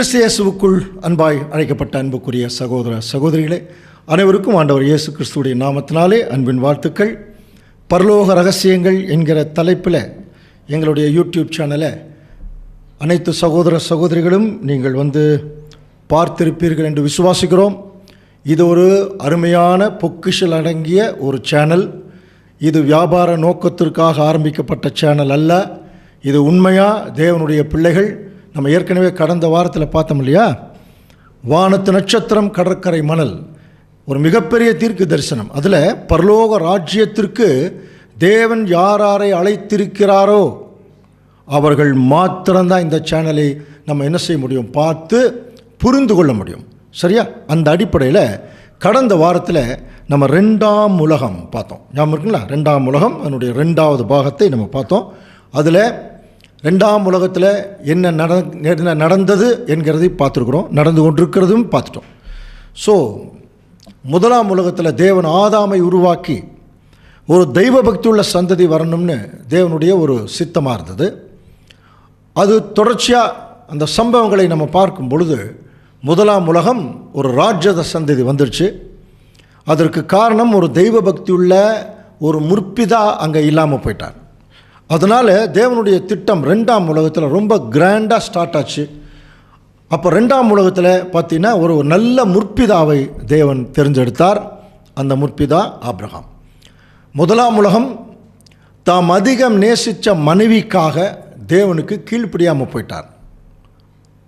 கிறிஸ்து இயேசுவுக்குள் அன்பாய் அழைக்கப்பட்ட அன்புக்குரிய சகோதர சகோதரிகளே, அனைவருக்கும் ஆண்டவர் இயேசு கிறிஸ்துவுடைய நாமத்தினாலே அன்பின் வாழ்த்துக்கள். பரலோக ரகசியங்கள் என்கிற தலைப்பில் எங்களுடைய யூடியூப் சேனலை அனைத்து சகோதர சகோதரிகளும் நீங்கள் பார்த்திருப்பீர்கள் என்று விசுவாசிக்கிறோம். இது ஒரு அருமையான பொக்கிஷல் அடங்கிய ஒரு சேனல். இது வியாபார நோக்கத்திற்காக ஆரம்பிக்கப்பட்ட சேனல் அல்ல. இது உண்மையாக தேவனுடைய பிள்ளைகள். நம்ம ஏற்கனவே கடந்த வாரத்தில் பார்த்தோம் இல்லையா, வானத்து நட்சத்திரம் கடற்கரை மணல், ஒரு மிகப்பெரிய தீர்க்க தரிசனம். அதில் பரலோக ராஜ்யத்திற்கு தேவன் யாரை அழைத்திருக்கிறாரோ அவர்கள் மாத்திரம்தான் இந்த சேனலை நம்ம என்ன செய்ய முடியும், பார்த்து புரிந்து கொள்ள முடியும். சரியா? அந்த அடிப்படையில் கடந்த வாரத்தில் நம்ம 2ஆம் உலகம் பார்த்தோம். ஞாபகம் இருக்குங்களா? 2ஆம் உலகம் அதனுடைய 2வது பாகத்தை நம்ம பார்த்தோம். அதில் 2ஆம் உலகத்தில் என்ன நடந்தது என்கிறதை பார்த்துருக்குறோம், நடந்து கொண்டிருக்கிறதும் பார்த்துட்டோம். ஸோ 1ஆம் உலகத்தில் தேவன் ஆதாமை உருவாக்கி ஒரு தெய்வ பக்தி உள்ள சந்ததி வரணும்னு தேவனுடைய ஒரு சித்தமாக இருந்தது. அது தொடர்ச்சியாக அந்த சம்பவங்களை நம்ம பார்க்கும் பொழுது 1ஆம் உலகம் ஒரு ராஜ்யத சந்ததி வந்துடுச்சு. அதற்கு காரணம் ஒரு தெய்வ பக்தி உள்ள ஒரு முற்பிதா அங்கே இல்லாமல் போயிட்டார். அதனால் தேவனுடைய திட்டம் 2ஆம் உலகத்தில் ரொம்ப கிராண்டாக ஸ்டார்ட் ஆச்சு. அப்போ 2ஆம் உலகத்தில் பார்த்தீங்கன்னா ஒரு நல்ல முற்பிதாவை தேவன் தேர்ந்தெடுத்தார். அந்த முற்பிதா ஆபிரகாம். 1ஆம் உலகம் தாம் அதிகம் நேசித்த மனைவிக்காக தேவனுக்கு கீழ்ப்படியாமல் போயிட்டார்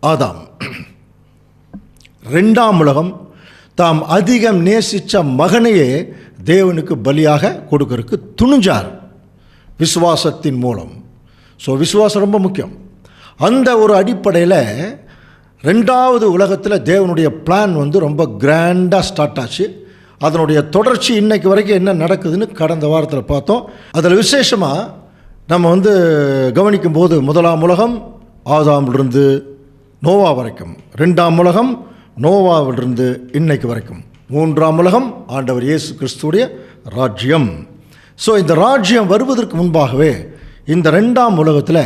ஆதாம். 2ஆம் உலகம் தாம் அதிகம் நேசித்த மகனையே தேவனுக்கு பலியாக கொடுக்கறதுக்கு துணிஞ்சார் விசுவாசத்தின் மூலம். ஸோ விசுவாசம் ரொம்ப முக்கியம். அந்த ஒரு அடிப்படையில் 2வது உலகத்தில் தேவனுடைய பிளான் ரொம்ப கிராண்டாக ஸ்டார்ட் ஆச்சு. அதனுடைய தொடர்ச்சி இன்னைக்கு வரைக்கும் என்ன நடக்குதுன்னு கடந்த வாரத்தில் பார்த்தோம். அதில் விசேஷமாக நம்ம கவனிக்கும் போது 1ஆம் உலகம் ஆதாமிலிருந்து நோவா வரைக்கும், 2ஆம் உலகம் நோவாவிலிருந்து இன்னைக்கு வரைக்கும், 3ஆம் உலகம் ஆண்டவர் இயேசு கிறிஸ்துவுடைய ராஜ்யம். ஸோ இந்த ராஜ்யம் வருவதற்கு முன்பாகவே இந்த 2ஆம் உலகத்தில்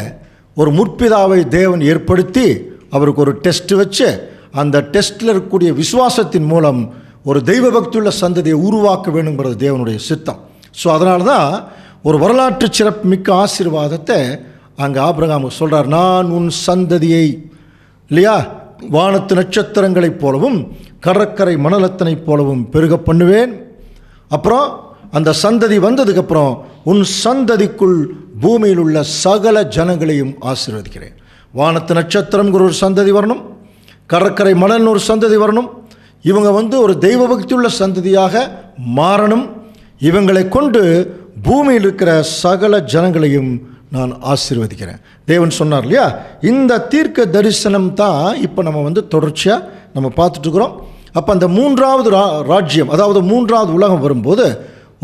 ஒரு முற்பிதாவை தேவன் ஏற்படுத்தி அவருக்கு ஒரு டெஸ்ட் வச்சு அந்த டெஸ்ட்டில் இருக்கக்கூடிய விசுவாசத்தின் மூலம் ஒரு தெய்வ பக்தியுள்ள சந்ததியை உருவாக்க வேணுங்கிறது தேவனுடைய சித்தம். ஸோ அதனால தான் ஒரு வரலாற்று சிறப்பு மிக்க ஆசீர்வாதத்தை அங்கே ஆபிரகாமுக்கு சொல்கிறார். நான் உன் சந்ததியை இல்லையா வானத்து நட்சத்திரங்களைப் போலவும் கடற்கரை மணலத்தனைப் போலவும் பெருக பண்ணுவேன். அப்புறம் அந்த சந்ததி வந்ததுக்கப்புறம் உன் சந்ததிக்குள் பூமியில் உள்ள சகல ஜனங்களையும் ஆசீர்வதிக்கிறேன். வானத்து நட்சத்திரம்ங்கிற ஒரு சந்ததி வரணும், கடற்கரை மணல்னு ஒரு சந்ததி வரணும். இவங்க ஒரு தெய்வ பக்தி உள்ள சந்ததியாக மாறணும். இவங்களை கொண்டு பூமியில் இருக்கிற சகல ஜனங்களையும் நான் ஆசீர்வதிக்கிறேன். தேவன் சொன்னார் இல்லையா? இந்த தீர்க்க தரிசனம் தான் இப்போ நம்ம தொடர்ச்சியாக நம்ம பார்த்துட்ருக்குறோம். அப்போ அந்த 3வது ராஜ்யம், அதாவது 3வது உலகம் வரும்போது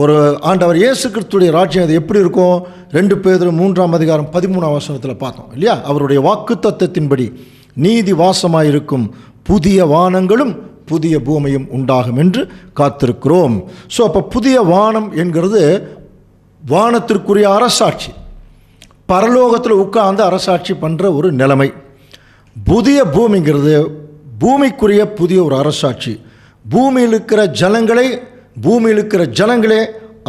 ஒரு ஆண்டவர் இயேசு கிறிஸ்துடைய ராஜ்யம் அது எப்படி இருக்கும்? 2 பேதுரு 3ஆம் அதிகாரம் 13ஆம் வசனத்தில் பார்த்தோம் இல்லையா? அவருடைய வாக்குத்தத்தத்தின்படி நீதி வாசமாயிருக்கும் புதிய வானங்களும் புதிய பூமியும் உண்டாகும் என்று காத்திருக்கிறோம். ஸோ அப்போ புதிய வானம் என்கிறது வானத்திற்குரிய அரசாட்சி, பரலோகத்தில் உட்கார்ந்து அரசாட்சி பண்ணுற ஒரு நிலைமை. புதிய பூமிங்கிறது பூமிக்குரிய புதிய ஒரு அரசாட்சி. பூமியில் இருக்கிற ஜனங்களே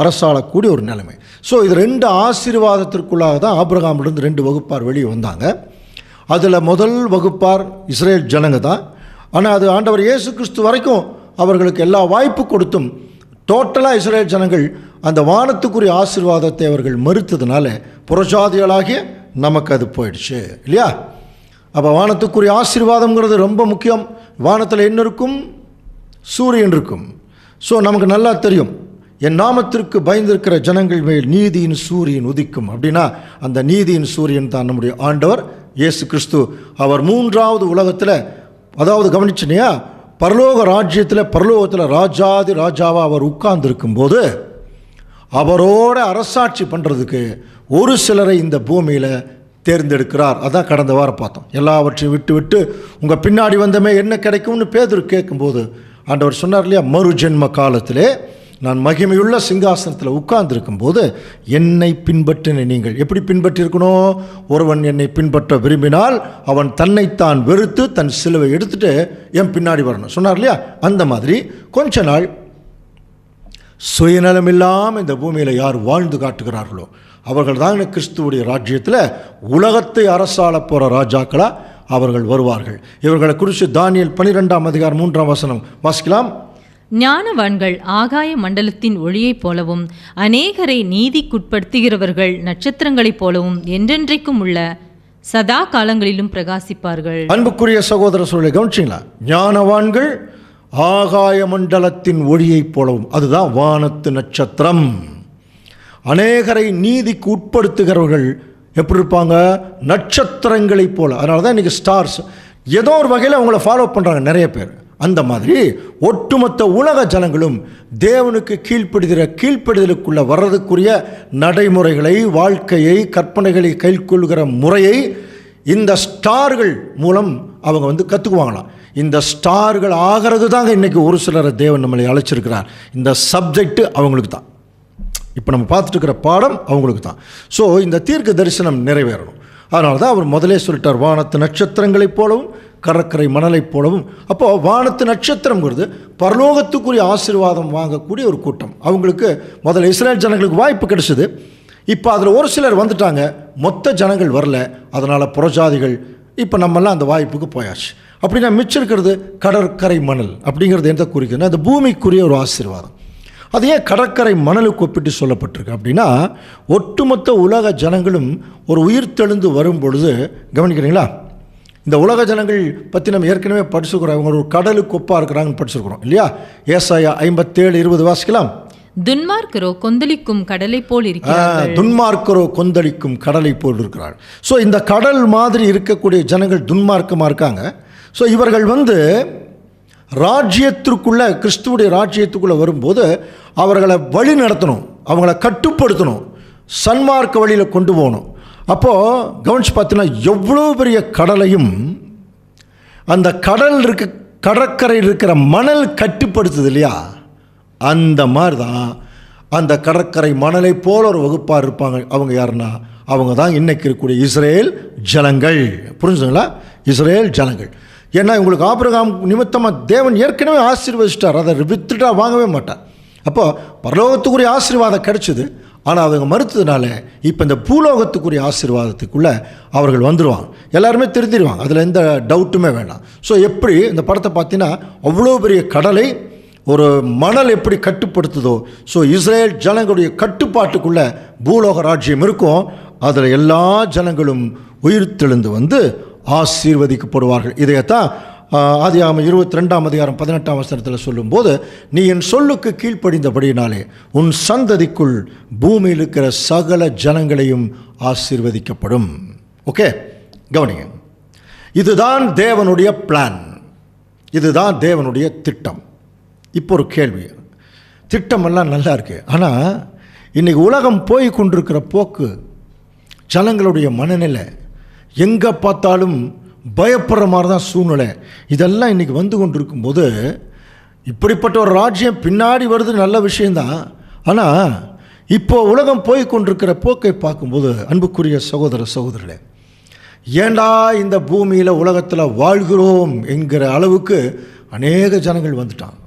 அரசாளக்கூடிய ஒரு நிலைமை. ஸோ இது 2 ஆசீர்வாதத்திற்குள்ளாக தான் ஆபிரகாமிலிருந்து 2 வகுப்பார் வெளியே வந்தாங்க. அதில் முதல் வகுப்பார் இஸ்ரேல் ஜனங்க தான். ஆனால் அது ஆண்டவர் இயேசு கிறிஸ்து வரைக்கும் அவர்களுக்கு எல்லா வாய்ப்பு கொடுத்தும் டோட்டலாக இஸ்ரேல் ஜனங்கள் அந்த வானத்துக்குரிய ஆசீர்வாதத்தை அவர்கள் மறுத்ததுனால புறஜாதிகளாகிய நமக்கு அது போயிடுச்சு இல்லையா? அப்போ வானத்துக்குரிய ஆசீர்வாதம்ங்கிறது ரொம்ப முக்கியம். வானத்தில் என்ன இருக்கும்? சூரியன் இருக்கும். ஸோ நமக்கு நல்லா தெரியும், என் நாமத்திற்கு பயந்திருக்கிற ஜனங்கள் மேல் நீதியின் சூரியன் உதிக்கும். அப்படின்னா அந்த நீதியின் சூரியன் தான் நம்முடைய ஆண்டவர் இயேசு கிறிஸ்து. அவர் 3வது உலகத்தில், அதாவது கவனிச்சினியா, பரலோகத்தில் ராஜாதி ராஜாவாக அவர் உட்கார்ந்துருக்கும் போது அவரோட அரசாட்சி பண்ணுறதுக்கு ஒரு சிலரை இந்த பூமியில் தேர்ந்தெடுக்கிறார். அதான் கடந்த வாரம் பார்த்தோம். எல்லாவற்றையும் விட்டு உங்கள் பின்னாடி வந்தமே என்ன கிடைக்கும்னு பேதுரு கேட்கும்போது ஆண்டவர் சொன்னார் இல்லையா, மறு ஜென்ம காலத்திலே நான் மகிமையுள்ள சிங்காசனத்தில் உட்கார்ந்திருக்கும் போது என்னை பின்பற்றின நீங்கள். எப்படி பின்பற்றியிருக்கணும்? ஒருவன் என்னை பின்பற்ற விரும்பினால் அவன் தன்னைத்தான் வெறுத்து தன் சிலுவை எடுத்துட்டு என் பின்னாடி வரணும் சொன்னார் இல்லையா? அந்த மாதிரி கொஞ்ச நாள் சுயநலம் இல்லாமல் இந்த பூமியில் யார் வாழ்ந்து காட்டுகிறார்களோ அவர்கள் தான் கிறிஸ்துவுடைய ராஜ்யத்தில் உலகத்தை அரசாள போகிற ராஜாக்களாக அவர்கள் வருவார்கள். இவர்களை குறித்து தானியேல் 12:3 வாசிக்கலாம். ஞானவான்கள் ஆகாய மண்டலத்தின் ஒளியைப் போலவும் அநேகரை நீதிக்குட்படுத்துகிறவர்கள் நட்சத்திரங்களைப் போலவும் என்றென்றைக்கும் உள்ள சதா காலங்களிலும் பிரகாசிப்பார்கள். அன்புக்குரிய சகோதர சொல்லை கவனிச்சிங்களா? ஞானவான்கள் ஆகாய மண்டலத்தின் ஒளியைப் போலவும், அதுதான் வானத்து நட்சத்திரம். அநேகரை நீதிக்கு உட்படுத்துகிறவர்கள் எப்படி இருப்பாங்க? நட்சத்திரங்களைப் போல. அதனால தான் இன்றைக்கி ஸ்டார்ஸ் ஏதோ ஒரு வகையில் அவங்கள ஃபாலோ பண்ணுறாங்க நிறைய பேர். அந்த மாதிரி ஒட்டுமொத்த உலக ஜனங்களும் தேவனுக்கு கீழ்ப்படிதலுக்குள்ள வர்றதுக்குரிய நடைமுறைகளை, வாழ்க்கையை, கற்பனைகளை கைக்கொள்கிற முறையை இந்த ஸ்டார்கள் மூலம் அவங்க கற்றுக்குவாங்களாம். இந்த ஸ்டார்கள் ஆகிறது தாங்க இன்றைக்கி ஒரு சிலரை தேவன் நம்மளை அழைச்சிருக்கிறார். இந்த சப்ஜெக்ட் அவங்களுக்கு தான். இப்போ நம்ம பார்த்துட்டு இருக்கிற பாடம் அவங்களுக்கு தான். ஸோ இந்த தீர்க்க தரிசனம் நிறைவேறணும். அதனால தான் அவர் முதலே சொல்லிட்டார், வானத்து நட்சத்திரங்களைப் போலவும் கடற்கரை மணலைப் போலவும். அப்போது வானத்து நட்சத்திரங்கிறது பரலோகத்துக்குரிய ஆசீர்வாதம் வாங்கக்கூடிய ஒரு கூட்டம். அவங்களுக்கு முதல்ல இஸ்ரேல் ஜனங்களுக்கு வாய்ப்பு கிடைச்சிது. இப்போ அதில் ஒரு சிலர் வந்துட்டாங்க, மொத்த ஜனங்கள் வரல. அதனால் புறஜாதிகள் இப்போ நம்மெல்லாம் அந்த வாய்ப்புக்கு போயாச்சு. அப்படின்னா மிச்சம் இருக்கிறது கடற்கரை மணல். அப்படிங்கிறது எந்த குறிக்குதுன்னா அந்த பூமிக்குரிய ஒரு ஆசீர்வாதம். அது ஏன் கடற்கரை மணலுக்கு ஒப்பிட்டு சொல்லப்பட்டிருக்கு அப்படின்னா, ஒட்டுமொத்த உலக ஜனங்களும் ஒரு உயிர்த்தெழுந்து வரும் பொழுது, கவனிக்கிறீங்களா, இந்த உலக ஜனங்கள் பற்றி நம்ம ஏற்கனவே படிச்சுக்கிறோம். அவங்க ஒரு கடலுக்கு ஒப்பாக இருக்கிறாங்கன்னு படிச்சிருக்கிறோம் இல்லையா? ஏசாயா 57:20 வாசிக்கலாம். துன்மார்க்கரோ கொந்தளிக்கும் கடலை போல் இருக்கிறார்கள். துன்மார்க்கரோ கொந்தளிக்கும் கடலை போல் இருக்கிறார்கள். ஸோ இந்த கடல் மாதிரி இருக்கக்கூடிய ஜனங்கள் துன்மார்க்கமாக இருக்காங்க. ஸோ இவர்கள் ராஜ்யத்திற்குள்ளே, கிறிஸ்துவுடைய ராஜ்யத்துக்குள்ளே வரும்போது அவர்களை வழி நடத்தணும், அவங்கள கட்டுப்படுத்தணும், சன்மார்க்க வழியில் கொண்டு போகணும். அப்போது கவனிச்சு பார்த்தீங்கன்னா எவ்வளோ பெரிய கடலையும் அந்த கடற்கரையில் இருக்கிற மணல் கட்டுப்படுத்துது இல்லையா? அந்த மாதிரி தான் அந்த கடற்கரை மணலை போல ஒரு வகுப்பாக இருப்பாங்க. அவங்க யாருன்னா அவங்க தான் இன்றைக்கி இருக்கக்கூடிய இஸ்ரேல் ஜனங்கள். புரிஞ்சுங்களா? இஸ்ரேல் ஜனங்கள். ஏன்னா இவங்களுக்கு ஆபிரகாம் நிமித்தமாக தேவன் ஏற்கனவே ஆசீர்வதிச்சிட்டார். அதை வித்துட்டா வாங்கவே மாட்டார். அப்போது பரலோகத்துக்குரிய ஆசீர்வாதம் கிடைச்சிது. ஆனால் அவங்க மறுத்ததுனால இப்போ இந்த பூலோகத்துக்குரிய ஆசீர்வாதத்துக்குள்ளே அவர்கள் வந்துடுவாங்க. எல்லாருமே திருத்திடுவாங்க, அதில் எந்த டவுட்டுமே வேண்டாம். ஸோ எப்படி இந்த படத்தை பார்த்தீங்கன்னா அவ்வளோ பெரிய கடலை ஒரு மணல் எப்படி கட்டுப்படுத்துதோ, ஸோ இஸ்ரேல் ஜனங்களுடைய கட்டுப்பாட்டுக்குள்ளே பூலோக ராஜ்யம் இருக்கும். அதில் எல்லா ஜனங்களும் உயிர்த்தெழுந்து ஆசீர்வதிக்கப்படுவார்கள். இதையத்தான் ஆதியாகமம் 22:18 சொல்லும்போது, நீ என் சொல்லுக்கு கீழ்ப்படிந்தபடியினாலே உன் சந்ததிக்குள் பூமியில் இருக்கிற சகல ஜனங்களையும் ஆசீர்வதிக்கப்படும். ஓகே, கவனிங்க. இதுதான் தேவனுடைய பிளான், இதுதான் தேவனுடைய திட்டம். இப்போ ஒரு கேள்வி, திட்டமெல்லாம் நல்லா இருக்குது, ஆனால் இன்றைக்கி உலகம் போய் கொண்டிருக்கிற போக்கு, ஜனங்களுடைய மனநிலை, எங்கே பார்த்தாலும் பயப்படுற மாதிரி தான் சூழ்நிலை, இதெல்லாம் இன்றைக்கி வந்து கொண்டிருக்கும்போது இப்படிப்பட்ட ஒரு ராஜ்யம் பின்னாடி வருது, நல்ல விஷயந்தான். ஆனால் இப்போ உலகம் போய் கொண்டிருக்கிற போக்கை பார்க்கும்போது அன்புக்குரிய சகோதர சகோதரர்களே, ஏண்டா இந்த பூமியில் உலகத்தில் வாழ்கிறோம் என்கிற அளவுக்கு அநேக ஜனங்கள் வந்துட்டாங்க.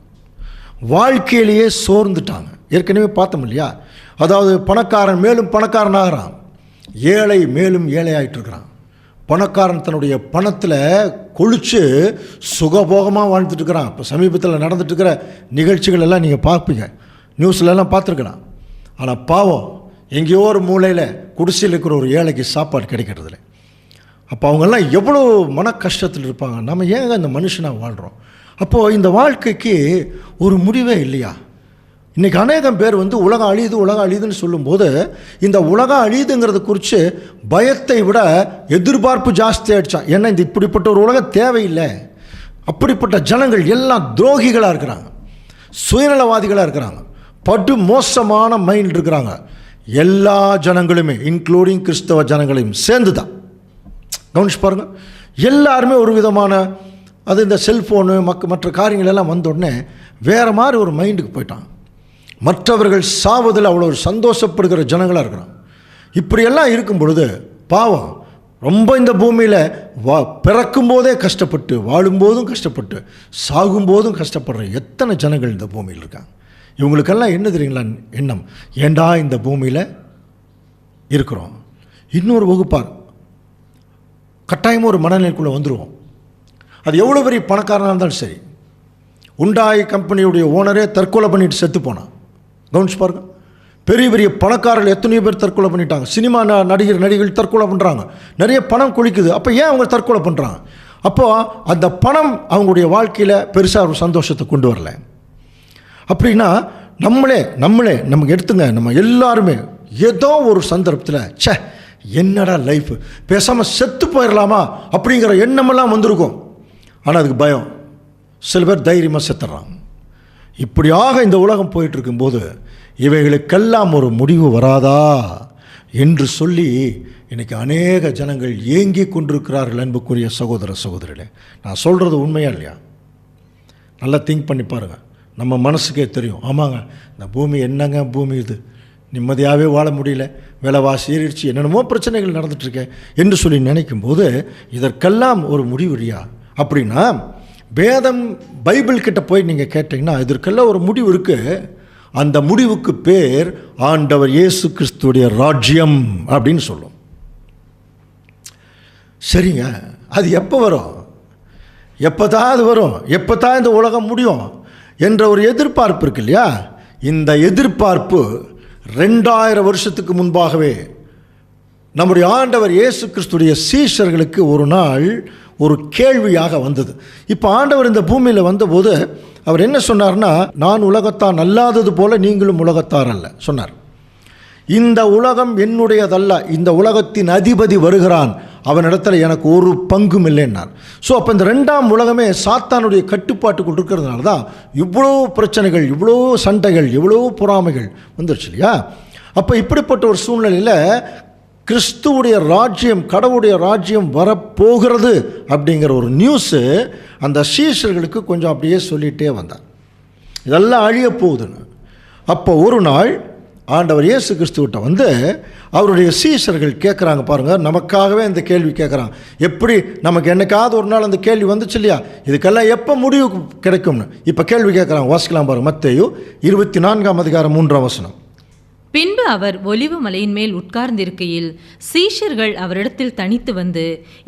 வாழ்க்கையிலேயே சோர்ந்துட்டாங்க. ஏற்கனவே பார்த்தோம் இல்லையா? அதாவது பணக்காரன் மேலும் பணக்காரன் ஆகிறான், ஏழை மேலும் ஏழை ஆகிட்டுருக்கிறான். பணக்காரன் தன்னுடைய பணத்தில் கொழித்து சுகபோகமாக வாழ்ந்துட்டு இருக்கிறான். இப்போ சமீபத்தில் நடந்துட்டுருக்கிற நிகழ்ச்சிகள் எல்லாம் நீங்கள் பார்ப்பீங்க, நியூஸ்லலாம் பார்த்துருக்கலாம். ஆனால் பாவம், எங்கேயோ ஒரு மூலையில் குடிசையில் இருக்கிற ஒரு ஏழைக்கு சாப்பாடு கிடைக்கிறதில்ல. அப்போ அவங்கெல்லாம் எவ்வளோ மன கஷ்டத்தில் இருப்பாங்க. நம்ம ஏங்க இந்த மனுஷனாக வாழ்கிறோம்? அப்போது இந்த வாழ்க்கைக்கு ஒரு முடிவே இல்லையா? இன்றைக்கி அநேகம் பேர் உலகம் அழியுதுன்னு சொல்லும்போது, இந்த உலகம் அழியுதுங்கிறத குறித்து பயத்தை விட எதிர்பார்ப்பு ஜாஸ்தி ஆகிடுச்சான். ஏன்னா இந்த இப்படிப்பட்ட ஒரு உலகம் தேவையில்லை. அப்படிப்பட்ட ஜனங்கள் எல்லாம் துரோகிகளாக இருக்கிறாங்க, சுயநலவாதிகளாக இருக்கிறாங்க, படு மோசமான மைண்ட் இருக்கிறாங்க. எல்லா ஜனங்களுமே இன்க்ளூடிங் கிறிஸ்தவ ஜனங்களையும் சேர்ந்து தான். கவனிச்சு பாருங்கள், எல்லாருமே ஒரு விதமான அது இந்த செல்ஃபோனு மற்ற காரியங்கள் எல்லாம் வந்தோடனே வேறு மாதிரி ஒரு மைண்டுக்கு போயிட்டான். மற்றவர்கள் சாவதில் அவ்வளோ சந்தோஷப்படுகிற ஜனங்களாக இருக்கிறான். இப்படியெல்லாம் இருக்கும் பொழுது பாவம் ரொம்ப இந்த பூமியில் பிறக்கும் போதே கஷ்டப்பட்டு, வாழும்போதும் கஷ்டப்பட்டு, சாகும்போதும் கஷ்டப்படுற எத்தனை ஜனங்கள் இந்த பூமியில் இருக்காங்க. இவங்களுக்கெல்லாம் என்ன தெரியுங்களா எண்ணம்? ஏண்டா இந்த பூமியில் இருக்கிறோம். இன்னொரு வகுப்பார் கட்டாயமாக ஒரு மனநிலைக்குள்ளே வந்துடுவோம். அது எவ்வளோ பெரிய பணக்காரனாக இருந்தாலும் சரி. உண்டாய் கம்பெனியுடைய ஓனரே தற்கொலை பண்ணிட்டு செத்து போனான். கவனிச்சு பாருங்க. பெரிய பெரிய பணக்காரர்கள் எத்தனையோ பேர் தற்கொலை பண்ணிட்டாங்க. சினிமா நடிகர்கள் தற்கொலை பண்ணுறாங்க. நிறைய பணம் கொளிக்குது. அப்போ ஏன் அவங்க தற்கொலை பண்ணுறாங்க? அப்போது அந்த பணம் அவங்களுடைய வாழ்க்கையில் பெருசாக ஒரு சந்தோஷத்தை கொண்டு வரல. அப்படின்னா நம்மளே நமக்கு எடுத்துங்க, நம்ம எல்லாருமே ஏதோ ஒரு சந்தர்ப்பத்தில் என்னடா லைஃப், பேசாமல் செத்து போயிடலாமா அப்படிங்கிற எண்ணமெல்லாம் வந்திருக்கும். ஆனால் அதுக்கு பயம். சில பேர் தைரியமாக செத்துறாங்க. இப்படியாக இந்த உலகம் போயிட்டு இருக்கும்போது இவைகளுக்கெல்லாம் ஒரு முடிவு வராதா என்று சொல்லி இன்றைக்கி அநேக ஜனங்கள் ஏங்கி கொண்டிருக்கிறார்கள். அன்புக்குரிய சகோதர சகோதரிகளே, நான் சொல்கிறது உண்மையா இல்லையா? நல்லா திங்க் பண்ணி பாருங்கள். நம்ம மனசுக்கே தெரியும். ஆமாங்க, இந்த பூமி என்னங்க பூமி இது, நிம்மதியாகவே வாழ முடியல, விலைவாசி ஏறிடுச்சு, என்னென்னமோ பிரச்சனைகள் நடந்துட்டுருக்கேன் என்று சொல்லி நினைக்கும் போது இதற்கெல்லாம் ஒரு முடிவு இல்லையா? அப்படின்னா வேதம் பைபிள் கிட்ட போய் நீங்கள் கேட்டிங்கன்னா இதற்கெல்லாம் ஒரு முடிவு இருக்குது. அந்த முடிவுக்கு பேர் ஆண்டவர் இயேசு கிறிஸ்துடைய ராஜ்யம் அப்படின்னு சொல்லும். சரிங்க, அது எப்போ வரும்? எப்போ தான் அது வரும்? எப்போ தான் இந்த உலகம் முடியும் என்ற ஒரு எதிர்பார்ப்பு இருக்கு இல்லையா? இந்த எதிர்பார்ப்பு 2000 வருஷத்துக்கு முன்பாகவே நம்முடைய ஆண்டவர் இயேசு கிறிஸ்துடைய சீஷர்களுக்கு ஒரு நாள் ஒரு கேள்வியாக வந்தது. இப்போ ஆண்டவர் இந்த பூமியில் வந்தபோது அவர் என்ன சொன்னார்னா, நான் உலகத்தான் அல்லாதது போல நீங்களும் உலகத்தார் அல்ல சொன்னார். இந்த உலகம் என்னுடையதல்ல, இந்த உலகத்தின் அதிபதி வருகிறான், அவனிடத்தில் எனக்கு ஒரு பங்கும் இல்லைன்னார். ஸோ அப்போ இந்த 2ஆம் உலகமே சாத்தானுடைய கட்டுப்பாட்டுக்குள் இருக்கிறதுனால தான் இவ்வளோ பிரச்சனைகள், இவ்வளோ சண்டைகள், இவ்வளோ பொறாமைகள் வந்துருச்சு இல்லையா? அப்போ இப்படிப்பட்ட ஒரு சூழ்நிலையில் கிறிஸ்துவுடைய ராஜ்யம், கடவுளுடைய ராஜ்யம் வரப்போகிறது அப்படிங்கிற ஒரு நியூஸு அந்த சீஷர்களுக்கு கொஞ்சம் அப்படியே சொல்லிகிட்டே வந்தார். இதெல்லாம் அழிய போகுதுன்னு. அப்போ ஒரு நாள் ஆண்டவர் இயேசு கிறிஸ்துவிட்ட வந்து அவருடைய சீஷர்கள் கேட்குறாங்க பாருங்கள், நமக்காகவே இந்த கேள்வி கேட்குறாங்க. எப்படி நமக்கு என்னைக்காவது ஒரு நாள் அந்த கேள்வி வந்துச்சு இல்லையா? இதுக்கெல்லாம் எப்போ முடிவு கிடைக்கும்னு இப்போ கேள்வி கேட்குறாங்க. வாசிக்கலாம் பாருங்கள். மத்தேயு 24ஆம் அதிகாரம் 3ஆம் வசனம். பின்பு அவர் ஒலிவ மலையின் மேல் உட்கார்ந்திருக்கையில் சீஷர்கள் அவரிடத்தில் தனித்து வந்து,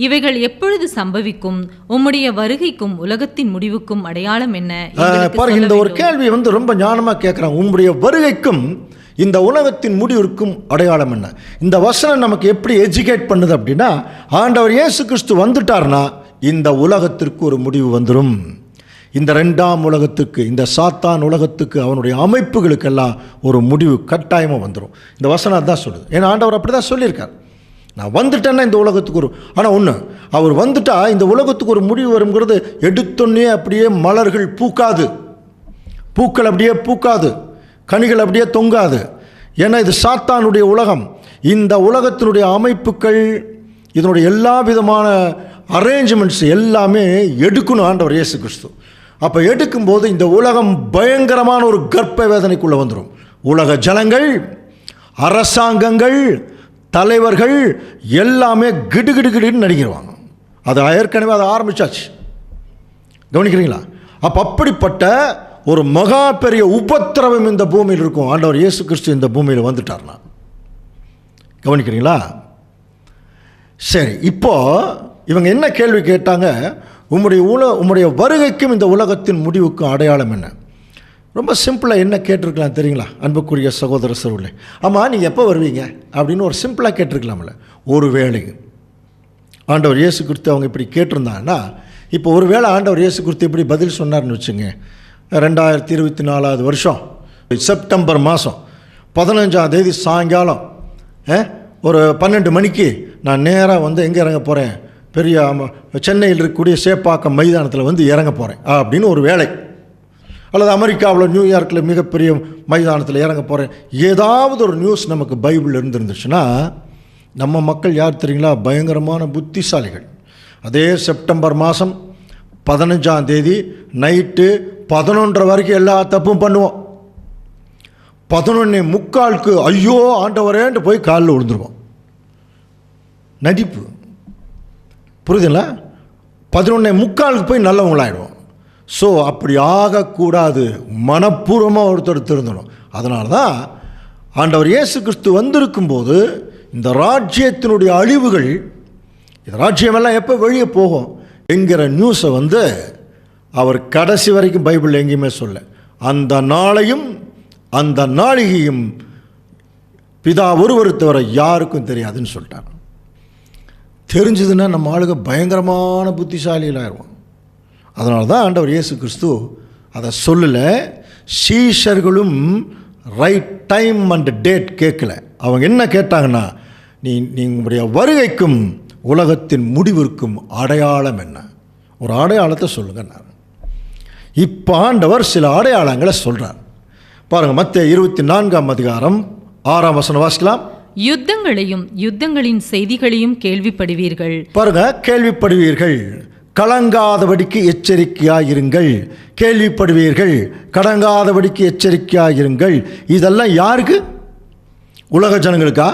இவைகள் எப்பொழுது சம்பவிக்கும்? உம்முடைய வருகைக்கும் உலகத்தின் முடிவுக்கும் அடையாளம் என்ன? பாருங்க, இந்த ஒரு கேள்வி வந்து ரொம்ப ஞானமாக கேட்குறாங்க. உம்முடைய வருகைக்கும் இந்த உலகத்தின் முடிவிற்கும் அடையாளம் என்ன? இந்த வசனம் நமக்கு எப்படி எஜுகேட் பண்ணுது அப்படின்னா, ஆண்டவர் இயேசு கிறிஸ்து வந்துட்டார்னா இந்த உலகத்திற்கு ஒரு முடிவு வந்துடும். இந்த 2ஆம் உலகத்துக்கு, இந்த சாத்தான் உலகத்துக்கு, அவனுடைய அமைப்புகளுக்கெல்லாம் ஒரு முடிவு கட்டாயமாக வந்துடும். இந்த வசனம் தான் சொல்லுது. ஏன்னா ஆண்டவர் அப்படி தான் சொல்லியிருக்கார். நான் வந்துட்டேன்னா இந்த உலகத்துக்கு ஒரு, ஆனால் ஒன்று, அவர் வந்துட்டா இந்த உலகத்துக்கு ஒரு முடிவு வருங்கிறது எடுத்தொன்னே அப்படியே மலர்கள் பூக்காது, பூக்கள் அப்படியே பூக்காது, கனிகள் அப்படியே தொங்காது. ஏன்னா இது சாத்தானுடைய உலகம். இந்த உலகத்தினுடைய அமைப்புகள், இதனுடைய எல்லா விதமான அரேஞ்ச்மெண்ட்ஸ் எல்லாமே எடுக்கணும் ஆண்டவர் இயேசு கிறிஸ்து. அப்போ எடுக்கும்போது இந்த உலகம் பயங்கரமான ஒரு கர்ப்ப வேதனைக்குள்ளே வந்துடும். உலக ஜனங்கள், அரசாங்கங்கள், தலைவர்கள் எல்லாமே கிடுகிடுன்னு நடிக்கிடுவாங்க. அது ஏற்கனவே அதை ஆரம்பிச்சாச்சு. கவனிக்கிறீங்களா? அப்போ அப்படிப்பட்ட ஒரு மகா பெரிய உபத்திரவம் இந்த பூமியில் இருக்கும். ஆண்டவர் இயேசு கிறிஸ்து இந்த பூமியில் வந்துட்டார்னா. கவனிக்கிறீங்களா? சரி, இப்போ இவங்க என்ன கேள்வி கேட்டாங்க? உம்முடைய வருகைக்கும் இந்த உலகத்தின் முடிவுக்கும் அடையாளம் என்ன? ரொம்ப சிம்பிளாக என்ன கேட்டிருக்கலாம் தெரியுங்களா அன்புக்குரிய சகோதர சகோதரர்களே? ஆமாம், நீங்கள் எப்போ வருவீங்க அப்படின்னு ஒரு சிம்பிளாக கேட்டிருக்கலாம்ல. ஒரு வேளை ஆண்டவர் இயேசு கிறிஸ்து அவங்க இப்படி கேட்டிருந்தாங்கன்னா, இப்போ ஒரு வேளை ஆண்டவர் இயேசு கிறிஸ்து இப்படி பதில் சொன்னார்னு வச்சுங்க, 2024 வருஷம் செப்டம்பர் மாதம் 15ஆம் தேதி சாயங்காலம் ஒரு 12 மணிக்கு நான் நேராக வந்து எங்கே இறங்க போகிறேன், பெரிய சென்னையில் இருக்கக்கூடிய சேப்பாக்கம் மைதானத்தில் வந்து இறங்க போகிறேன் அப்படின்னு ஒரு வேளை, அல்லது அமெரிக்காவில் நியூயார்க்கில் மிகப்பெரிய மைதானத்தில் இறங்க போகிறேன், ஏதாவது ஒரு நியூஸ் நமக்கு பைபிள் இருந்துருந்துச்சுன்னா, நம்ம மக்கள் யார் தெரியுங்களா? பயங்கரமான புத்திசாலிகள். அதே செப்டம்பர் மாதம் 15ஆம் தேதி நைட்டு 11:30 வரைக்கும் எல்லா தப்பும் பண்ணுவோம். 11:45 ஐயோ ஆண்டவரேன்ட்டு போய் காலில் விழுந்துருவோம். நடிப்பு, புரியுதுங்களா? 11:45 போய் நல்லவங்களாயிடுவோம். ஸோ அப்படி ஆகக்கூடாது. மனப்பூர்வமாக ஒருத்தர் திருந்தணும். அதனால தான் ஆண்டவர் இயேசு கிறிஸ்து வந்திருக்கும்போது இந்த ராஜ்யத்தினுடைய அழிவுகள், இந்த ராஜ்யமெல்லாம் எப்போ வெளியே போகும் என்கிற நியூஸை அவர் கடைசி வரைக்கும் பைபிளில் எங்கேயுமே சொல்ல. அந்த நாளையும் அந்த நாளிகையும் பிதா ஒருவர் தவிர யாருக்கும் தெரியாதுன்னு சொல்லிட்டார். தெரிஞ்சதுன்னா நம்ம ஆளுங்க பயங்கரமான புத்திசாலிகளாகிடுவோம். அதனால தான் ஆண்டவர் இயேசு கிறிஸ்து அதை சொல்லலை. சீஷர்களும் ரைட் டைம் அண்ட் டேட் கேட்கல. அவங்க என்ன கேட்டாங்கன்னா, உங்களுடைய வருகைக்கும் உலகத்தின் முடிவிற்கும் அடையாளம் என்ன? ஒரு அடையாளத்தை சொல்லுங்க. இப்போ ஆண்டவர் சில அடையாளங்களை சொல்கிறார். பாருங்கள், மத்தேயு 24:6 வாசிக்கலாம். யுத்தங்களையும் யுத்தங்களின் செய்திகளையும் கேள்விப்படுவீர்கள். பாருங்க, கேள்விப்படுவீர்கள், கலங்காதபடிக்கு எச்சரிக்கையாயிருங்கள். கேள்விப்படுவீர்கள், கலங்காதபடிக்கு எச்சரிக்கையாயிருங்கள். இதெல்லாம் யாருக்கு? உலக ஜனங்களுக்கா?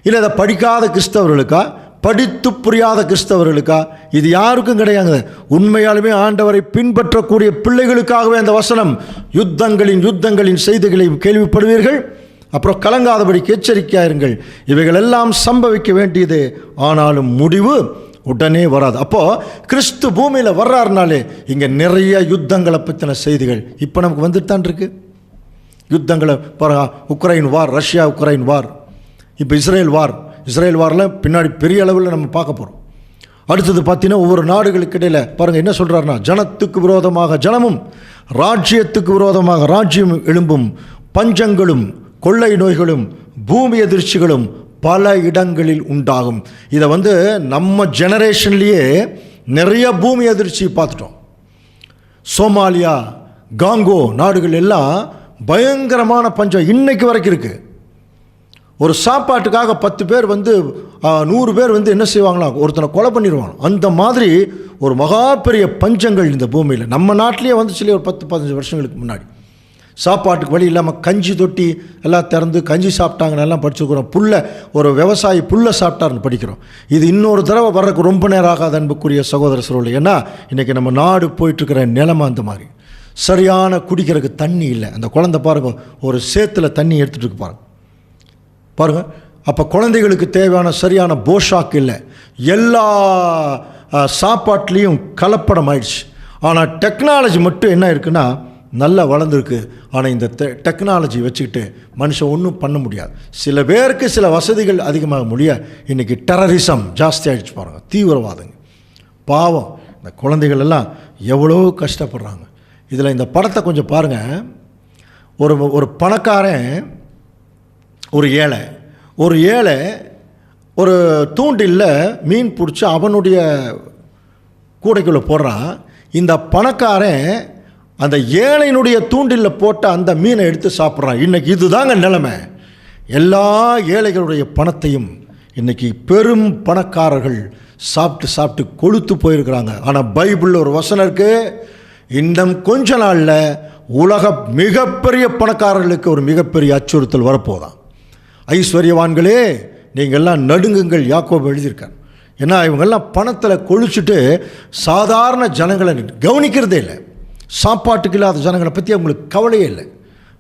இல்லை இதை படிக்காத கிறிஸ்தவர்களுக்கா? படித்து புரியாத கிறிஸ்தவர்களுக்கா? இது யாருக்கும் கிடையாது. உண்மையாலுமே ஆண்டவரை பின்பற்றக்கூடிய பிள்ளைகளுக்காகவே அந்த வசனம். யுத்தங்களின் செய்திகளை கேள்விப்படுவீர்கள், அப்புறம் கலங்காதபடிக்கு எச்சரிக்கையாயிருங்கள். இவைகள் எல்லாம் சம்பவிக்க வேண்டியது, ஆனாலும் முடிவு உடனே வராது. அப்போது கிறிஸ்து பூமியில் வர்றாருனாலே இங்கே நிறைய யுத்தங்களை பற்றின செய்திகள் இப்போ நமக்கு வந்துட்டு தான் இருக்கு. யுத்தங்களை பாருங்க, உக்ரைன் வார், ரஷ்யா உக்ரைன் வார், இப்போ இஸ்ரேல் வாரில் பின்னாடி பெரிய அளவில் நம்ம பார்க்க போகிறோம். அடுத்தது பார்த்தீங்கன்னா ஒவ்வொரு நாடுகளுக்கு இடையில் பாருங்கள் என்ன சொல்கிறாருன்னா, ஜனத்துக்கு விரோதமாக ஜனமும் ராஜ்யத்துக்கு விரோதமாக ராஜ்யம் எழும்பும், பஞ்சங்களும் கொள்ளை நோய்களும் பூமி எதிர்ச்சிகளும் பல இடங்களில் உண்டாகும். இதை நம்ம ஜெனரேஷன்லேயே நிறைய பூமி அதிர்ச்சி பார்த்துட்டோம். சோமாலியா, காங்கோ நாடுகள் எல்லாம் பயங்கரமான பஞ்சம் இன்னைக்கு வரைக்கும் இருக்குது. ஒரு சாப்பாட்டுக்காக 10 பேர் 100 பேர் என்ன செய்வாங்களாம், ஒருத்தனை கொலை பண்ணிடுவாங்க. அந்த மாதிரி ஒரு மகா பெரிய பஞ்சங்கள் இந்த பூமியில். நம்ம நாட்டிலேயே வந்துச்சுலேயே ஒரு 10-15 வருஷங்களுக்கு முன்னாடி சாப்பாட்டுக்கு வழி இல்லாமல் கஞ்சி தொட்டி எல்லாம் திறந்து கஞ்சி சாப்பிட்டாங்கன்னு எல்லாம் படிச்சுக்கிறோம். ஒரு விவசாயி புல்லை சாப்பிட்டாருன்னு படிக்கிறோம். இது இன்னொரு தடவை வர்றதுக்கு ரொம்ப நேரம் ஆகாது அன்புக்குரிய சகோதர சகோதரி. ஏன்னா இன்றைக்கி நம்ம நாடு போயிட்டுருக்கிற நிலைமை அந்த மாதிரி. சரியான குடிக்கிறதுக்கு தண்ணி இல்லை. அந்த குழந்தை பாருங்கள், ஒரு சேத்துல தண்ணி எடுத்துகிட்டு பாருங்கள். அப்போ குழந்தைகளுக்கு தேவையான சரியான போஷாக்கு இல்லை. எல்லா சாப்பாட்லேயும் கலப்படம் ஆயிடுச்சு. ஆனால் டெக்னாலஜி மட்டும் என்ன இருக்குன்னா நல்லா வளர்ந்துருக்கு. ஆனால் இந்த டெக்னாலஜி வச்சுக்கிட்டு மனுஷன் ஒன்றும் பண்ண முடியாது. சில பேருக்கு சில வசதிகள் அதிகமாக முடியாது. இன்றைக்கி டெரரிசம் ஜாஸ்தி ஆகிடுச்சு பாருங்கள், தீவிரவாதங்க. பாவம், இந்த குழந்தைகள் எல்லாம் எவ்வளோ கஷ்டப்படுறாங்க. இதில் இந்த படத்தை கொஞ்சம் பாருங்கள். ஒரு பணக்காரன், ஒரு ஏழை ஒரு தூண்டில் மீன் பிடிச்சி அவனுடைய கூடைக்குள்ளே போடுறான். இந்த பணக்காரன் அந்த ஏழையினுடைய தூண்டில் போட்ட அந்த மீனை எடுத்து சாப்பிட்றான். இன்றைக்கி இதுதாங்க நிலைமை. எல்லா ஏழைகளுடைய பணத்தையும் இன்றைக்கி பெரும் பணக்காரர்கள் சாப்பிட்டு கொழுத்து போயிருக்கிறாங்க. ஆனால் பைபிளில் ஒரு வசனம் இருக்குது, இன்னும் கொஞ்ச நாளில் உலக மிகப்பெரிய பணக்காரர்களுக்கு ஒரு மிகப்பெரிய அச்சுறுத்தல் வரப்போதான். ஐஸ்வர்யவான்களே நீங்கள்லாம் நடுங்குங்கள், யாக்கோபு எழுதியிருக்கார். ஏன்னா இவங்கெல்லாம் பணத்தில் கொழிச்சுட்டு சாதாரண ஜனங்களை கவனிக்கிறதே இல்லை. சாப்பாட்டுக்கு இல்லாத ஜனங்களை பற்றி அவங்களுக்கு கவலையே இல்லை.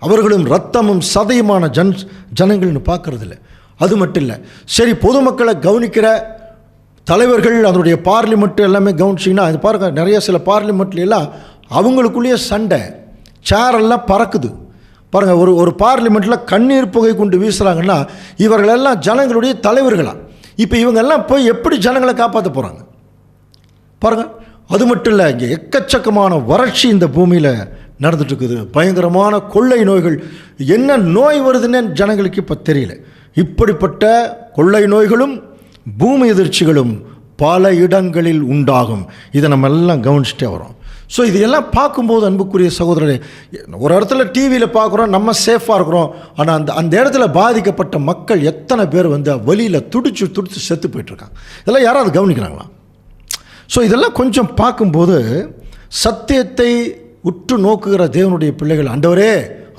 அவர்களும் ரத்தமும் சதையுமான ஜனங்கள்னு பார்க்குறதில்ல. அது மட்டும் இல்லை, சரி பொதுமக்களை கவனிக்கிற தலைவர்கள், அதனுடைய பார்லிமெண்ட்டு எல்லாமே கவனிச்சிங்கன்னா அது பாருங்கள், நிறைய சில பார்லிமெண்ட்லாம் அவங்களுக்குள்ளேயே சண்டை, சேரெல்லாம் பறக்குது பாருங்கள். ஒரு பார்லிமெண்ட்டில் கண்ணீர் புகை கொண்டு வீசுகிறாங்கன்னா இவர்களெல்லாம் ஜனங்களுடைய தலைவர்களாக. இப்போ இவங்கெல்லாம் போய் எப்படி ஜனங்களை காப்பாற்ற போகிறாங்க பாருங்கள். அது மட்டும் இல்லை, இங்கே எக்கச்சக்கமான வறட்சி இந்த பூமியில் நடந்துட்டுருக்குது. பயங்கரமான கொள்ளை நோய்கள். என்ன நோய் வருதுன்னு ஜனங்களுக்கு இப்போ தெரியல. இப்படிப்பட்ட கொள்ளை நோய்களும் பூமி எதிர்ச்சிகளும் பல இடங்களில் உண்டாகும். இதை நம்ம எல்லாம் கவனிச்சுட்டே வரோம். ஸோ இதையெல்லாம் பார்க்கும்போது அன்புக்குரிய சகோதரரே, ஒரு இடத்துல டிவியில் பார்க்குறோம், நம்ம சேஃபாக இருக்கிறோம். ஆனால் அந்த இடத்துல பாதிக்கப்பட்ட மக்கள் எத்தனை பேர் வலியில் துடிச்சு செத்து போயிட்டுருக்காங்க. இதெல்லாம் யாராவது கவனிக்கிறாங்களா? ஸோ இதெல்லாம் கொஞ்சம் பார்க்கும்போது சத்தியத்தை உற்று நோக்குகிற தேவனுடைய பிள்ளைகள், ஆண்டவரே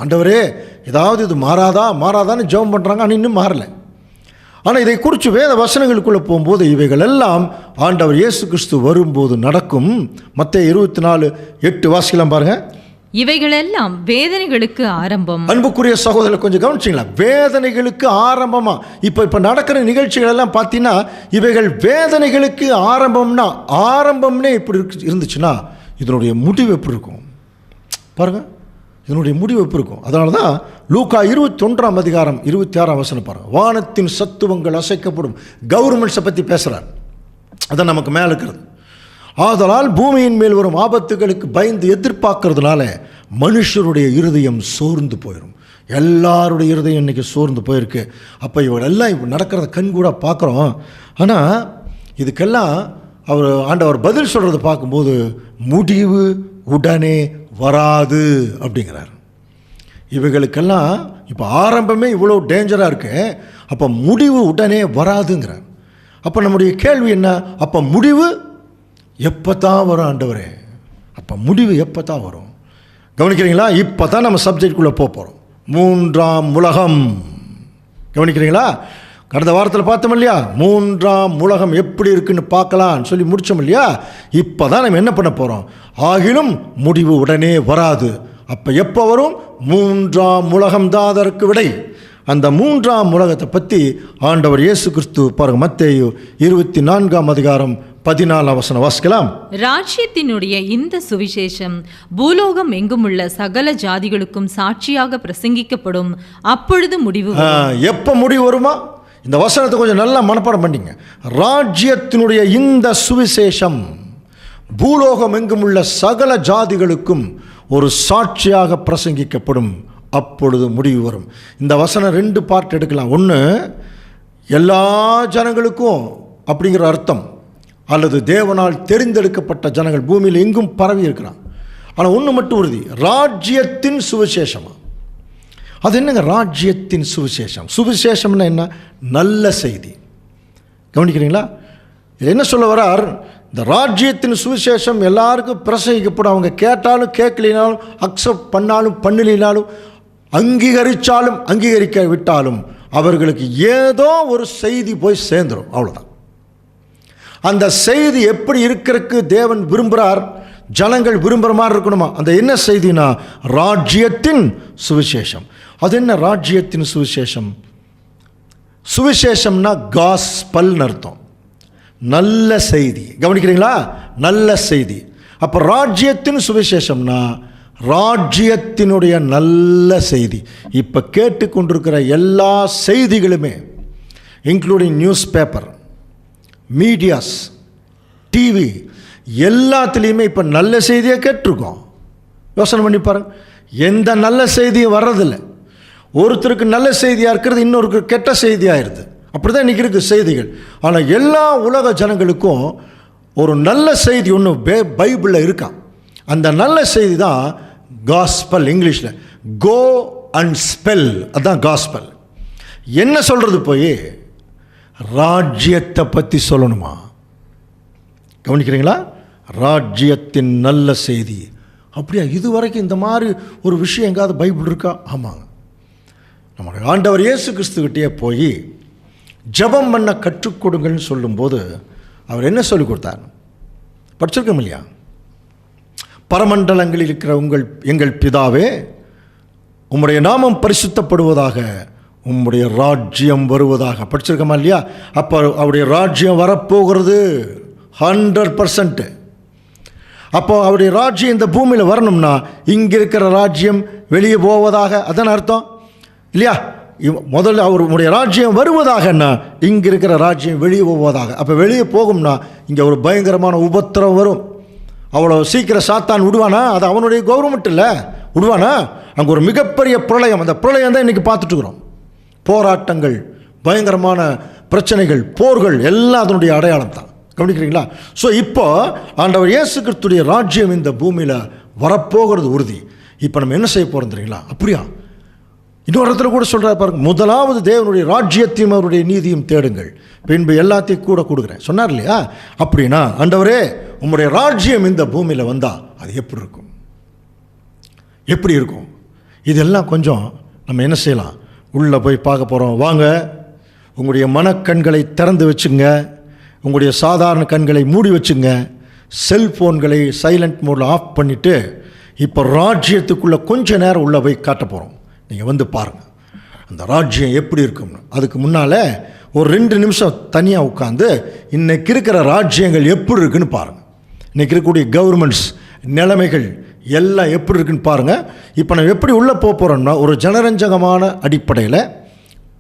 ஆண்டவரே ஏதாவது இது மாறாதான்னு ஜெபம் பண்ணுறாங்க. ஆனால் இன்னும் மாறலை. ஆனால் இதை குறித்து வேத வசனங்களுக்குள்ளே போகும்போது இவைகள் எல்லாம் ஆண்டவர் இயேசு கிறிஸ்து வரும்போது நடக்கும். மத்தேயு 24:8 வாசிக்கலாம் பாருங்கள். இவைகளெல்லாம் வேதனைகளுக்கு ஆரம்பம். அன்புக்குரிய சகோதரர், கொஞ்சம் கவனிச்சிங்களா? வேதனைகளுக்கு ஆரம்பமா? இப்போ நடக்கிற நிகழ்ச்சிகள் எல்லாம் பார்த்தீங்கன்னா இவைகள் வேதனைகளுக்கு ஆரம்பம்னே இப்படி இருந்துச்சுன்னா இதனுடைய முடிவு எப்படி இருக்கும் பாருங்க. இதனுடைய முடிவு எப்படி இருக்கும்? அதனால தான் லூக்கா 21:26 பாருங்க. வானத்தின் சத்துவங்கள் அசைக்கப்படும். கவர்மெண்ட்ஸை பற்றி பேசுகிறார். அதான் நமக்கு மேலே இருக்கிறது. ஆதலால் பூமியின் மேல் வரும் ஆபத்துகளுக்கு பயந்து எதிர்பார்க்கறதுனால மனுஷருடைய இருதயம் சோர்ந்து போயிடும். எல்லாருடைய இருதயம் இன்றைக்கி சோர்ந்து போயிருக்கு. அப்போ இவங்களெல்லாம் இப்போ நடக்கிறத கண்கூட பார்க்குறோம். ஆனால் இதுக்கெல்லாம் ஆண்டவர் பதில் சொல்கிறத பார்க்கும்போது முடிவு உடனே வராது அப்படிங்கிறார். இவைகளுக்கெல்லாம் இப்போ ஆரம்பமே இவ்வளோ டேஞ்சராக இருக்கு. அப்போ முடிவு உடனே வராதுங்கிறார். அப்போ நம்முடைய கேள்வி என்ன? அப்போ முடிவு எப்போ தான் வரும் ஆண்டவரே? அப்போ முடிவு எப்போ தான் வரும்? கவனிக்கிறீங்களா? இப்போ தான் நம்ம சப்ஜெக்டுக்குள்ளே போகிறோம். 3ஆம் உலகம். கவனிக்கிறீங்களா? கடந்த வாரத்தில் பார்த்தோம் இல்லையா? 3ஆம் உலகம் எப்படி இருக்குன்னு பார்க்கலான்னு சொல்லி முடித்தோம் இல்லையா? இப்போ தான் நம்ம என்ன பண்ண போகிறோம்? ஆகிலும் முடிவு உடனே வராது. அப்போ எப்போ வரும்? 3ஆம் உலகம் தான் அதற்கு விடை. அந்த 3ஆம் உலகத்தை பற்றி ஆண்டவர் இயேசு கிறிஸ்து பாருங்க, மத்தேயு 24:14 வாசிக்கலாம். ராஜ்யத்தினுடைய இந்த சுவிசேஷம் பூலோகம் எங்குமுள்ள சகல ஜாதிகளுக்கும் சாட்சியாக பிரசங்கிக்கப்படும். அப்பொழுது முடிவு. எப்போ முடிவு வருமா? இந்த வசனத்தை கொஞ்சம் நல்லா மனப்பாடம் பண்ணிங்க. ராஜ்யத்தினுடைய இந்த சுவிசேஷம் பூலோகம் எங்குமுள்ள சகல ஜாதிகளுக்கும் ஒரு சாட்சியாக பிரசங்கிக்கப்படும். அப்பொழுது முடிவு வரும். இந்த வசனம் 2 பார்ட் எடுக்கலாம். ஒன்று, எல்லா ஜனங்களுக்கும் அப்படிங்கிற அர்த்தம், அல்லது தேவனால் தெரிந்தெடுக்கப்பட்ட ஜனங்கள் பூமியில் எங்கும் பரவி இருக்கிறான். ஆனால் ஒன்று மட்டும் உறுதி, ராஜ்யத்தின் சுவிசேஷமா? அது என்னங்க ராஜ்யத்தின் சுவிசேஷம்? சுவிசேஷம்னா என்ன? நல்ல செய்தி. கவனிக்கிறீங்களா? இது என்ன சொல்ல வரார்? இந்த ராஜ்யத்தின் சுவிசேஷம் எல்லாருக்கும் பிரசங்கிக்கப்படும். அவங்க கேட்டாலும் கேட்கலினாலும், அக்செப்ட் பண்ணாலும் பண்ணலினாலும், அங்கீகரித்தாலும் அங்கீகரிக்க விட்டாலும் அவர்களுக்கு ஏதோ ஒரு செய்தி போய் சேர்ந்துடும். அவ்வளோதான். அந்த செய்தி எப்படி இருக்கிறதுக்கு தேவன் விரும்புகிறார்? ஜனங்கள் விரும்புகிற மாதிரி இருக்கணுமா? அந்த என்ன செய்தினா ராஜ்யத்தின் சுவிசேஷம். அது என்ன ராஜ்யத்தின் சுவிசேஷம்? சுவிசேஷம்னா காஸ்பல்னு அர்த்தம், நல்ல செய்தி. கவனிக்கிறீங்களா? நல்ல செய்தி. அப்போ ராஜ்யத்தின் சுவிசேஷம்னா ராஜ்யத்தினுடைய நல்ல செய்தி. இப்போ கேட்டுக்கொண்டிருக்கிற எல்லா செய்திகளுமே, including newspaper, medias, TV, எல்லாத்துலேயுமே இப்போ நல்ல செய்தியை கேட்டிருக்கோம். யோசனை பண்ணி பாருங்க. எந்த நல்ல செய்தியும் வர்றதில்லை. ஒருத்தருக்கு நல்ல செய்தியாக இருக்கிறது இன்னொருக்கு கெட்ட செய்தியாகிருது. அப்படி தான் இன்றைக்கி இருக்குது செய்திகள். ஆனால் எல்லா உலக ஜனங்களுக்கும் ஒரு நல்ல செய்தி ஒன்று பைபிளில் இருக்கான். அந்த நல்ல செய்தி தான் காஸ்பல். இங்கிலீஷில் கோ அண்ட் ஸ்பெல், அதுதான் காஸ்பல். என்ன சொல்கிறது? போய் ராஜ்யத்தை பற்றி சொல்லணுமா? கவனிக்கிறீங்களா? ராஜ்யத்தின் நல்ல செய்தி. அப்படியா? இதுவரைக்கும் இந்த மாதிரி ஒரு விஷயம் எங்காவது பைபிள் இருக்கா? ஆமாங்க. நம்முடைய ஆண்டவர் இயேசு கிறிஸ்துக்கிட்டே போய் ஜெபம் பண்ண கற்றுக் கொடுங்கள்னு சொல்லும்போது அவர் என்ன சொல்லிக் கொடுத்தார்? படிச்சிருக்கோம் இல்லையா? பரமண்டலங்களில் இருக்கிற எங்கள் பிதாவே, உம்முடைய நாமம் பரிசுத்தப்படுவதாக, உம்முடைய ராஜ்யம் வருவதாக. படிச்சிருக்கோமா இல்லையா? அப்போ அவருடைய ராஜ்யம் வரப்போகிறது 100%. அப்போ அவருடைய ராஜ்யம் இந்த பூமியில் வரணும்னா இங்கே இருக்கிற ராஜ்யம் வெளியே போவதாக, அதான் அர்த்தம் இல்லையா? முதல்ல அவருடைய ராஜ்யம் வருவதாகன்னா இங்கே இருக்கிற ராஜ்யம் வெளியே போவதாக. அப்போ வெளியே போகும்னா இங்கே ஒரு பயங்கரமான உபத்திரம் வரும். அவ்வளோ சீக்கிரம் சாத்தான் விடுவானா? அது அவனுடைய கவர்மெண்ட் இல்லை, விடுவானா? அங்கே ஒரு மிகப்பெரிய பிரளயம். அந்த பிரளயம் தான் இன்றைக்கி பார்த்துட்ருக்குறோம். போராட்டங்கள், பயங்கரமான பிரச்சனைகள், போர்கள் எல்லாம் அதனுடைய அடையாளம் தான். கவனிக்கிறீங்களா? ஸோ இப்போ ஆண்டவர் இயேசு கிறிஸ்துடைய ராஜ்யம் இந்த பூமியில் வரப்போகிறது உறுதி. இப்போ நம்ம என்ன செய்ய போகிறோம் தெரியுங்களா? அப்படியா? இன்னொரு இடத்துல கூட சொல்கிறார் பாருங்க, முதலாவது தேவனுடைய ராஜ்யத்தையும் அவருடைய நீதியும் தேடுங்கள், பின்பு எல்லாத்தையும் கூட கொடுக்குறேன் சொன்னார் இல்லையா? அப்படின்னா ஆண்டவரே, உம்முடைய ராஜ்யம் இந்த பூமியில் வந்தால் அது எப்படி இருக்கும்? எப்படி இருக்கும்? இதெல்லாம் கொஞ்சம் நம்ம என்ன செய்யலாம், உள்ளே போய் பார்க்க போகிறோம். வாங்க, உங்களுடைய மனக்கண்களை திறந்து வச்சுங்க, உங்களுடைய சாதாரண கண்களை மூடி வச்சுங்க, செல்ஃபோன்களை சைலண்ட் மோடில் ஆஃப் பண்ணிவிட்டு இப்போ ராஜ்யத்துக்குள்ளே கொஞ்ச நேரம் உள்ளே போய் காட்ட போகிறோம். நீங்கள் வந்து பாருங்கள் அந்த ராஜ்யம் எப்படி இருக்கும்னு. அதுக்கு முன்னால் ஒரு 2 நிமிஷம் தனியாக உட்காந்து இன்றைக்கி இருக்கிற ராஜ்யங்கள் எப்படி இருக்குன்னு பாருங்கள். இன்றைக்கி இருக்கக்கூடிய கவர்மெண்ட்ஸ் நிலைமைகள் எல்லாம் எப்படி இருக்குன்னு பாருங்கள். இப்போ நம்ம எப்படி உள்ளே போகிறோம்னா ஒரு ஜனரஞ்சகமான அடிப்படையில்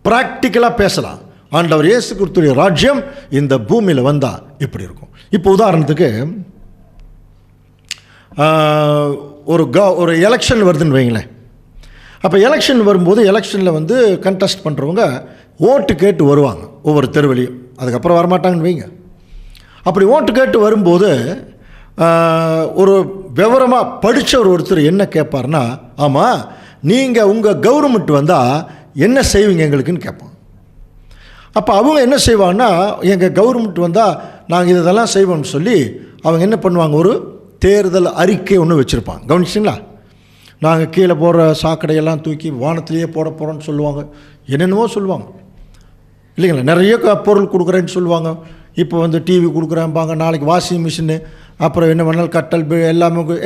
ப்ராக்டிக்கலாக பேசலாம். ஆண்டவர் இயேசு கிறிஸ்துவின் ராஜ்யம் இந்த பூமியில் வந்தால் எப்படி இருக்கும். இப்போ உதாரணத்துக்கு ஒரு எலெக்ஷன் வருதுன்னு வைங்களேன். அப்போ எலெக்ஷன் வரும்போது எலெக்ஷனில் வந்து கண்டெஸ்ட் பண்ணுறவங்க ஓட்டு கேட்டு வருவாங்க ஒவ்வொரு தெருவிலையும். அதுக்கப்புறம் வரமாட்டாங்கன்னு வைங்க. அப்படி ஓட்டு கேட்டு வரும்போது ஒரு விவரமாக படித்த ஒருத்தர் என்ன கேட்பார்னா, ஆமாம் நீங்கள் உங்கள் கவர்மெண்ட் வந்தால் என்ன செய்வீங்க எங்களுக்குன்னு கேட்பாங்க. அப்போ அவங்க என்ன செய்வாங்கன்னா, எங்கள் கவர்மெண்ட் வந்தால் நாங்கள் இதெல்லாம் செய்வோம்னு சொல்லி அவங்க என்ன பண்ணுவாங்க, ஒரு தேர்தல் அறிக்கை ஒன்று வச்சுருப்பாங்க. கவனிச்சிங்களா? நாங்கள் கீழே போடுற சாக்கடையெல்லாம் தூக்கி வானத்திலேயே போட போகிறோன்னு சொல்லுவாங்க. என்னென்னவோ சொல்லுவாங்க இல்லைங்களா? நிறைய பொருள் கொடுக்குறேன்னு சொல்லுவாங்க. இப்போ வந்து டிவி கொடுக்குறேன்பாங்க, நாளைக்கு வாஷிங் மிஷினு, அப்புறம் என்ன பண்ணாலும் கட்டல்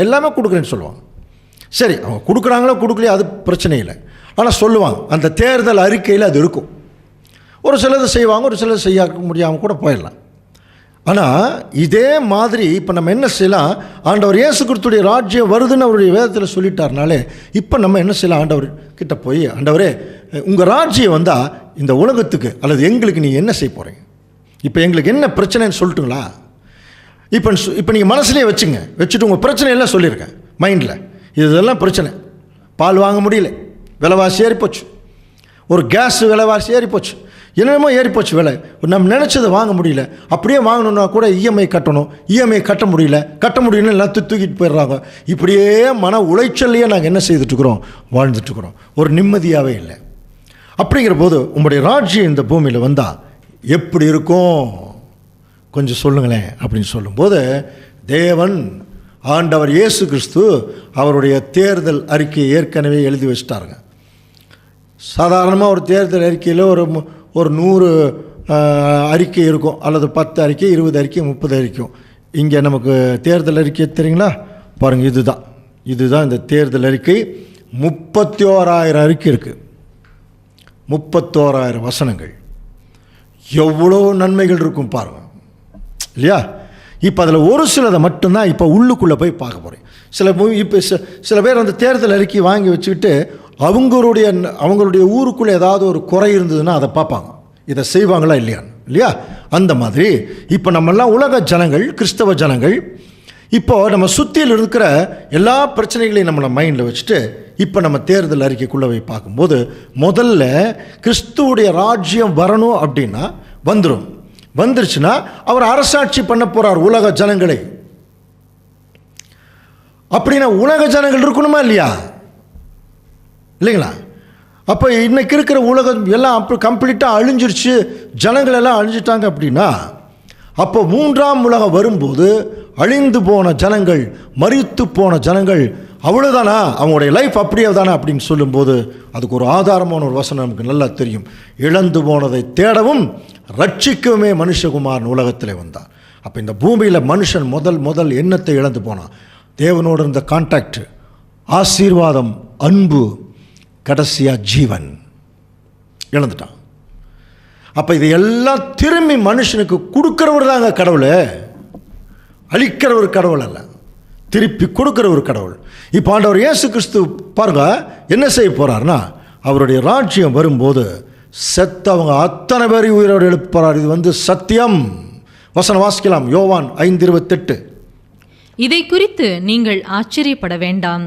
எல்லாமே கொடுக்குறேன்னு சொல்லுவாங்க. சரி, அவங்க கொடுக்குறாங்களோ கொடுக்கலையோ அது பிரச்சனை இல்லை. ஆனால் சொல்லுவாங்க, அந்த தேர்தல் அறிக்கையில் அது இருக்கும். ஒரு சிலது செய்வாங்க, ஒரு சிலது செய்ய முடியாமல் கூட போயிடலாம். ஆனால் இதே மாதிரி இப்போ நம்ம என்ன செய்யலாம், ஆண்டவர் இயேசு கிறிஸ்துவின் ராஜ்யம் வருதுன்னு அவருடைய வேதத்தில் சொல்லிட்டாருனாலே இப்போ நம்ம என்ன செய்யலாம், ஆண்டவர் கிட்ட போய், ஆண்டவரே உங்கள் ராஜ்யம் வந்தால் இந்த உலகத்துக்கு அல்லது எங்களுக்கு நீங்கள் என்ன செய்ய போகிறீங்க, இப்போ எங்களுக்கு என்ன பிரச்சனைன்னு சொல்லட்டுங்களா? இப்போ நீங்கள் மனசுலேயே வச்சுட்டு உங்கள் பிரச்சனை எல்லாம் சொல்லியிருக்கேன் மைண்டில். இதெல்லாம் பிரச்சனை. பால் வாங்க முடியல, விலைவாசி ஏறிப்போச்சு. ஒரு கேஸ் விலைவாசி ஏறிப்போச்சு. என்னென்னமோ ஏறிப்போச்சு விலை. நம்ம நினச்சதை வாங்க முடியல. அப்படியே வாங்கணுன்னா கூட இஎம்ஐ கட்டணும். இஎம்ஐ கட்ட முடியலன்னு எல்லாம் தூக்கிட்டு போயிடுறாங்க. இப்படியே மன உளைச்சல்லையே நாங்கள் என்ன செய்துட்ருக்குறோம், வாழ்ந்துட்டுருக்குறோம். ஒரு நிம்மதியாகவே இல்லை. அப்படிங்கிற போது உங்களுடைய ராஜ்யம் இந்த பூமியில் வந்தால் எப்படி இருக்கும் கொஞ்சம் சொல்லுங்களேன் அப்படின்னு சொல்லும்போது, தேவன் ஆண்டவர் இயேசு கிறிஸ்து அவருடைய தேர்தல் அறிக்கையை ஏற்கனவே எழுதி வச்சிட்டாருங்க. சாதாரணமாக ஒரு தேர்தல் அறிக்கையில் ஒரு 100 அறிக்கை இருக்கும், அல்லது 10 அறிக்கை, 20 அறிக்கை, 30 அறிக்கையும். இங்கே நமக்கு தேர்தல் அறிக்கை தெரியுங்களா? பாருங்கள், இதுதான் இந்த தேர்தல் அறிக்கை. 31,000 அறிக்கை இருக்குது, 31,000 வசனங்கள். எவ்வளோ நன்மைகள் இருக்கும் பாருங்கள், இல்லையா? இப்போ அதில் ஒரு சிலதை மட்டும்தான் இப்போ உள்ளுக்குள்ளே போய் பார்க்க போகிறேன். இப்போ சில பேர் அந்த தேர்தல் அறிக்கை வாங்கி வச்சுக்கிட்டு அவங்களுடைய ஊருக்குள்ளே ஏதாவது ஒரு குறை இருந்ததுன்னா அதை பார்ப்பாங்க, இதை செய்வாங்களா இல்லையா? அந்த மாதிரி இப்போ நம்மெல்லாம் உலக ஜனங்கள், கிறிஸ்தவ ஜனங்கள், இப்போது நம்ம சுற்றியில் இருக்கிற எல்லா பிரச்சனைகளையும் நம்ம மைண்டில் வச்சுட்டு இப்போ நம்ம தேர்தல் அறிக்கைக்குள்ளே போய் பார்க்கும்போது, முதல்ல கிறிஸ்துவுடைய ராஜ்யம் வரணும் அப்படின்னா வந்துருச்சுன்னா அவர் அரசாட்சி பண்ண போகிறார் உலக ஜனங்களை. அப்படின்னா உலக ஜனங்கள் இருக்கணுமா இல்லையா? இல்லைங்களா? அப்போ இன்றைக்கி இருக்கிற உலகம் எல்லாம் அப்போ கம்ப்ளீட்டாக அழிஞ்சிருச்சு, ஜனங்கள் எல்லாம் அழிஞ்சிட்டாங்க அப்படின்னா, அப்போ 3ஆம் உலகம் வரும்போது அழிந்து போன ஜனங்கள், மரித்து போன ஜனங்கள் அவ்வளோதானா, அவங்களுடைய லைஃப் அப்படியே தானே அப்படின்னு சொல்லும்போது அதுக்கு ஒரு ஆதாரமான ஒரு வசனம் நமக்கு நல்லா தெரியும். இழந்து போனதை தேடவும் ரட்சிக்கவுமே மனுஷகுமாரன் உலகத்தில் வந்தார். அப்போ இந்த பூமியில் மனுஷன் முதல் எண்ணத்தை இழந்து போனான். தேவனோடு இருந்த கான்டாக்ட், ஆசீர்வாதம், அன்பு, கடைசியாக ஜீவன் இழந்துட்டான். அப்போ இதையெல்லாம் திரும்பி மனுஷனுக்கு கொடுக்குறவர் தாங்க கடவுள், அழிக்கிற ஒரு கடவுள் அல்ல, திருப்பி கொடுக்குற ஒரு கடவுள். இப்போ ஆண்டவர் இயேசு கிறிஸ்து பாருங்க என்ன செய்ய போகிறார்னா, அவருடைய ராஜ்யம் வரும்போது செத்தவங்க அத்தனை பேரையும் உயிரோடு எழுப்புறார். இது சத்தியம். வசனம் வாசிக்கலாம், யோவான் 5:28. இதை குறித்து நீங்கள் ஆச்சரியப்பட வேண்டாம்,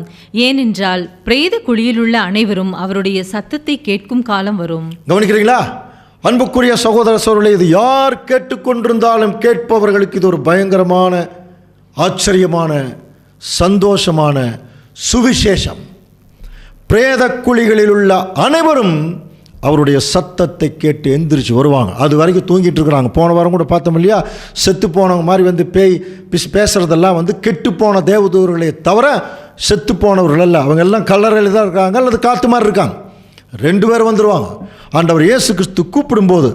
ஏனென்றால் பிரேத குழியிலுள்ள அனைவரும் அவருடைய சத்தத்தை கேட்கும் காலம் வரும். கவனிக்கிறீங்களா அன்புக்குரிய சகோதர சகோதரர்களே? இது யார் கேட்டுக்கொண்டிருந்தாலும் கேட்பவர்களுக்கு இது ஒரு பயங்கரமான, ஆச்சரியமான, சந்தோஷமான சுவிசேஷம். பிரேத குழிகளில் உள்ள அனைவரும் அவருடைய சத்தத்தை கேட்டு எந்திரிச்சு வருவாங்க. அது வரைக்கும் தூங்கிட்டு இருக்கிறாங்க. போன வாரம் கூட பார்த்தோம் இல்லையா, செத்து போனவங்க மாதிரி பேய் பேசுகிறதெல்லாம் கெட்டு போன தேவதூர்களை தவிர செத்து போனவர்கள் அல்ல, அவங்க எல்லாம் கல்லறையில் தான் இருக்காங்க அல்லது காற்று மாதிரி இருக்காங்க. 2 பேர் வந்துடுவாங்க. ஆண்டவர் இயேசு கிறிஸ்து கூப்பிடும்போது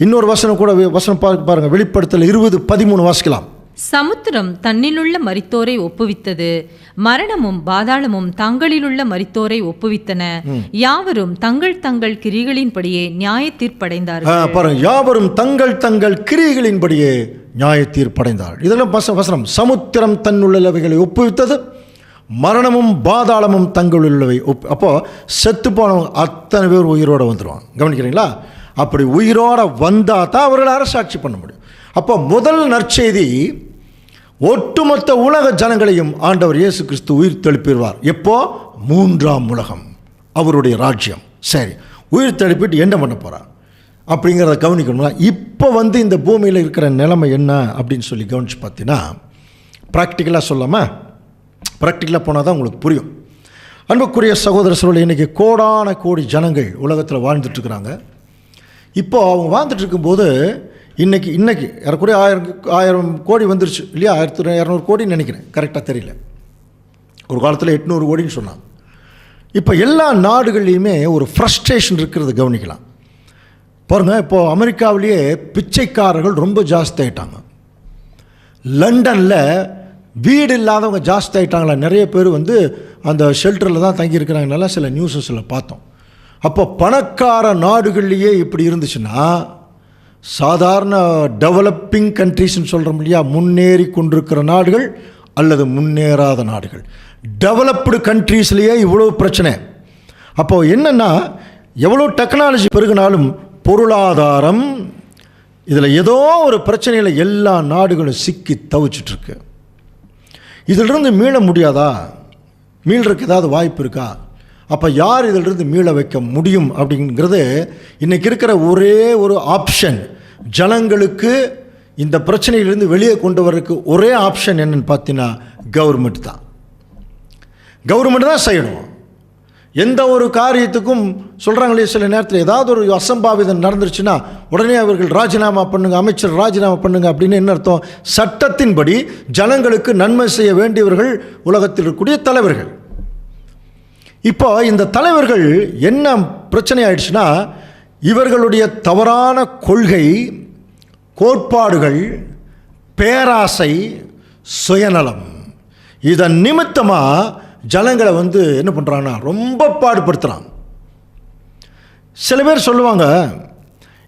இன்னொரு வசனம் கூட வசனம் பாருங்கள், வெளிப்படுத்தல் 20:13 வாசிக்கலாம். சமுத்திரம் தன்னிலுள்ள மரித்தோரை ஒப்புவித்தது, மரணமும் பாதாளமும் தங்களிலுள்ள மரித்தோரை ஒப்புவித்தன, யாவரும் தங்கள் தங்கள் கிரிகளின்படியே நியாய தீர்ப்படைந்தார்கள். பாருங்க, யாவரும் தங்கள் தங்கள் கிரிகளின்படியே நியாய தீர்ப்படைந்தார்கள். இதெல்லாம் வசனம். சமுத்திரம் தன்னுள்ளவைகளை ஒப்புவித்தது, மரணமும் பாதாளமும் தங்களுள்ளவை அப்போ செத்து போனவங்க அத்தனை பேர் உயிரோடு வந்துடுவாங்க. கவனிக்கிறீங்களா? அப்படி உயிரோட வந்தால் தான் அவர்கள் அரசாட்சி பண்ண முடியும். அப்போ முதல் நற்செய்தி, ஒட்டுமொத்த உலக ஜனங்களையும் ஆண்டவர் இயேசு கிறிஸ்து உயிர் தெழுப்பிடுவார். எப்போ? 3ஆம் உலகம், அவருடைய ராஜ்யம். சரி, உயிர் தெழுப்பிட்டு என்ன பண்ண போகிறார் அப்படிங்கிறத கவனிக்கணும்னா, இப்போ இந்த பூமியில் இருக்கிற நிலைமை என்ன அப்படின்னு சொல்லி கவனித்து பார்த்தீங்கன்னா, ப்ராக்டிக்கலாக சொல்லாமல் ப்ராக்டிக்கலாக போனால் தான் உங்களுக்கு புரியும். அன்புக்குரிய சகோதர சகோதரி, இன்றைக்கி கோடான கோடி ஜனங்கள் உலகத்தில் வாழ்ந்துட்டுருக்குறாங்க. இப்போது அவங்க வாழ்ந்துட்டு இருக்கும்போது இன்றைக்கி ஏறக்குறைய 1000 கோடி வந்துருச்சு இல்லையா? 1200 கோடின்னு நினைக்கிறேன், கரெக்டாக தெரியல. ஒரு காலத்தில் 800 கோடின்னு சொன்னாங்க. இப்போ எல்லா நாடுகள்லையுமே ஒரு ஃப்ரஸ்ட்ரேஷன் இருக்கிறது கவனிக்கலாம். பாருங்கள், இப்போது அமெரிக்காவிலேயே பிச்சைக்காரர்கள் ரொம்ப ஜாஸ்தி ஆகிட்டாங்க. லண்டனில் வீடு இல்லாதவங்க ஜாஸ்தி ஆகிட்டாங்களா, நிறைய பேர் அந்த ஷெல்டரில் தான் தங்கியிருக்கிறாங்கனால சில நியூஸஸில் பார்த்தோம். அப்போ பணக்கார நாடுகள்லேயே இப்படி இருந்துச்சுன்னா, சாதாரண டெவலப்பிங் கண்ட்ரிஸ்ன்னு சொல்கிறோம் இல்லையா, முன்னேறி கொண்டிருக்கிற நாடுகள் அல்லது முன்னேறாத நாடுகள், டெவலப்டு கண்ட்ரீஸ்லேயே இவ்வளோ பிரச்சனை. அப்போது என்னென்னா, எவ்வளோ டெக்னாலஜி பெருகினாலும் பொருளாதாரம் இதில் ஏதோ ஒரு பிரச்சனையில் எல்லா நாடுகளும் சிக்கி தவிச்சிட்ருக்கு. இதிலிருந்து மீள முடியாதா? மீள்றதுக்கு ஏதாவது வாய்ப்பு இருக்கா? அப்போ யார் இதிலிருந்து மீள வைக்க முடியும் அப்படிங்கிறது இன்றைக்கி இருக்கிற ஒரே ஒரு ஆப்ஷன். ஜனங்களுக்கு இந்த பிரச்சனையிலிருந்து வெளியே கொண்டு வர்றதுக்கு ஒரே ஆப்ஷன் என்னன்னு பார்த்தீங்கன்னா, கவர்மெண்ட் தான். கவர்மெண்ட் தான் செய்யணும். எந்த ஒரு காரியத்துக்கும் சொல்கிறாங்களே, சில நேரத்தில் ஏதாவது ஒரு அசம்பாவிதம் நடந்துருச்சுன்னா உடனே அவர்கள் ராஜினாமா பண்ணுங்க, அமைச்சர் ராஜினாமா பண்ணுங்க அப்படின்னு என்ன அர்த்தம்? சட்டத்தின்படி ஜனங்களுக்கு நன்மை செய்ய வேண்டியவர்கள் உலகத்தில் இருக்கக்கூடிய தலைவர்கள். இப்போ இந்த தலைவர்கள் என்ன பிரச்சனை ஆயிடுச்சுன்னா, இவர்களுடைய தவறான கொள்கை, கோட்பாடுகள், பேராசை, சுயநலம், இதன் நிமித்தமாக ஜனங்களை என்ன பண்ணுறாங்கன்னா ரொம்ப பாடுபடுத்துகிறாங்க. சில பேர் சொல்லுவாங்க,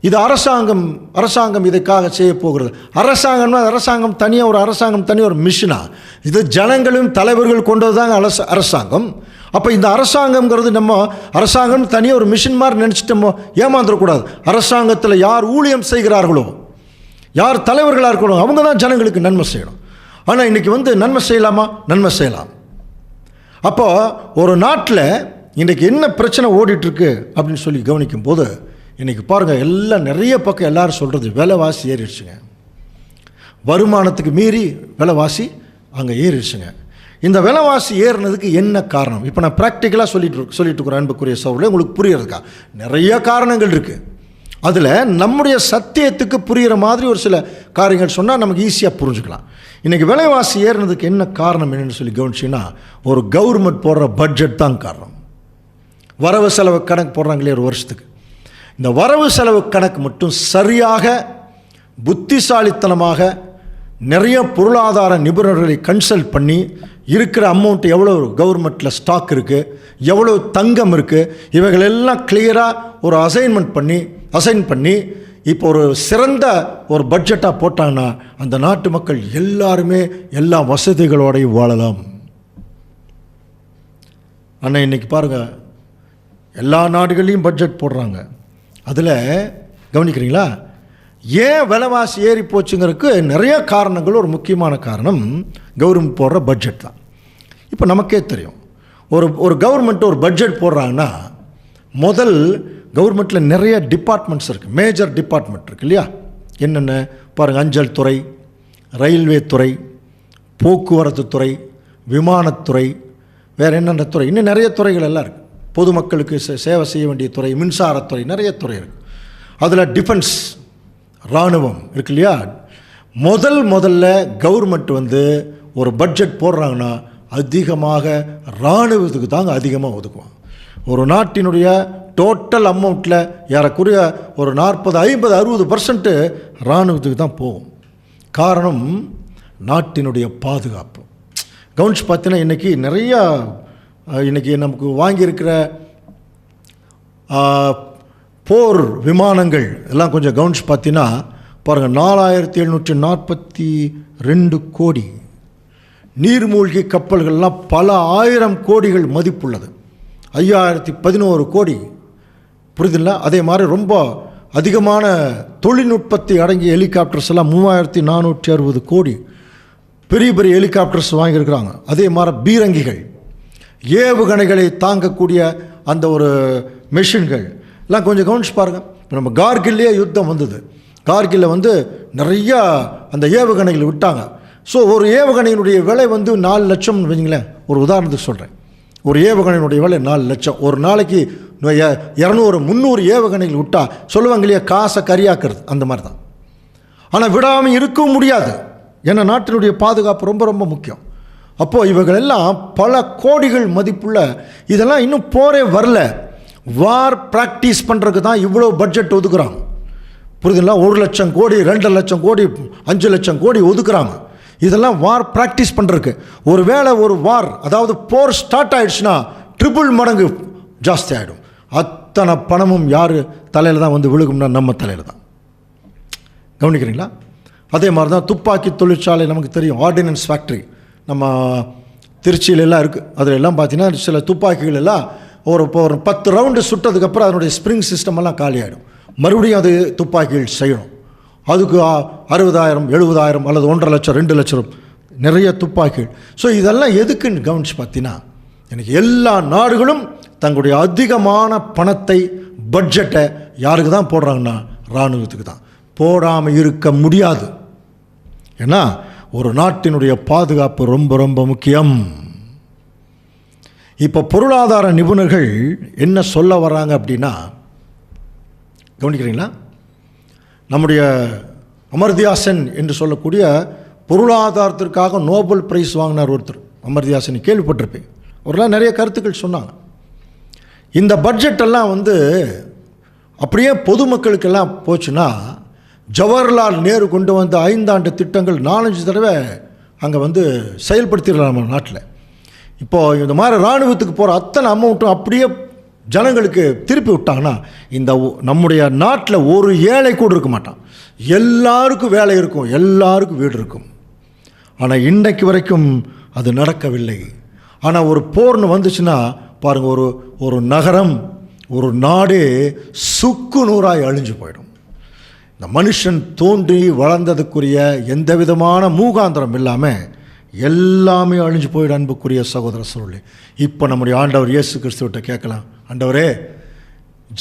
இது அரசாங்கம் இதுக்காக செய்ய போகிறது. அரசாங்கம் தனியாக ஒரு மிஷனா? இது ஜனங்களும் தலைவர்கள் கொண்டது தாங்க அரசாங்கம். அப்போ இந்த அரசாங்கம்ங்கிறது நம்ம அரசாங்கம் தனியாக ஒரு மிஷின் மாதிரி நினச்சிட்டோமோ ஏமாந்துடக்கூடாது. அரசாங்கத்தில் யார் ஊழியம் செய்கிறார்களோ, யார் தலைவர்களாக இருக்கணும், அவங்க தான் ஜனங்களுக்கு நன்மை செய்யணும். ஆனால் இன்றைக்கி நன்மை செய்யலாமா? நன்மை செய்யலாம். அப்போது ஒரு நாட்டில் இன்றைக்கி என்ன பிரச்சனை ஓடிட்டுருக்கு அப்படின்னு சொல்லி கவனிக்கும் போது, இன்றைக்கி பாருங்கள், எல்லாம் நிறைய பக்கம் எல்லோரும் சொல்கிறது விலைவாசி ஏறிடுச்சுங்க. வருமானத்துக்கு மீறி விலைவாசி அங்கே ஏறிடுச்சுங்க. இந்த விலைவாசி ஏறினதுக்கு என்ன காரணம்? இப்போ நான் ப்ராக்டிக்கலாக சொல்லிட்டு இருக்கிறேன் அன்புக்குரிய சகோதரர்களே, உங்களுக்கு புரியறதுக்கா நிறைய காரணங்கள் இருக்குது. அதில் நம்முடைய சத்தியத்துக்கு புரிகிற மாதிரி ஒரு சில காரியங்கள் சொன்னால் நமக்கு ஈஸியாக புரிஞ்சுக்கலாம். இன்றைக்கி விலைவாசி ஏறினதுக்கு என்ன காரணம் என்னென்னு சொல்லி கவனிச்சிங்கன்னா, ஒரு கவர்மெண்ட் போடுற பட்ஜெட் தான் காரணம். வரவு செலவு கணக்கு போடுறாங்களே ஒரு வருஷத்துக்கு, இந்த வரவு செலவு கணக்கு மட்டும் சரியாக புத்திசாலித்தனமாக நிறைய பொருளாதார நிபுணர்களை கன்சல்ட் பண்ணி இருக்கிற அமௌண்ட் எவ்வளோ கவர்மெண்ட்டில் ஸ்டாக் இருக்குது, எவ்வளோ தங்கம் இருக்குது, இவைகளெல்லாம் கிளியராக ஒரு அசைன் பண்ணி இப்போ ஒரு சிறந்த ஒரு பட்ஜெட்டாக போட்டாங்கன்னா அந்த நாட்டு மக்கள் எல்லாருமே எல்லா வசதிகளோடையும் வாழலாம். ஆனால் இன்றைக்கி பாருங்கள், எல்லா நாடுகள்லையும் பட்ஜெட் போடுறாங்க. அதில் கவனிக்கிறீங்களா, ஏன் விலைவாசி ஏறி போச்சுங்கிறதுக்கு நிறைய காரணங்கள். ஒரு முக்கியமான காரணம் கவர்மெண்ட் போடுற பட்ஜெட் தான். இப்போ நமக்கே தெரியும், ஒரு கவர்மெண்ட் ஒரு பட்ஜெட் போடுறாங்கன்னா முதல் கவர்மெண்ட்டில் நிறைய டிபார்ட்மெண்ட்ஸ் இருக்குது, மேஜர் டிபார்ட்மெண்ட் இருக்குது இல்லையா? என்னென்ன பாருங்கள், அஞ்சல் துறை, ரயில்வே துறை, போக்குவரத்து துறை, விமானத்துறை, வேறு என்னென்ன துறை, இன்னும் நிறைய துறைகள் எல்லாம் இருக்குது. பொதுமக்களுக்கு சேவை செய்ய வேண்டிய துறை, மின்சாரத்துறை, நிறைய துறை இருக்குது. அதில் டிஃபென்ஸ், இராணுவம் இருக்கு இல்லையா? முதல்ல கவர்மெண்ட் ஒரு பட்ஜெட் போடுறாங்கன்னா அதிகமாக இராணுவத்துக்கு தாங்க அதிகமாக ஒதுக்குவாங்க. ஒரு நாட்டினுடைய டோட்டல் அமௌண்ட்டில் ஏறக்குறைய ஒரு 40, 50, 60% இராணுவத்துக்கு தான் போகும். காரணம் நாட்டினுடைய பாதுகாப்பு. கவனிச்சு பார்த்தீங்கன்னா இன்றைக்கி நிறையா இன்றைக்கி நமக்கு வாங்கியிருக்கிற போர் விமானங்கள் எல்லாம் கொஞ்சம் கவனிச்சு பார்த்தீங்கன்னா பாருங்கள், 4742 கோடி. நீர்மூழ்கி கப்பல்கள்லாம் பல ஆயிரம் கோடிகள் மதிப்புள்ளது. 5011 கோடி. புரியுதுங்களா? அதே மாதிரி ரொம்ப அதிகமான தொழில்நுட்பத்தை அடங்கிய ஹெலிகாப்டர்ஸ் எல்லாம் 3460 கோடி. பெரிய பெரிய ஹெலிகாப்டர்ஸ் வாங்கியிருக்கிறாங்க. அதே மாதிரி பீரங்கிகள், ஏவுகணைகளை தாங்கக்கூடிய அந்த ஒரு மெஷின்கள் எல்லாம் கொஞ்சம் கவனிச்சு பாருங்கள். இப்போ நம்ம கார்கில்லையே யுத்தம் வந்தது. கார்கில்ல நிறையா அந்த ஏவுகணைகள் விட்டாங்க. ஸோ ஒரு ஏவுகணையினுடைய விலை 4 லட்சம் வைங்களேன். ஒரு உதாரணத்துக்கு சொல்கிறேன். ஒரு ஏவுகணையினுடைய விலை 4 லட்சம். ஒரு நாளைக்கு 200, 300 ஏவுகணைகள் விட்டால் சொல்லுவாங்க இல்லையா, காசை கரியாக்குறது, அந்த மாதிரி தான். ஆனால் விடாமல் இருக்கவும் முடியாது. ஏன்னா நாட்டினுடைய பாதுகாப்பு ரொம்ப ரொம்ப முக்கியம். அப்போது இவர்களெல்லாம் பல கோடிகள் மதிப்புள்ள, இதெல்லாம் இன்னும் போரே வரல, வார் ப்ராக்டிஸ் பண்ணுறதுக்கு தான் இவ்வளோ பட்ஜெட் ஒதுக்குறாங்க. புரியுதுங்களா? 1 லட்சம் கோடி, 2 லட்சம் கோடி, 5 லட்சம் கோடி ஒதுக்குறாங்க. இதெல்லாம் வார் ப்ராக்டிஸ் பண்ணுறதுக்கு. ஒரு வேளை ஒரு வார், அதாவது போர் ஸ்டார்ட் ஆகிடுச்சுன்னா 3 மடங்கு ஜாஸ்தி ஆகிடும். அத்தனை பணமும் யார் தலையில் தான் விழுகும்னா நம்ம தலையில் தான். கவனிக்கிறீங்களா? அதே மாதிரி தான் துப்பாக்கி தொழிற்சாலை நமக்கு தெரியும். ஆர்டினன்ஸ் ஃபேக்ட்ரி நம்ம திருச்சியிலெல்லாம் இருக்குது. அதில் எல்லாம் பார்த்தீங்கன்னா சில துப்பாக்கிகள் எல்லாம் ஒரு 10 ரவுண்டு சுட்டதுக்கப்புறம் அதனுடைய ஸ்ப்ரிங் சிஸ்டம் எல்லாம் காலி ஆகிடும். மறுபடியும் அது துப்பாக்கிகள் செய்யணும். அதுக்கு 60,000, 70,000 அல்லது 1.5 லட்சம், 2 லட்சம் நிறைய துப்பாக்கிகள். ஸோ இதெல்லாம் எதுக்குன்னு கவனித்து பார்த்தீங்கன்னா, எனக்கு எல்லா நாடுகளும் தங்களுடைய அதிகமான பணத்தை, பட்ஜெட்டை யாருக்கு தான் போடுறாங்கன்னா இராணுவத்துக்கு தான். போடாமல் இருக்க முடியாது. ஏன்னா ஒரு நாட்டினுடைய பாதுகாப்பு ரொம்ப ரொம்ப முக்கியம். இப்போ பொருளாதார நிபுணர்கள் என்ன சொல்ல வர்றாங்க அப்படின்னா, கவனிக்கிறீங்களா? நம்முடைய அமர்தியாசன் என்று சொல்லக்கூடிய பொருளாதாரத்திற்காக நோபல் பிரைஸ் வாங்கினார் ஒருத்தர். அமர்தியாசன் கேள்விப்பட்டிருப்பேன். அவரெல்லாம் நிறைய கருத்துக்கள் சொன்னாங்க. இந்த பட்ஜெட்டெல்லாம் அப்படியே பொதுமக்களுக்கெல்லாம் போச்சுன்னா, ஜவஹர்லால் நேரு கொண்டு வந்த 5 ஆண்டு திட்டங்கள் 4-5 தடவை அங்கே செயல்படுத்திடலாம் நம்ம நாட்டில். இப்போது இந்த மாதிரி இராணுவத்துக்கு போகிற அத்தனை அமௌண்ட்டும் அப்படியே ஜனங்களுக்கு திருப்பி விட்டாங்கன்னா இந்த நம்முடைய நாட்டில் ஒரு ஏழை கூட இருக்க மாட்டான். எல்லாருக்கும் வேலை இருக்கும், எல்லாருக்கும் வீடு இருக்கும். ஆனால் இன்றைக்கு வரைக்கும் அது நடக்கவில்லை. ஆனால் ஒரு போர்னு வந்துச்சுன்னா பாருங்கள், ஒரு நகரம், ஒரு நாடே சுக்கு நூறாய் அழிஞ்சு போயிடும். இந்த மனுஷன் தோன்றி வளர்ந்ததுக்குரிய எந்த விதமான மூகாந்திரம் இல்லாமல் எல்லாமே அழிஞ்சு போயிடும். அன்புக்குரிய சகோதர சூழலே, இப்போ நம்முடைய ஆண்டவர் இயேசு கிறிஸ்துவிட்ட கேட்கலாம், ஆண்டவரே,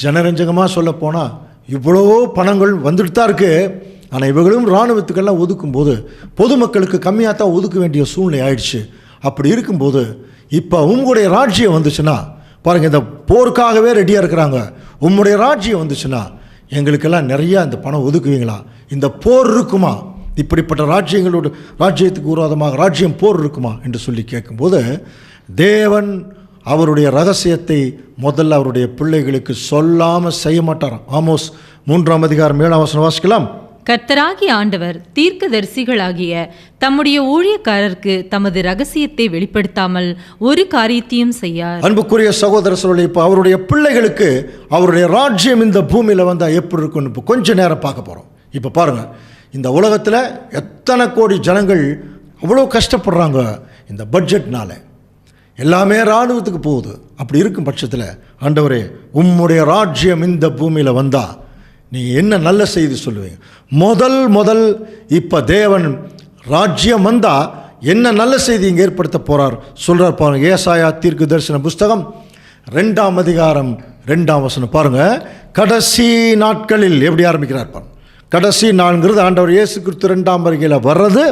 ஜனரஞ்சகமாக சொல்ல போனால் இவ்வளோ பணங்கள் வந்துட்டு தான் இருக்குது. ஆனால் இவர்களும் இராணுவத்துக்கெல்லாம் ஒதுக்கும்போது பொதுமக்களுக்கு கம்மியாக தான் ஒதுக்க வேண்டிய சூழ்நிலை ஆயிடுச்சு. அப்படி இருக்கும்போது இப்போ உங்களுடைய ராஜ்யம் வந்துச்சுன்னா பாருங்கள், இந்த போருக்காகவே ரெடியாக இருக்கிறாங்க. உங்களுடைய ராஜ்யம் வந்துச்சுன்னா எங்களுக்கெல்லாம் நிறையா இந்த பணம் ஒதுக்குவீங்களா? இந்த போர் இருக்குமா? இப்படிப்பட்ட ராஜ்யத்துக்கு விரோதமாக ராஜ்யம் போர் இருக்குமா என்று சொல்லி கேட்கும்போது, தேவன் அவருடைய ரகசியத்தை முதல்ல அவருடைய பிள்ளைகளுக்கு சொல்லாமல் செய்ய மாட்டாராம். ஆமோஸ் 3:7 வாசிக்கலாம். கர்த்தராகிய ஆண்டவர் தீர்க்கதரிசிகளாகிய தம்முடைய ஊழியக்காரருக்கு தமது ரகசியத்தை வெளிப்படுத்தாமல் ஒரு காரியத்தையும் செய்யார். அன்புக்குரிய சகோதர சகோதரி, இப்போ அவருடைய பிள்ளைகளுக்கு அவருடைய ராஜ்யம் இந்த பூமியில் வந்தால் எப்படி இருக்குன்னு இப்போ கொஞ்ச நேரம் பார்க்க போகிறோம். இப்போ பாருங்கள், இந்த உலகத்தில் எத்தனை கோடி ஜனங்கள் அவ்வளோ கஷ்டப்படுறாங்க இந்த பட்ஜெட்னால. எல்லாமே இராணுவத்துக்கு போகுது. அப்படி இருக்கும் பட்சத்தில், ஆண்டவரே, உம்முடைய ராஜ்யம் இந்த பூமியில் வந்தால் நீ என்ன நல்ல செய்தி சொல்லுவீங்க? முதல் இப்போ தேவன் ராஜ்யம் வந்தால் என்ன நல்ல செய்தி இங்கே ஏற்படுத்த போகிறார் சொல்கிறார் பாருங்க. ஏசாயா தீர்க்க தரிசன புஸ்தகம் 2ஆம் அதிகாரம் 2ஆம் வசனம் பாருங்கள். கடைசி நாட்களில் எப்படி ஆரம்பிக்கிறார் பாருங்க. கடைசி நாள்ங்கிறது ஆண்டவர் இயேசு கிறிஸ்து 2ஆம் வருகையில் வர்றது,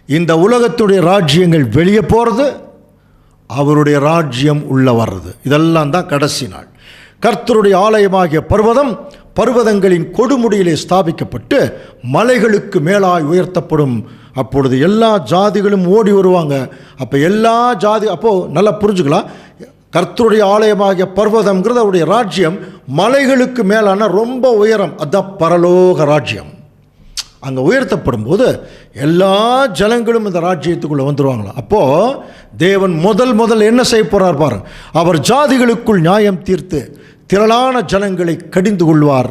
இந்த உலகத்துடைய ராஜ்யங்கள் வெளியே போகிறது, அவருடைய ராஜ்யம் உள்ள வர்றது, இதெல்லாம் தான் கடைசி நாள். கர்த்தருடைய ஆலயமாகிய பர்வதம் பர்வதங்களின் கொடுமுடியிலே ஸ்தாபிக்கப்பட்டு மலைகளுக்கு மேலாய் உயர்த்தப்படும். அப்பொழுது எல்லா ஜாதிகளும் ஓடி வருவாங்க. அப்போ எல்லா ஜாதி, அப்போது நல்லா புரிஞ்சுக்கலாம், கர்த்தருடைய ஆலயமாகிய பர்வதம்ங்கிறது அவருடைய ராஜ்யம் மலைகளுக்கு மேலான ரொம்ப உயரம், அதுதான் பரலோக ராஜ்யம். அங்கே உயர்த்தப்படும் போது எல்லா ஜனங்களும் இந்த ராஜ்யத்துக்குள்ளே வந்துடுவாங்களாம். அப்போது தேவன் முதல் என்ன செய்ய போகிறார் பாருங்க. அவர் ஜாதிகளுக்குள் நியாயம் தீர்த்து திரளான ஜனங்களை கடிந்து கொள்வார்.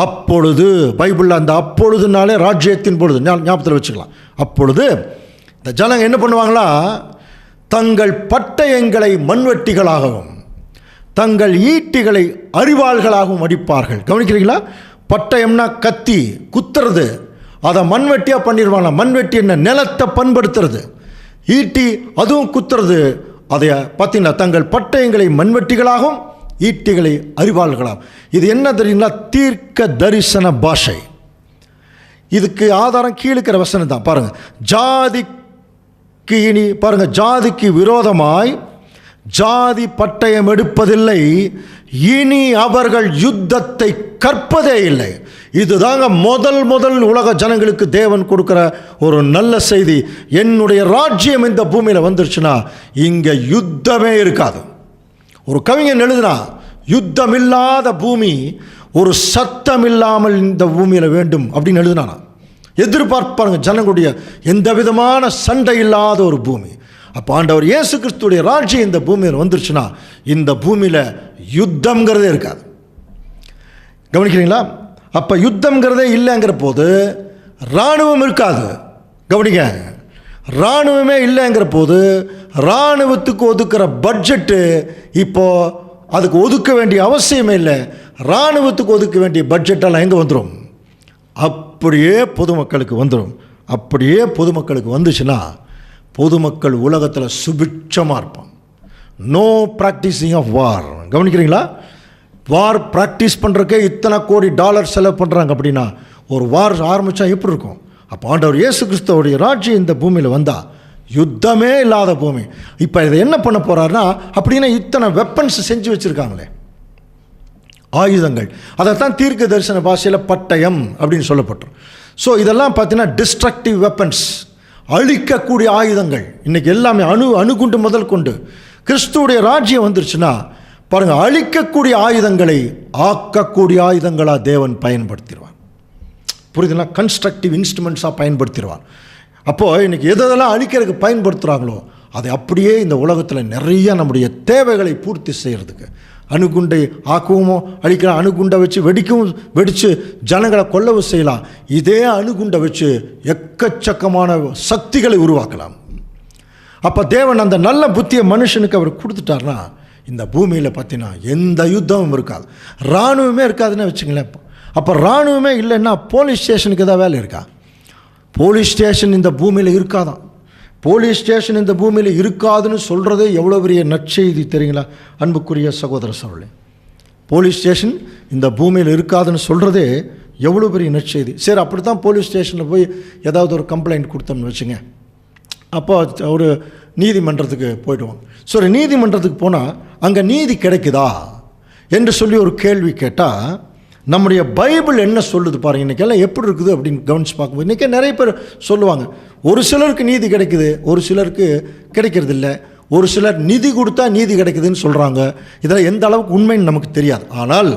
அப்பொழுது பைபிளில் அந்த அப்பொழுதுனாலே ராஜ்யத்தின் பொழுது ஞாபகத்தில் வச்சுக்கலாம். அப்பொழுது இந்த ஜனங்க என்ன பண்ணுவாங்களா, தங்கள் பட்டயங்களை மண்வெட்டிகளாகவும் தங்கள் ஈட்டிகளை அரிவாள்களாகவும் அடிப்பார்கள். கவனிக்கிறீங்களா? பட்டயம்னா கத்தி குத்துறது, அதை மண்வெட்டியாக பண்ணிடுவாங்க. மண்வெட்டி என்ன, நிலத்தை பண்படுத்துறது. ஈட்டி அதுவும் குத்துறது. அதை பார்த்தீங்கன்னா தங்கள் பட்டயங்களை மண்வெட்டிகளாகவும் ஈட்டிகளை அரிவாள்களாகும். இது என்ன தெரியுங்களா? தீர்க்க தரிசன பாஷை. இதுக்கு ஆதாரம் கீழுக்கிற வசனம் தான் பாருங்க. ஜாதிக்கு இனி பாருங்க, ஜாதிக்கு விரோதமாய் ஜாதி பட்டயம் எடுப்பதில்லை, இனி அவர்கள் யுத்தத்தை கற்பதே இல்லை. இதுதாங்க முதல் உலக ஜனங்களுக்கு தேவன் கொடுக்கிற ஒரு நல்ல செய்தி. என்னுடைய ராஜ்யம் இந்த பூமியில் வந்துருச்சுன்னா இங்கே யுத்தமே இருக்காது. ஒரு கவிஞன் எழுதுனா, யுத்தம் இல்லாத பூமி, ஒரு சத்தம் இல்லாமல் இந்த பூமியில் வேண்டும் அப்படின்னு எழுதுனானா. எதிர்பார்ப்பாருங்க ஜனங்களுடைய எந்த விதமான சண்டை இல்லாத ஒரு பூமி. அப்போ ஆண்டவர் இயேசு கிறிஸ்துடைய ராஜ்யம் இந்த பூமியில் வந்துருச்சுன்னா இந்த பூமியில் யுத்தம்ங்கிறதே இருக்காது. கவனிக்கிறீங்களா? அப்போ யுத்தம்ங்கிறதே இல்லைங்கிற போது இராணுவம் இருக்காது. கவனிங்க, இராணுவமே இல்லைங்கிற போது இராணுவத்துக்கு ஒதுக்குற பட்ஜெட்டு இப்போது அதுக்கு ஒதுக்க வேண்டிய அவசியமே இல்லை. இராணுவத்துக்கு ஒதுக்க வேண்டிய பட்ஜெட்டெல்லாம் எங்கே வந்துடும்? அப்படியே பொதுமக்களுக்கு வந்துடும். அப்படியே பொதுமக்களுக்கு வந்துச்சுன்னா பொதுமக்கள் உலகத்தில் சுபிட்சமாக இருப்பான். No practising of war. கவனிக்கிறீங்களா? வார் ப்ராக்டிஸ் பண்ணுறக்கே இத்தனை கோடி டாலர் செலவு பண்ணுறாங்க அப்படின்னா ஒரு வார் ஆரம்பித்தா எப்படி இருக்கும்? அப்போ ஆண்டவர் இயேசு கிறிஸ்துவோடைய ராஜ்யம் இந்த பூமியில் வந்தால் யுத்தமே இல்லாத பூமி. இப்போ இதை என்ன பண்ண போகிறாருன்னா, அப்படின்னா இத்தனை வெப்பன்ஸ் செஞ்சு வச்சுருக்காங்களே, ஆயுதங்கள், அதைத்தான் தீர்க்க தரிசன பாஷையில் பட்டயம் அப்படின்னு சொல்லப்பட்டோம். ஸோ இதெல்லாம் பார்த்தீங்கன்னா டிஸ்ட்ரக்டிவ் வெப்பன்ஸ், அழிக்கக்கூடிய ஆயுதங்கள். இன்றைக்கி எல்லாமே அணுகுண்டு முதல் கொண்டு கிறிஸ்துவுடைய ராஜ்யம் வந்துருச்சுன்னா பாருங்கள், அழிக்கக்கூடிய ஆயுதங்களை ஆக்கக்கூடிய ஆயுதங்களாக தேவன் பயன்படுத்திடுவார். புரியுதுங்களா? கன்ஸ்ட்ரக்டிவ் இன்ஸ்ட்ருமெண்ட்ஸாக பயன்படுத்திடுவார். அப்போது இன்றைக்கி எதெல்லாம் அழிக்கிறதுக்கு பயன்படுத்துகிறாங்களோ அதை அப்படியே இந்த உலகத்தில் நிறைய நம்முடைய தேவைகளை பூர்த்தி செய்கிறதுக்கு அணுகுண்டை ஆக்கவுமோ அழிக்கலாம், அணுகுண்டை வச்சு வெடித்து ஜனங்களை கொல்லவும் செய்யலாம். இதே அணுகுண்டை வச்சு எக்கச்சக்கமான சக்திகளை உருவாக்கலாம். அப்போ தேவன் அந்த நல்ல புத்தியை மனுஷனுக்கு அவர் கொடுத்துட்டார்னா இந்த பூமியில் பார்த்தீங்கன்னா எந்த யுத்தமும் இருக்காது, இராணுவமே இருக்காதுன்னு வச்சுங்களேன். அப்போ இராணுவமே இல்லைன்னா போலீஸ் ஸ்டேஷனுக்கு ஏதாவது வேலை இருக்கா? போலீஸ் ஸ்டேஷன் இந்த பூமியில் இருக்காதான். போலீஸ் ஸ்டேஷன் இந்த பூமியில் இருக்காதுன்னு சொல்கிறதே எவ்வளோ பெரிய நற்செய்தி தெரியுங்களா அன்புக்குரிய சகோதர சகோதரர்களே. போலீஸ் ஸ்டேஷன் இந்த பூமியில் இருக்காதுன்னு சொல்கிறதே எவ்வளோ பெரிய நற்செய்தி. சரி, அப்படி தான் போலீஸ் ஸ்டேஷனில் போய் ஏதாவது ஒரு கம்ப்ளைண்ட் கொடுத்தோம்னு வச்சுங்க, அப்போ ஒரு நீதிமன்றத்துக்கு போய்டுவாங்க. சரி, நீதிமன்றத்துக்கு போனால் அங்கே நீதி கிடைக்குதா என்று சொல்லி ஒரு கேள்வி கேட்டால் நம்முடைய பைபிள் என்ன சொல்லுது பாருங்கள். இன்றைக்கெல்லாம் எப்படி இருக்குது அப்படின்னு கவனித்து பார்க்கும்போது இன்றைக்கே நிறைய பேர் சொல்லுவாங்க, ஒரு சிலருக்கு நீதி கிடைக்குது, ஒரு சிலருக்கு கிடைக்கிறது இல்லை, ஒரு சிலர் நிதி கொடுத்தா நீதி கிடைக்குதுன்னு சொல்கிறாங்க. இதில் எந்த அளவுக்கு உண்மைன்னு நமக்கு தெரியாது. ஆனால்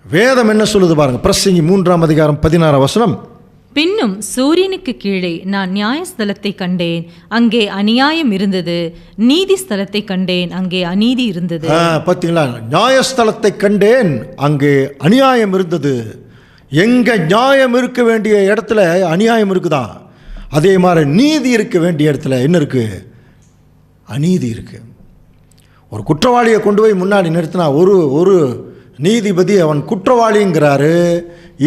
வேதம் என்ன சொல்லுது பாருங்கள். பிரசங்கி 3:16 பின்னும் சூரியனுக்கு கீழே நான் நியாயஸ்தலத்தை கண்டேன், அங்கே அநியாயம் இருந்தது, நீதி ஸ்தலத்தை கண்டேன், அங்கே அநீதி இருந்தது. பார்த்தீங்களா? நியாயஸ்தலத்தை கண்டேன், அங்கே அநியாயம் இருந்தது. எங்கே நியாயம் இருக்க வேண்டிய இடத்துல அநியாயம் இருக்குதா, அதே மாதிரி நீதி இருக்க வேண்டிய இடத்துல என்ன இருக்குது? அநீதி இருக்குது. ஒரு குற்றவாளியை கொண்டு போய் முன்னாடி நிறுத்தினா ஒரு நீதிபதி அவன் குற்றவாளிங்கிறாரு,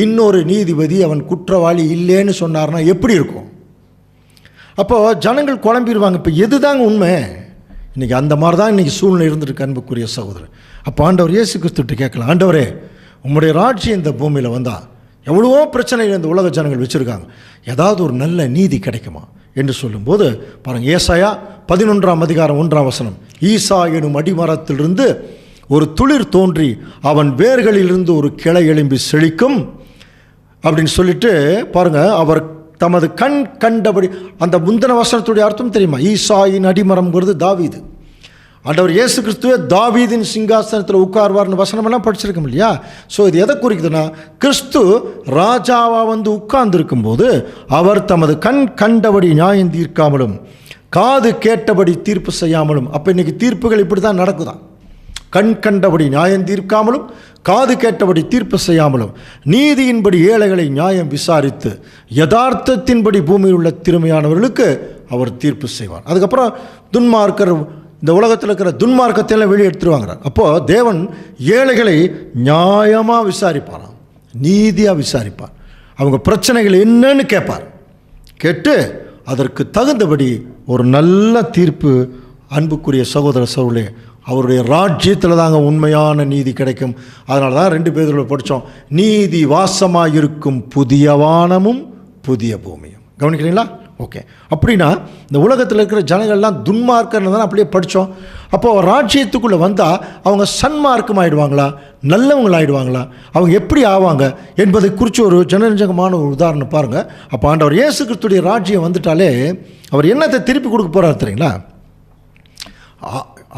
இன்னொரு நீதிபதி அவன் குற்றவாளி இல்லைன்னு சொன்னார்னா எப்படி இருக்கும்? அப்போது ஜனங்கள் குழம்பிடுவாங்க. இப்போ எது தாங்க உண்மை? இன்றைக்கி அந்த மாதிரி தான் இன்றைக்கி சூழ்நிலை இருந்துருக்கு அன்புக்குரிய சகோதரர். அப்போ ஆண்டவர் இயேசு கிறிஸ்துவிட்டு கேட்கலாம், ஆண்டவரே உம்முடைய ராஜ்யம் இந்த பூமியில் வந்தால் எவ்வளவோ பிரச்சனைகள் இந்த உலக ஜனங்கள் வச்சுருக்காங்க, ஏதாவது ஒரு நல்ல நீதி கிடைக்குமா என்று சொல்லும்போது பாருங்கள், ஏசாயா 11:1 ஈசா எனும் அடிமரத்திலிருந்து ஒரு துளிர் தோன்றி அவன் வேர்களிலிருந்து ஒரு கிளை எழும்பி செழிக்கும் அப்படின்னு சொல்லிட்டு பாருங்க, அவர் தமது கண் கண்டபடி. அந்த முந்தின வசனத்துடைய அர்த்தம் தெரியுமா? ஈசாயின் அடிமரம்ங்கிறது தாவீது. ஆண்டவர் இயேசு கிறிஸ்துவே தாவீதின் சிங்காசனத்தில் உட்கார்வார்னு வசனமெல்லாம் படிச்சிருக்கோம் இல்லையா? ஸோ இது எதை குறிக்குதுன்னா, கிறிஸ்து ராஜாவாக வந்து உட்கார்ந்துருக்கும் போது அவர் தமது கண் கண்டபடி நியாயம் தீர்க்காமலும் காது கேட்டபடி தீர்ப்பு செய்யாமலும். அப்போ இன்றைக்கி தீர்ப்புகள் இப்படி தான் நடக்குதான். கண் கண்டபடி நியாயம் தீர்க்காமலும் காது கேட்டபடி தீர்ப்பு செய்யாமலும் நீதியின்படி ஏழைகளை நியாயம் விசாரித்து யதார்த்தத்தின்படி பூமியில் உள்ள திறமையானவர்களுக்கு அவர் தீர்ப்பு செய்வார். அதுக்கப்புறம் துன்மார்க்கர், இந்த உலகத்தில் இருக்கிற துன்மார்க்கத்தையெல்லாம் வெளியே எடுத்துருவாங்கிறார். அப்போது தேவன் ஏழைகளை நியாயமாக விசாரிப்பாராம், நீதியாக விசாரிப்பார். அவங்க பிரச்சனைகள் என்னன்னு கேட்பார். கேட்டு அதற்கு தகுந்தபடி ஒரு நல்ல தீர்ப்பு. அன்புக்குரிய சகோதர சகோதரர்களே, அவருடைய ராஜ்யத்தில் தாங்க உண்மையான நீதி கிடைக்கும். அதனால தான் 2 பேதுருவில் படித்தோம், நீதி வாசமாக இருக்கும் புதிய வானமும் புதிய பூமியும். கவனிக்கிறீங்களா? ஓகே. அப்படின்னா இந்த உலகத்தில் இருக்கிற ஜனங்கள்லாம் துன்மார்க்கன்னு தான் அப்படியே படித்தோம். அப்போது ராஜ்யத்துக்குள்ளே வந்தால் அவங்க சன்மார்க்கம் ஆகிடுவாங்களா, நல்லவங்களாகிடுவாங்களா, அவங்க எப்படி ஆவாங்க என்பதை குறித்து ஒரு ஜனரஞ்சகமான ஒரு உதாரணம் பாருங்கள். அப்போ ஆண்டவர் இயேசு கிறிஸ்துடைய ராஜ்யம் வந்துட்டாலே அவர் என்னத்தை திருப்பி கொடுக்க போகிறார் தெரியுங்களா?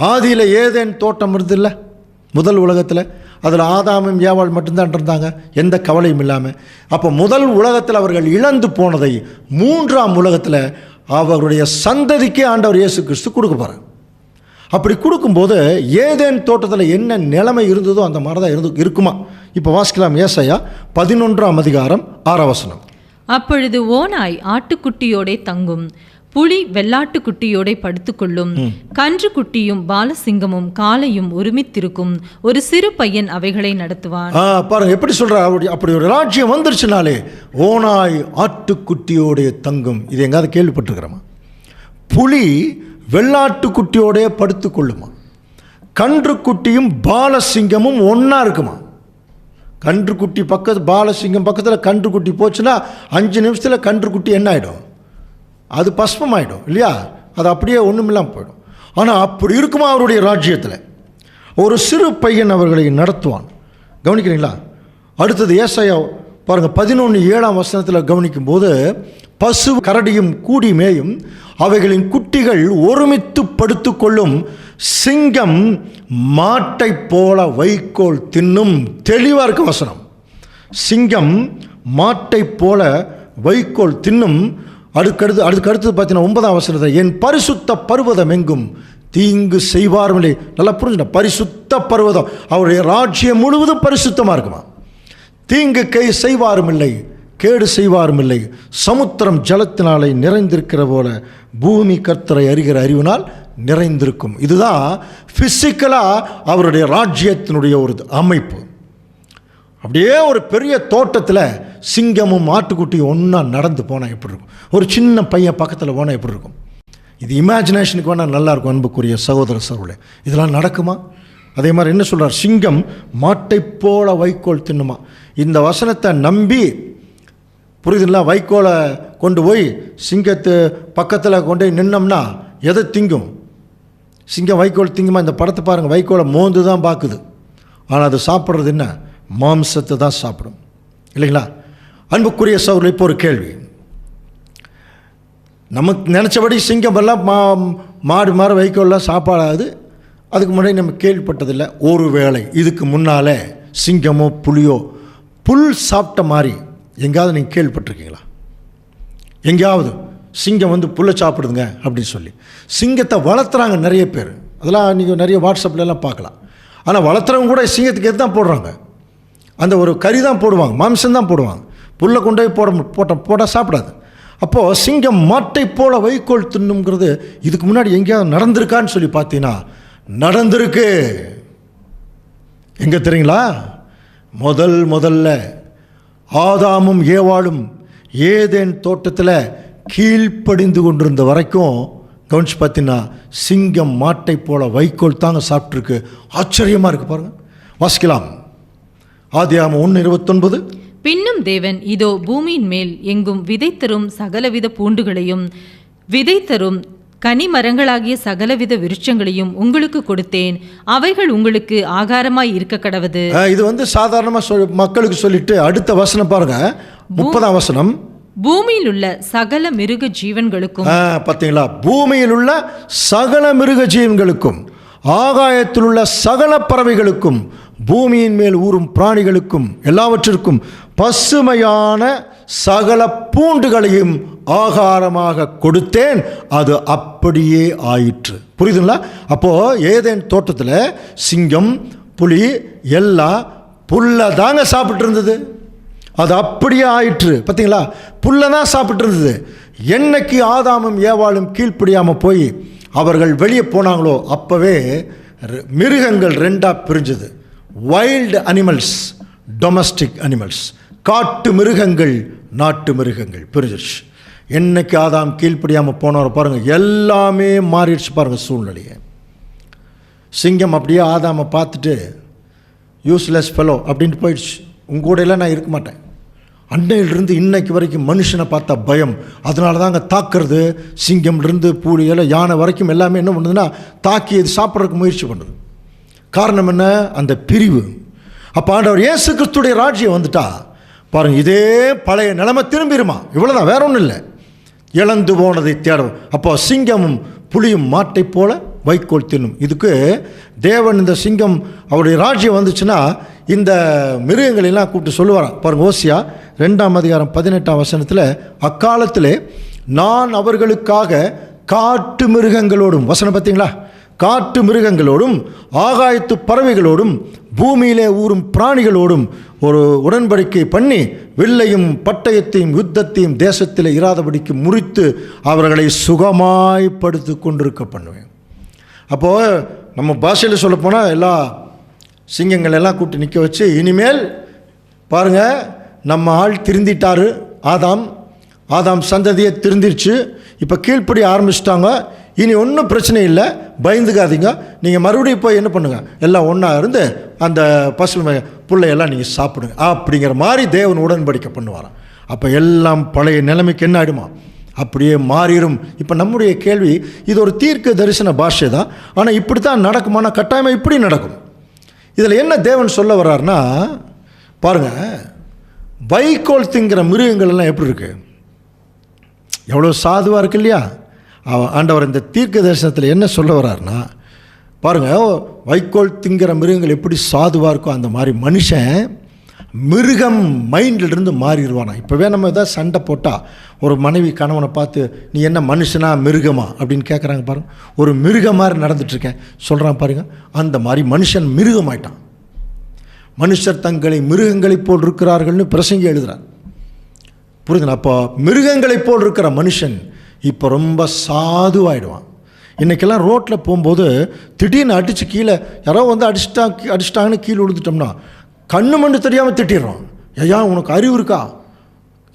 ஆதியில் ஏதேன் தோட்டம் இருந்தில்ல, முதல் உலகத்தில். அதில் ஆதாமும் ஏவாள் மட்டும்தான் இருந்தாங்க, எந்த கவலையும் இல்லாமல். அப்போ முதல் உலகத்தில் அவர்கள் இழந்து போனதை 3ஆம் உலகத்தில் அவருடைய சந்ததிக்கே ஆண்டவர் இயேசு கிறிஸ்து கொடுக்க போகிறார். அப்படி கொடுக்கும்போது ஏதேன் தோட்டத்தில் என்ன நிலைமை இருந்ததோ அந்த மாதிரி தான் இருக்குமா? இப்போ வாசிக்கலாம். ஏசாயா 11ஆம் அதிகாரம் 6ஆம் வசனம். அப்பொழுது ஓநாய் ஆட்டுக்குட்டியோடே தங்கும், புலி வெள்ளாட்டுக்குட்டியோட படுத்துக்கொள்ளும், கன்று குட்டியும் பாலசிங்கமும் காளையும் ஒருமித்திருக்கும், ஒரு சிறு பையன் அவைகளை நடத்துவான். பாருங்க எப்படி சொல்ற. அப்படி ஒரு ராஜ்யம் வந்துருச்சுனாலே ஓநாய் ஆட்டுக்குட்டியோட தங்கும். இது எங்காவது கேள்விப்பட்டிருக்கிறோமா? புலி வெள்ளாட்டுக்குட்டியோட படுத்துக்கொள்ளுமா, கன்று குட்டியும் பாலசிங்கமும் ஒன்னா இருக்குமா. கன்று குட்டி பாலசிங்கம் பக்கத்தில் கன்று குட்டி போச்சுன்னா 5 நிமிஷத்தில் கன்று குட்டி என்ன ஆகிடும்? அது பஸ்பமாயிடும் இல்லையா? அது அப்படியே ஒன்றுமில்லாமல் போயிடும். ஆனால் அப்படி இருக்குமா அவருடைய ராஜ்யத்தில்? ஒரு சிறு பையன் அவர்களை நடத்துவான். கவனிக்கிறீங்களா? அடுத்தது ஏசாயா பாருங்கள் 11:7ஆம் வசனத்தில் கவனிக்கும் போது, பசு கரடியும் கூடி மேயும், அவைகளின் குட்டிகள் ஒருமித்து படுத்துக்கொள்ளும், சிங்கம் மாட்டை போல வைக்கோல் தின்னும். தெளிவாக இருக்க வசனம். சிங்கம் மாட்டை போல வைக்கோல் தின்னும். அதுக்கடுத்து பார்த்தீங்கன்னா 9ஆம் வசனத்தில், என் பரிசுத்த பர்வதம் எங்கும் தீங்கு செய்வாரும் இல்லை. நல்லா புரிஞ்சுனா, பரிசுத்த பர்வதம் அவருடைய ராஜ்யம் முழுவதும் பரிசுத்தமாக இருக்குமா. தீங்கு செய்வாரும் இல்லை, கேடு செய்வாரும் இல்லை. சமுத்திரம் ஜலத்தினாலே நிறைந்திருக்கிற போல பூமி கர்த்தரை அறிகிற அறிவினால் நிறைந்திருக்கும். இதுதான் பிசிக்கலாக அவருடைய ராஜ்யத்தினுடைய ஒரு அமைப்பு. அப்படியே ஒரு பெரிய தோட்டத்தில் சிங்கமும் ஆட்டுக்குட்டியும் ஒன்றா நடந்து போனால் எப்படி இருக்கும்? ஒரு சின்ன பையன் பக்கத்தில் போனால் எப்படி இருக்கும்? இது இமேஜினேஷனுக்கு வேணால் நல்லாயிருக்கும். அன்புக்குரிய சகோதர சகோதரர்களே, இதெல்லாம் நடக்குமா? அதே மாதிரி என்ன சொல்கிறார்? சிங்கம் மாட்டை போல வைக்கோல் தின்னுமா. இந்த வசனத்தை நம்பி, புரியுதுங்களா, வைக்கோலை கொண்டு போய் சிங்கத்து பக்கத்தில் கொண்டு போய் நின்னோம்னா எதை திங்கும்? சிங்கம் வைக்கோல் திங்குமா? இந்த படத்தை பாருங்கள். வைக்கோலை மோந்து தான் பார்க்குது, ஆனால் அது சாப்பிட்றது என்ன? மாம்சத்தை தான் சாப்பிடும் இல்லைங்களா? அன்புக்குரிய சகோதரர்களே, இப்போ ஒரு கேள்வி. நமக்கு நினச்சபடி சிங்கம் எல்லாம் மாடு மாற வைக்கோல்லாம் சாப்பாடாது. அதுக்கு முன்னாடி நம்ம கேள்விப்பட்டதில்லை. ஒரு வேளை இதுக்கு முன்னால் சிங்கமோ புலியோ புல் சாப்பிட்ட மாதிரி எங்கேயாவது நீங்கள் கேள்விப்பட்டிருக்கீங்களா? எங்கேயாவது சிங்கம் வந்து புல்லை சாப்பிடுதுங்க அப்படின்னு சொல்லி? சிங்கத்தை வளர்த்துறாங்க நிறைய பேர். அதெல்லாம் நீங்கள் நிறைய வாட்ஸ்அப்லாம் பார்க்கலாம். ஆனால் வளர்த்துறவங்க கூட சிங்கத்துக்கு எது தான் போடுறாங்க? அந்த ஒரு கறி தான் போடுவாங்க, மாம்சம் தான் போடுவாங்க. புல்லை கொண்டு போய் போட்டால் சாப்பிடாது. அப்போது சிங்கம் மாட்டை போல வைக்கோல் தின்னுங்கிறது இதுக்கு முன்னாடி எங்கேயாவது நடந்திருக்கான்னு சொல்லி பார்த்தீங்கன்னா நடந்திருக்கு. எங்கே தெரியுங்களா? முதல்ல ஆதாமும் ஏவாளும் ஏதேன் தோட்டத்தில் கீழ்ப்படிந்து கொண்டிருந்த வரைக்கும் கவனிச்சு பார்த்தீங்கன்னா சிங்கம் மாட்டை போல வைக்கோல் தாங்க சாப்பிட்ருக்கு. ஆச்சரியமாக இருக்குது பாருங்கள். வாசிக்கலாம். ஆதியாகமம் 1:29. பின்னும் தேவன், இதோ பூமியின் மேல் எங்கும் விதை தரும் சகலவித பூண்டுகளையும் விதை தரும் கனி மரங்களாகிய சகலவித விருட்சங்களையும் உங்களுக்கு கொடுத்தேன், அவைகள் உங்களுக்கு ஆகாரமாய் இருக்க கடவது. இது சாதாரணமாக மக்களுக்கு சொல்லிட்டு அடுத்த வசனம் பாருங்க, 30ஆம் வசனம். பூமியில் உள்ள சகல மிருக ஜீவன்களுக்கும், பார்த்தீங்களா, பூமியில் உள்ள சகல மிருக ஜீவன்களுக்கும், ஆகாயத்தில் உள்ள சகல பறவைகளுக்கும், பூமியின் மேல் ஊறும் பிராணிகளுக்கும், எல்லாவற்றிற்கும் பசுமையான சகல பூண்டுகளையும் ஆகாரமாக கொடுத்தேன், அது அப்படியே ஆயிற்று. புரியுதுங்களா? அப்போ ஏதேன் தோட்டத்தில் சிங்கம், புலி எல்லாம் புல்லை தாங்க சாப்பிட்டு இருந்தது, அது அப்படியே ஆயிற்று. பார்த்தீங்களா, புல்லை தான் சாப்பிட்டு இருந்தது. என்னைக்கு ஆதாமும் ஏவாளும் கீழ்ப்படியாமல் போய் அவர்கள் வெளியே போனாங்களோ அப்போவே மிருகங்கள் ரெண்டாக பிரிஞ்சது. வைல்டு அனிமல்ஸ், டொமஸ்டிக் அனிமல்ஸ், காட்டு மிருகங்கள், நாட்டு மிருகங்கள் பிரிஞ்சிருச்சு. என்னைக்கு ஆதாம் கீழ்ப்படியாமல் போனவரை பாருங்கள், எல்லாமே மாறிடுச்சு பாருங்கள் சூழ்நிலையை. சிங்கம் அப்படியே ஆதாமை பார்த்துட்டு யூஸ்லெஸ் ஃபெலோ அப்படின்ட்டு போயிடுச்சு, உங்கூடையெல்லாம் நான் இருக்க மாட்டேன். அன்னையிலிருந்து இன்னைக்கு வரைக்கும் மனுஷனை பார்த்தா பயம். அதனால தாங்க தாக்குறது, சிங்கம்லேருந்து பூலியெல்லாம் யானை வரைக்கும் எல்லாமே என்ன பண்ணுதுன்னா தாக்கி இது சாப்பிட்றதுக்கு முயற்சி பண்ணுது. காரணம் என்ன? அந்த பிரிவு. அப்போ ஆண்டவர் இயேசு கிறிஸ்துடைய ராஜ்யம் வந்துட்டா பாருங்கள், இதே பழைய நிலைமை திரும்பிடுமா, இவ்வளோதான், வேற ஒன்றும் இல்லை. இழந்து போனதை தேடும். அப்போ சிங்கமும் புலியும் மாட்டை போல வைக்கோல் தின்னும். இதுக்கு தேவன் இந்த சிங்கம் அவருடைய ராஜ்யம் வந்துச்சுன்னா இந்த மிருகங்களெல்லாம் கூப்பிட்டு சொல்லுவாராம் பாருங்கள். ஓசியா 2ஆம் அதிகாரம் 18ஆம் வசனத்தில், அக்காலத்திலே நான் அவர்களுக்காக காட்டு மிருகங்களோடும், வசனம் பார்த்தீங்களா, காட்டு மிருகங்களோடும் ஆகாயத்து பறவைகளோடும் பூமியிலே ஊறும் பிராணிகளோடும் ஒரு உடன்படிக்கை பண்ணி வில்லையும் பட்டயத்தையும் யுத்தத்தையும் தேசத்தில் இராதபடிக்கு முறித்து அவர்களை சுகமாய்ப்படுத்தி கொண்டிருக்க பண்ணுவேன். அப்போது நம்ம பாஷையில் சொல்லப்போனால் எல்லா சிங்கங்கள் எல்லாம் கூப்பிட்டு நிற்க வச்சு, இனிமேல் பாருங்கள் நம்ம ஆள் திருந்திட்டாரு, ஆதாம் சந்ததியை திருந்திருச்சு, இப்போ கீழ்ப்படி ஆரம்பிச்சிட்டாங்க, இனி ஒன்றும் பிரச்சனை இல்லை, பயந்துக்காதீங்க, நீங்கள் மறுபடியும் போய் என்ன பண்ணுங்கள், எல்லாம் ஒன்றா இருந்து அந்த பசுமை பிள்ளையெல்லாம் நீங்கள் சாப்பிடுங்க அப்படிங்கிற மாதிரி தேவன் உடன்படிக்கை பண்ணுவாராம். அப்போ எல்லாம் பழைய நிலைமைக்கு என்ன ஆகிடுமா, அப்படியே மாறிடும். இப்போ நம்முடைய கேள்வி, இது ஒரு தீர்க்க தரிசன பாஷை தான், ஆனால் இப்படி தான் நடக்குமானா கட்டாயமாக இப்படி நடக்கும். இதில் என்ன தேவன் சொல்ல வர்றாருன்னா பாருங்கள், வைக்கோல் திங்கிற மிருகங்கள் எல்லாம் எப்படி இருக்குது, எவ்வளோ சாதுவாக இருக்கு இல்லையா? ஆண்டவர் இந்த தீர்க்க தரிசனத்தில் என்ன சொல்ல வர்றாருன்னா பாருங்கள், வைக்கோல் திங்கிற மிருகங்கள் எப்படி சாதுவாக இருக்கோ அந்த மாதிரி மனுஷன் மிருகம் மைண்டிலிருந்து மாறிடுவானா. இப்போவே நம்ம எதாவது சண்டை போட்டால் ஒரு மனைவி கணவனை பார்த்து நீ என்ன மனுஷனா மிருகமா அப்படின்னு கேட்குறாங்க பாருங்கள். ஒரு மிருகம் மாதிரி நடந்துட்டுருக்கேன் சொல்கிறான் பாருங்கள். அந்த மாதிரி மனுஷன் மிருகமாயிட்டான். மனுஷர் தங்களை மிருகங்களைப் போல் இருக்கிறார்கள்னு பிரசங்கி எழுதுகிறார். புரியுதுங்களா? அப்போ மிருகங்களைப் போல் இருக்கிற மனுஷன் இப்போ ரொம்ப சாதுவாயிடுவான். இன்றைக்கெல்லாம் ரோட்டில் போகும்போது திடீர்னு அடித்து கீழே யாரோ அடிச்சிட்டாங்கன்னு கீழே விழுந்துட்டோம்னா கண்ணு மண்ணு தெரியாமல் திட்டிடுறோம். ஐயா உனக்கு அறிவு இருக்கா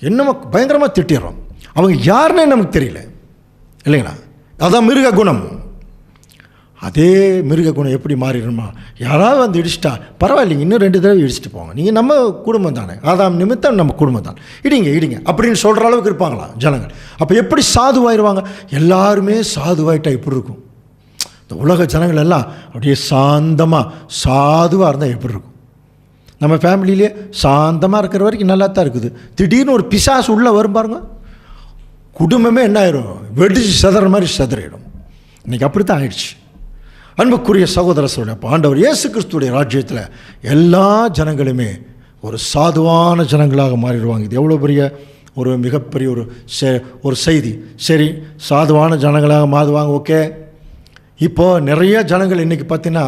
என்னமோ பயங்கரமாக திட்டிடுறோம். அவங்க யாருன்னே நமக்கு தெரியல இல்லைங்களா? அதான் மிருக குணம். அதே மிருக குணம் எப்படி மாறிடுமா, யாராவது வந்து இடிச்சிட்டா பரவாயில்லைங்க, இன்னும் 2 தடவை இடிச்சிட்டு போங்க, நீங்கள் நம்ம குடும்பம் தானே, அதான் நிமித்தம் நம்ம குடும்பம் தான், இடிங்க அப்படின்னு சொல்கிற அளவுக்கு இருப்பாங்களா ஜனங்கள்? அப்போ எப்படி சாதுவாயிருவாங்க? எல்லாருமே சாதுவாயிட்டா எப்படி இருக்கும்? இந்த உலக ஜனங்கள் எல்லாம் அப்படியே சாதுவாக இருந்தால் எப்படி இருக்கும்? நம்ம ஃபேமிலியிலே சாந்தமாக இருக்கிற வரைக்கும் நல்லா தான் இருக்குது. திடீர்னு ஒரு பிசாசு உள்ளே வரும் பாருங்க, குடும்பமே என்ன ஆயிரும், வெடிச்சு செதற மாதிரி செதறிடும். இன்றைக்கி அப்படி தான் ஆயிடுச்சு. அன்புக்குரிய சகோதர சகோதரி, அப்போ ஆண்டவர் இயேசு கிறிஸ்துடைய ராஜ்யத்தில் எல்லா ஜனங்களுமே ஒரு சாதுவான ஜனங்களாக மாறிடுவாங்க. இது எவ்வளோ பெரிய ஒரு மிகப்பெரிய ஒரு செய்தி. சரி, சாதுவான ஜனங்களாக மாறுவாங்க, ஓகே. இப்போது நிறைய ஜனங்கள் இன்றைக்கி பார்த்தீங்கன்னா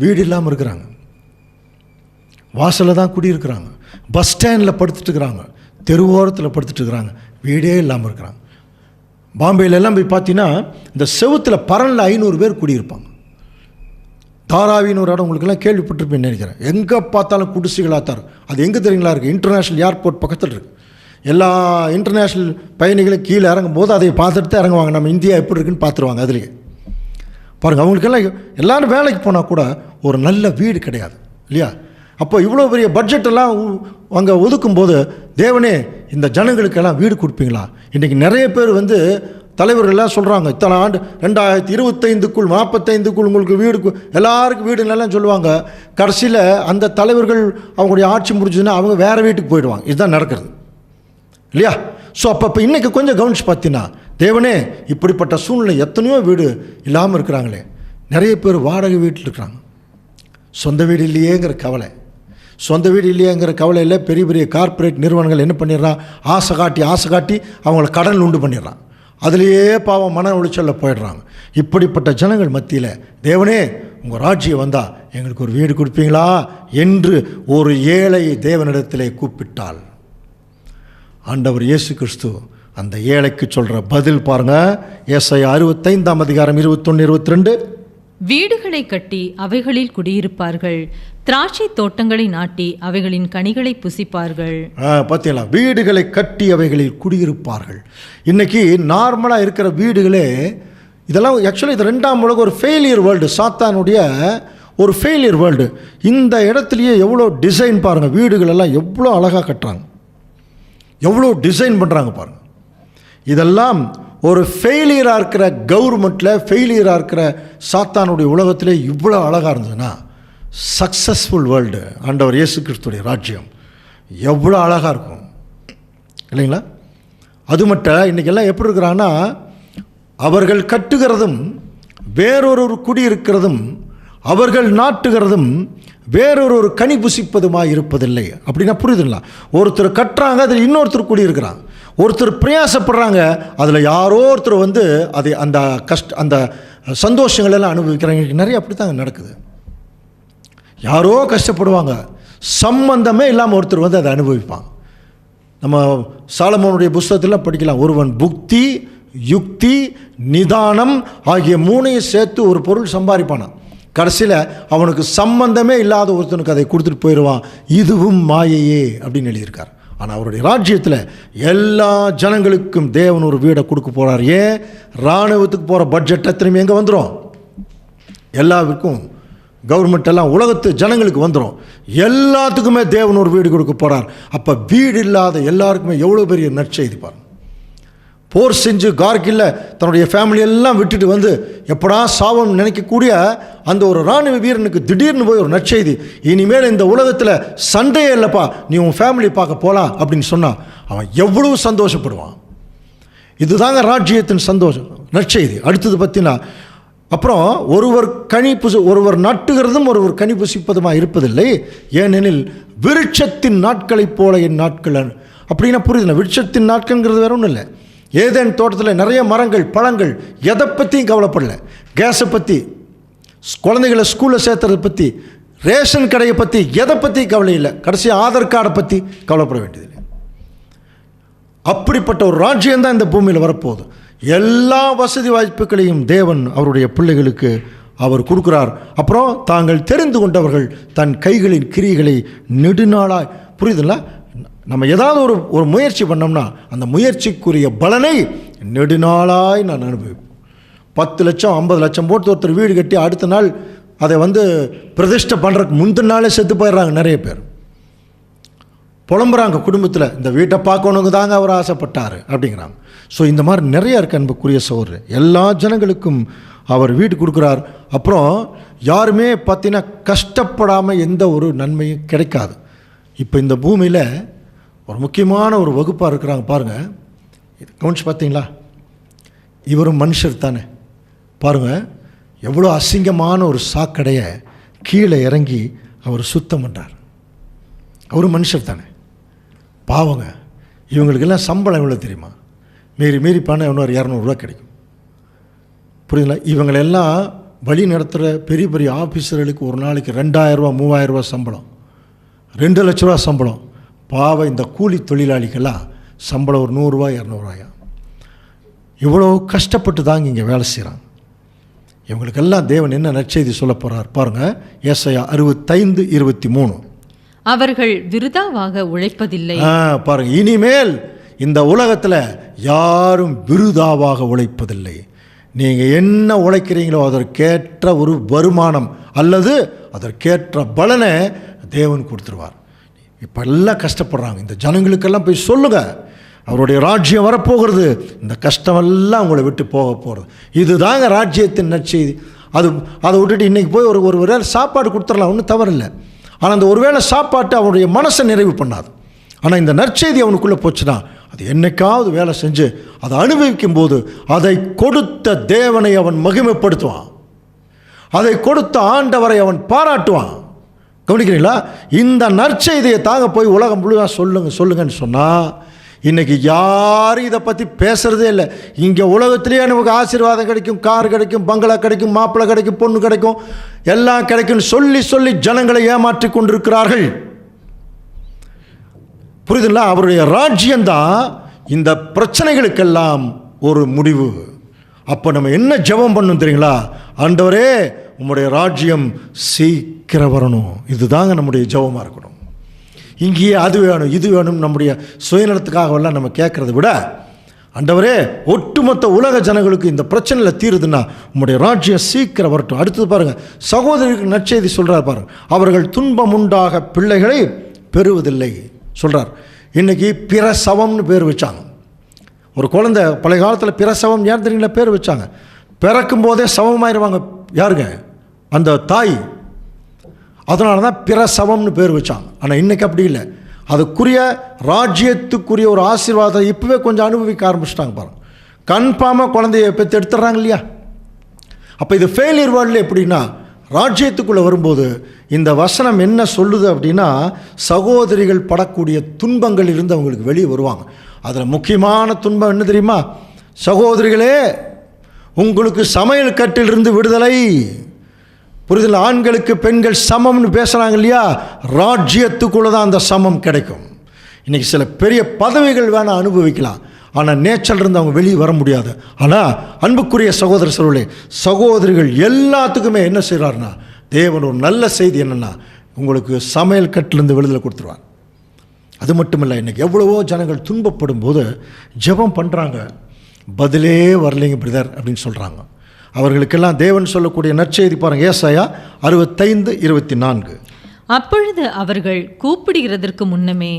வீடு இல்லாமல் இருக்கிறாங்க, வாசலில் தான் குடியிருக்கிறாங்க, பஸ் ஸ்டாண்டில் படுத்துட்டு இருக்கிறாங்க, தெருவோரத்தில் படுத்துட்டு இருக்கிறாங்க, வீடே இல்லாமல் இருக்கிறாங்க. பாம்பேயிலெல்லாம் போய் பார்த்தீங்கன்னா இந்த செவுத்தில் பரனில் 500 பேர் குடியிருப்பாங்க. தாராவின்னு ஒரு இடம் உங்களுக்கெல்லாம் கேள்விப்பட்டிருப்பேன்னு நினைக்கிறேன். எங்கே பார்த்தாலும் குடிசைகளாக தான் இருக்கும். அது எங்கே தெரியுங்களா இருக்குது? இன்டர்நேஷ்னல் ஏர்போர்ட் பக்கத்தில் இருக்குது. எல்லா இன்டர்நேஷ்னல் பயணிகளும் கீழே இறங்கும் போது அதை பார்த்துட்டு தான் இறங்குவாங்க, நம்ம இந்தியா எப்படி இருக்குன்னு பார்த்துருவாங்க. அதுலேயே பாருங்கள், அவங்களுக்கெல்லாம் எல்லோரும் வேலைக்கு போனால் கூட ஒரு நல்ல வீடு கிடையாது இல்லையா? அப்போ இவ்வளோ பெரிய பட்ஜெட்டெல்லாம் அங்கே ஒதுக்கும்போது தேவனே இந்த ஜனங்களுக்கெல்லாம் வீடு கொடுப்பீங்களா? இன்றைக்கி நிறைய பேர் வந்து தலைவர்கள்லாம் சொல்கிறாங்க, இத்தனை ஆண்டு 2025க்குள் 45க்குள் உங்களுக்கு வீடு, எல்லாருக்கும் வீடு நல்லா சொல்லுவாங்க. கடைசியில் அந்த தலைவர்கள் அவங்களுடைய ஆட்சி முடிஞ்சதுன்னா அவங்க வேறு வீட்டுக்கு போயிடுவாங்க. இதுதான் நடக்கிறது இல்லையா? ஸோ அப்போ இன்றைக்கி கொஞ்சம் கவனிச்சு பார்த்தீங்கன்னா, தேவனே இப்படிப்பட்ட சூழ்நிலை எத்தனையோ வீடு இல்லாமல் இருக்கிறாங்களே. நிறைய பேர் வாடகை வீட்டில் இருக்கிறாங்க. சொந்த வீடு இல்லையேங்கிற கவலை, சொந்த வீடு இல்லையேங்கிற கவலையில் பெரிய பெரிய கார்ப்பரேட் நிறுவனங்கள் என்ன பண்ணிடுறான், ஆசை காட்டி அவங்கள கடன் உண்டு பண்ணிடுறான். அதுலேயே பாவம் மன உளைச்சலில் போயிடுறாங்க. இப்படிப்பட்ட ஜனங்கள் மத்தியில் தேவனே உங்கள் ராஜ்யம் வந்தால் எங்களுக்கு ஒரு வீடு கொடுப்பீங்களா என்று ஒரு ஏழை தேவனிடத்திலே கூப்பிட்டாள். ஆண்டவர் இயேசு கிறிஸ்து அந்த ஏழைக்கு சொல்கிற பதில் பாருங்கள். ஏசாயா 65ஆம் அதிகாரம் 21, 22. வீடுகளை கட்டி அவைகளில் குடியிருப்பார்கள், திராட்சை தோட்டங்களை நாட்டி அவைகளின் கனிகளை புசிப்பார்கள். பார்த்தீங்களா? வீடுகளை கட்டி அவைகளில் குடியிருப்பார்கள். இன்றைக்கி நார்மலாக இருக்கிற வீடுகளே இதெல்லாம் ஆக்சுவலி இது 2ஆம் உலக ஒரு ஃபெயிலியர் வேர்ல்டு, சாத்தானுடைய ஒரு ஃபெயிலியர் வேர்ல்டு. இந்த இடத்துலையே எவ்வளோ டிசைன் பாருங்கள், வீடுகளெல்லாம் எவ்வளோ அழகாக கட்டுறாங்க, எவ்வளோ டிசைன் பண்ணுறாங்க பாருங்கள். இதெல்லாம் ஒரு ஃபெயிலியராக இருக்கிற கவர்மெண்ட்டில், ஃபெயிலியராக இருக்கிற சாத்தானுடைய உலகத்திலே இவ்வளோ அழகாக இருந்ததுன்னா, சக்ஸஸ்ஃபுல் வேர்ல்டு ஆண்டவர் இயேசு கிறிஸ்துடைய ராஜ்யம் எவ்வளோ அழகாக இருக்கும் இல்லைங்களா? அது மட்டும் இன்றைக்கெல்லாம் எப்படி இருக்கிறாங்கன்னா, அவர்கள் கட்டுகிறதும் வேறொரு குடியிருக்கிறதும் அவர்கள் நாட்டுகிறதும் வேறொரு கனி புசிப்பதுமாக இருப்பதில்லை. அப்படின்னா புரியுதுங்களா? ஒருத்தர் கட்டுறாங்க, அதில் இன்னொருத்தர் குடியிருக்கிறாங்க. ஒருத்தர் பிரயாசப்படுறாங்க, அதில் யாரோ ஒருத்தர் அதை அந்த சந்தோஷங்கள் எல்லாம் அனுபவிக்கிறாங்க. நிறைய அப்படி தாங்க நடக்குது. யாரோ கஷ்டப்படுவாங்க, சம்பந்தமே இல்லாமல் ஒருத்தர் அதை அனுபவிப்பாங்க. நம்ம சாலமோனுடைய புஸ்தகத்தில் படிக்கலாம், ஒருவன் புக்தி, யுக்தி, நிதானம் ஆகிய 3ஐயும் சேர்த்து ஒரு பொருள் சம்பாதிப்பானான். கடைசியில் அவனுக்கு சம்பந்தமே இல்லாத ஒருத்தனுக்கு அதை கொடுத்துட்டு போயிடுவான். இதுவும் மாயையே அப்படின்னு எழுதியிருக்கார். ஆனால் அவருடைய ராஜ்யத்தில் எல்லா ஜனங்களுக்கும் தேவன் ஒரு வீடை கொடுக்க போகிறார். ஏன்? இராணுவத்துக்கு போகிற பட்ஜெட் திரும்பி எங்கே வந்துடும்? எல்லாருக்கும் கவர்மெண்ட் எல்லாம் உலகத்து ஜனங்களுக்கு வந்துடும். எல்லாத்துக்குமே தேவன் ஒரு வீடு கொடுக்க போகிறார். அப்போ வீடு இல்லாத எல்லாருக்குமே எவ்வளோ பெரிய நற்செய்தி பாருங்க. போர் செஞ்சு கார்கில்ல தன்னுடைய ஃபேமிலியெல்லாம் விட்டுட்டு எப்படா சாவம் நினைக்கக்கூடிய அந்த ஒரு இராணுவ வீரனுக்கு திடீர்னு போய் ஒரு நற்செய்தி, இனிமேல் இந்த உலகத்தில் சண்டையே இல்லைப்பா, நீ உன் ஃபேமிலி பார்க்க போகலாம் அப்படின்னு சொன்னால் அவன் எவ்வளவு சந்தோஷப்படுவான். இதுதாங்க ராஜ்யத்தின் சந்தோஷம், நற்செய்தி. அடுத்தது பார்த்தீங்கன்னா, அப்புறம் ஒருவர் நட்டுகிறதும் ஒருவர் கனி புசிப்பதுமாக இருப்பதில்லை, ஏனெனில் விருட்சத்தின் நாட்களைப் போல என் நாட்கள். அப்படின்னா புரியுதுல, விருட்சத்தின் நாட்கள்ங்கிறது வேற ஒன்றும் இல்லை. ஏதேன் தோட்டத்தில் நிறைய மரங்கள், பழங்கள், எதை பற்றியும் கவலைப்படல. கேஸை பற்றி, குழந்தைகளை ஸ்கூலில் சேர்த்துறதை பற்றி, ரேஷன் கடையை பற்றி, எதை பற்றி கவலை இல்லை. கடைசி ஆதார் கார்டை பற்றி கவலைப்பட வேண்டியதில்லை. அப்படிப்பட்ட ஒரு ராஜ்யம்தான் இந்த பூமியில் வரப்போகுது. எல்லா வசதி வாய்ப்புகளையும் தேவன் அவருடைய பிள்ளைகளுக்கு அவர் கொடுக்குறார். அப்புறம் தாங்கள் தெரிந்து கொண்டவர்கள் தன் கைகளின் கிரியைகளை நெடுநாளாய், புரியுதுங்களா? நம்ம ஏதாவது ஒரு முயற்சி பண்ணோம்னா அந்த முயற்சிக்குரிய பலனை நெடுநாளாய் நான் அனுபவிப்பேன். 10 லட்சம் 50 லட்சம் போட்டு ஒருத்தர் வீடு கட்டி அடுத்த நாள் அதை பிரதிஷ்டை பண்ணுறதுக்கு முந்தின நாளே செத்து போயிடுறாங்க. நிறைய பேர் புலம்புறாங்க குடும்பத்தில், இந்த வீட்டை பார்க்கணுங்க தாங்க அவர் ஆசைப்பட்டார் அப்படிங்கிறாங்க. ஸோ இந்த மாதிரி நிறைய இருக்கு அன்புக்குரிய சகோதரர். எல்லா ஜனங்களுக்கும் அவர் வீடு கொடுக்குறார். அப்புறம் யாருமே பார்த்தீங்கன்னா கஷ்டப்படாமல் எந்த ஒரு நன்மையும் கிடைக்காது. இப்போ இந்த பூமியில் ஒரு முக்கியமான ஒரு வகுப்பாக இருக்கிறாங்க பாருங்கள். கவனிச்சு பார்த்தீங்களா? இவரும் மனுஷர் தானே. பாருங்கள் எவ்வளோ அசிங்கமான ஒரு சாக்கடையை கீழே இறங்கி அவர் சுத்தம் பண்ணுறார். அவரும் மனுஷர் தானே, பாவங்க. இவங்களுக்கெல்லாம் சம்பளம் எவ்வளோ தெரியுமா? மீறி பண்ண இன்னொரு 200 ரூபா கிடைக்கும். புரியுதுங்களா? இவங்களெல்லாம் வழி நடத்துகிற பெரிய பெரிய ஆஃபீஸர்களுக்கு ஒரு நாளைக்கு 2000 ரூபா 3000 ரூபா சம்பளம், 2 லட்ச ரூபா சம்பளம். பாவம் இந்த கூலி தொழிலாளிக்கெல்லாம் சம்பளம் ஒரு 100 ரூபா 200 ரூபாயா. இவ்வளோ கஷ்டப்பட்டு தாங்க இங்கே வேலை செய்கிறாங்க. இவங்களுக்கெல்லாம் தேவன் என்ன நற்செய்தி சொல்ல போகிறார் பாருங்கள். ஏசாயா 65:23. அவர்கள் விருதாவாக உழைப்பதில்லை. பாருங்க, இனிமேல் இந்த உலகத்தில் யாரும் விருதாவாக உழைப்பதில்லை. நீங்கள் என்ன உழைக்கிறீங்களோ அதற்கேற்ற ஒரு வருமானம் அல்லது அதற்கேற்ற பலனை தேவன் கொடுத்துருவார். இப்போ எல்லாம் கஷ்டப்படுறாங்க. இந்த ஜனங்களுக்கெல்லாம் போய் சொல்லுங்கள், அவருடைய ராஜ்யம் வரப்போகிறது, இந்த கஷ்டமெல்லாம் உங்களை விட்டு போக போகிறது. இதுதாங்க ராஜ்யத்தின் நற்செய்தி. அதை விட்டுட்டு இன்றைக்கி போய் ஒரு வேளை சாப்பாடு கொடுத்துடலாம், ஒன்றும் தவறில்லை. ஆனால் அந்த ஒருவேளை சாப்பாட்டு அவனுடைய மனசை நிறைவு பண்ணாது. ஆனால் இந்த நற்செய்தி அவனுக்குள்ளே போச்சுன்னா அது என்னைக்காவது வேலை செஞ்சு அதை அனுபவிக்கும் போது அதை கொடுத்த தேவனை அவன் மகிமைப்படுத்துவான், அதை கொடுத்த ஆண்டவரை அவன் பாராட்டுவான். கவனிக்கிறீங்களா? இந்த நற்செய்தியை தாங்க போய் உலகம் முழுவதும் சொல்லுங்கன்னு சொன்னால் இன்றைக்கி யாரும் இதை பற்றி பேசுகிறதே இல்லை. இங்கே உலகத்திலேயே நமக்கு ஆசீர்வாதம் கிடைக்கும், கார் கிடைக்கும், பங்களா கிடைக்கும், மாப்பிள்ளை கிடைக்கும், பொண்ணு கிடைக்கும், எல்லாம் கிடைக்கும் சொல்லி ஜனங்களை ஏமாற்றி கொண்டிருக்கிறார்கள். புரியுதுங்களா? அவருடைய ராஜ்யம்தான் இந்த பிரச்சனைகளுக்கெல்லாம் ஒரு முடிவு. அப்போ நம்ம என்ன ஜெபம் பண்ணணும் தெரியுங்களா? ஆண்டவரே, உம்முடைய ராஜ்யம் சீக்கிரம் வரணும். இதுதாங்க நம்முடைய ஜெபமாக இருக்கணும். இங்கேயே அது வேணும் இது வேணும் நம்முடைய சுயநலத்துக்காகவெல்லாம் நம்ம கேட்குறத விட, ஆண்டவரே, ஒட்டுமொத்த உலக ஜனங்களுக்கு இந்த பிரச்சனையில் தீருதுன்னா உம்முடைய ராஜ்யம் சீக்கிரம் வரட்டும். அடுத்தது பாருங்கள், சகோதரிக்கு நற்செய்தி சொல்கிறார் பாருங்கள். அவர்கள் துன்பம் உண்டாக பிள்ளைகளை பெறுவதில்லை சொல்கிறார். இன்றைக்கி பிரசவம்னு பேர் வச்சாங்க. ஒரு குழந்தை பழைய காலத்தில் பிரசவம் ஏன் தெரியுங்களா பேர் வச்சாங்க? பிறக்கும் போதே சவமாயிருவாங்க யாருங்க? அந்த தாய். அதனால தான் பிரசவம்னு பேர் வச்சாங்க. ஆனால் இன்றைக்கி அப்படி இல்லை. அதுக்குரிய ராஜ்யத்துக்குரிய ஒரு ஆசீர்வாதம் இப்போவே கொஞ்சம் அனுபவிக்க ஆரம்பிச்சிட்டாங்க பாருங்கள். கன்ஃபார்மாக குழந்தைய பெற்று எடுத்துடுறாங்க இல்லையா? அப்போ இது ஃபெயிலியர் வேர்ல்டில் எப்படின்னா, ராஜ்யத்துக்குள்ளே வரும்போது இந்த வசனம் என்ன சொல்லுது அப்படின்னா, சகோதரிகள் படக்கூடிய துன்பங்கள் இருந்து அவங்களுக்கு வெளியே வருவாங்க. அதில் முக்கியமான துன்பம் என்ன தெரியுமா? சகோதரிகளே, உங்களுக்கு சமையல் கட்டிலிருந்து விடுதலை. புரிதல்? ஆண்களுக்கு பெண்கள் சமம்னு பேசுகிறாங்க இல்லையா? ராஜ்யத்துக்குள்ளே தான் அந்த சமம் கிடைக்கும். இன்றைக்கி சில பெரிய பதவிகள் வேணால் அனுபவிக்கலாம், ஆனால் நேச்சர்லேருந்து அவங்க வெளியே வர முடியாது. ஆனால் அன்புக்குரிய சகோதரிகள் எல்லாத்துக்குமே என்ன செய்கிறாருன்னா, தேவன் ஒரு நல்ல செய்தி என்னென்னா, உங்களுக்கு சமையல் கட்டிலேருந்து விடுதலை கொடுத்துருவார். அது மட்டும் இல்லை, இன்றைக்கி எவ்வளவோ ஜனங்கள் துன்பப்படும் போது ஜெபம் பண்ணுறாங்க, பதிலே வரலைங்க பிரதர் அப்படின்னு சொல்கிறாங்க. அவர்களுக்கெல்லாம் தேவன் சொல்லக்கூடிய நற்செய்தி பாருங்கள், ஏசாயா 65:24. அப்பொழுது அவர்கள் கூப்பிடுகிறதற்கு முன்னமே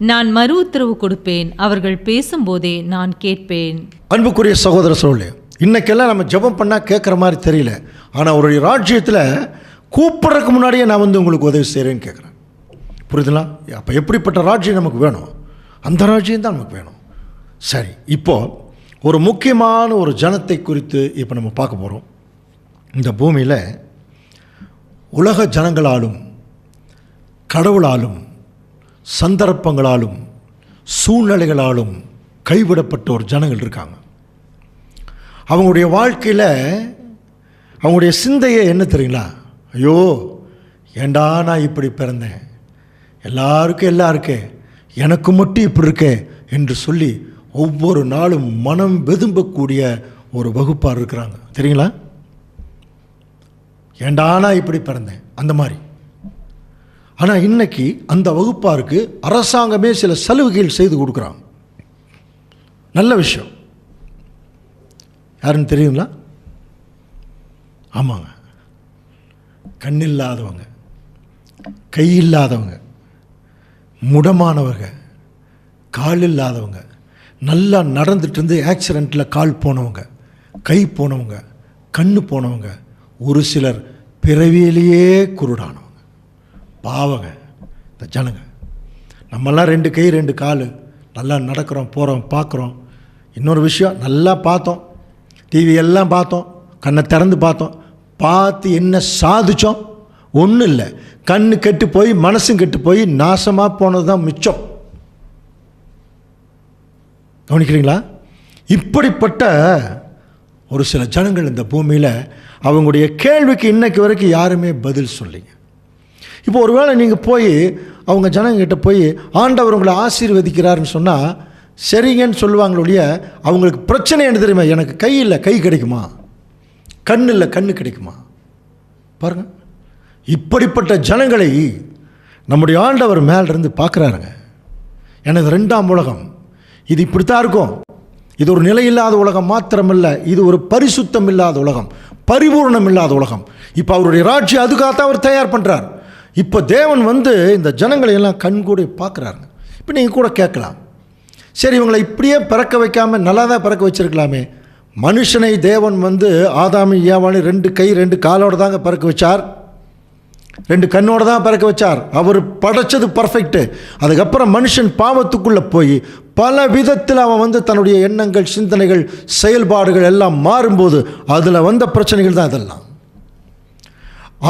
நான் மறு உத்தரவு கொடுப்பேன், அவர்கள் பேசும்போதே நான் கேட்பேன். அன்புக்குரிய சகோதரர்களே, இன்னைக்கெல்லாம் நம்ம ஜெபம் பண்ணால் கேட்குற மாதிரி தெரியல. ஆனால் அவருடைய ராஜ்யத்தில் கூப்பிட்றதுக்கு முன்னாடியே நான் உங்களுக்கு உதவி செய்கிறேன்னு கேட்குறேன். புரியுதுங்களா? அப்போ எப்படிப்பட்ட ராஜ்யம் நமக்கு வேணும்? அந்த ராஜ்யம் தான் நமக்கு வேணும். சரி, இப்போது ஒரு முக்கியமான ஒரு ஜனத்தை குறித்து இப்போ நம்ம பார்க்க போகிறோம். இந்த பூமியில் உலக ஜனங்களாலும் கடவுளாலும் சந்தர்ப்பங்களாலும் சூழ்நிலைகளாலும் கைவிடப்பட்ட ஒரு ஜனங்கள் இருக்காங்க. அவங்களுடைய வாழ்க்கையில் அவங்களுடைய சிந்தையே என்ன தெரியுங்களா? ஐயோ, ஏண்டா நான் இப்படி பிறந்தேன், எல்லாருக்கும் எல்லாம் இருக்கே, எனக்கு மட்டும் இப்படி இருக்கே என்று சொல்லி ஒவ்வொரு நாளும் மனம் வெதும்பக்கூடிய ஒரு வகுப்பார் இருக்கிறாங்க. தெரியுங்களா? ஏண்டா நான் இப்படி பிறந்தேன் அந்த மாதிரி. ஆனால் இன்னைக்கு அந்த வகுப்பாருக்கு அரசாங்கமே சில சலுகைகள் செய்து கொடுக்குறாங்க. நல்ல விஷயம். யாருன்னு தெரியுங்களா? ஆமாங்க, கண்ணில்லாதவங்க, கையில்லாதவங்க, முடமானவங்க, கால் இல்லாதவங்க, நல்லா நடந்துட்டு இருந்து ஆக்சிடெண்ட்டில் கால் போனவங்க, கை போனவங்க, கண்ணு போனவங்க, ஒரு சிலர் பிறவியிலேயே குருடானவங்க. பாவங்க இந்த ஜனங்க. நம்மெல்லாம் 2 கை 2 கால், நல்லா நடக்கிறோம், போகிறோம், பார்க்குறோம். இன்னொரு விஷயம், நல்லா பார்த்தோம், டிவி எல்லாம் பார்த்தோம், கண்ணை திறந்து பார்த்தோம், பார்த்து என்ன சாதித்தோம்? ஒன்றும் இல்லை. கண்ணு கெட்டு போய் மனசும் கெட்டு போய் நாசமாக போனது தான் மிச்சம். கவனிக்கிறீங்களா? இப்படிப்பட்ட ஒரு சில ஜனங்கள் இந்த பூமியில், அவங்களுடைய கேள்விக்கு இன்னைக்கு வரைக்கும் யாருமே பதில் சொல்லிங்க. இப்போ ஒருவேளை நீங்கள் போய் அவங்க ஜனங்கிட்ட போய் ஆண்டவர் உங்களை ஆசீர்வதிக்கிறாருன்னு சொன்னால் சரிங்கன்னு சொல்லுவாங்களோ ஒழிய, அவங்களுக்கு பிரச்சனை என்ன தெரியுமா? எனக்கு கை இல்லை, கை கிடைக்குமா? கண் இல்லை, கண்ணு கிடைக்குமா? பாருங்கள், இப்படிப்பட்ட ஜனங்களை நம்முடைய ஆண்டவர் மேலிருந்து பார்க்குறாருங்க. எனது 2ஆம் உலகம் இது இப்படித்தான் இருக்கும். இது ஒரு நிலையில்லாத உலகம் மாத்திரமல்ல, இது ஒரு பரிசுத்தம் இல்லாத உலகம், பரிபூர்ணம் இல்லாத உலகம். இப்போ அவருடைய ராஜ்யம் அதுக்காகத்தான் அவர் தயார் பண்ணுறார். இப்போ தேவன் இந்த ஜனங்களை எல்லாம் கண்கூட பார்க்குறாருங்க. இப்போ நீங்கள் கூட கேட்கலாம், சரி, இவங்களை இப்படியே பிறக்க வைக்காமல் நல்லா தான் பிறக்க வச்சிருக்கலாமே. மனுஷனை தேவன் ஆதாமி ஏவாளி 2 கை 2 காலோடு தாங்க பிறக்க வச்சார், 2 கண்ணோடு தான் பிறக்க வச்சார். அவர் படைச்சது பர்ஃபெக்ட்டு. அதுக்கப்புறம் மனுஷன் பாவத்துக்குள்ளே போய் பல விதத்தில் அவன் தன்னுடைய எண்ணங்கள், சிந்தனைகள், செயல்பாடுகள் எல்லாம் மாறும்போது அதில் வந்த பிரச்சனைகள் தான் இதெல்லாம்.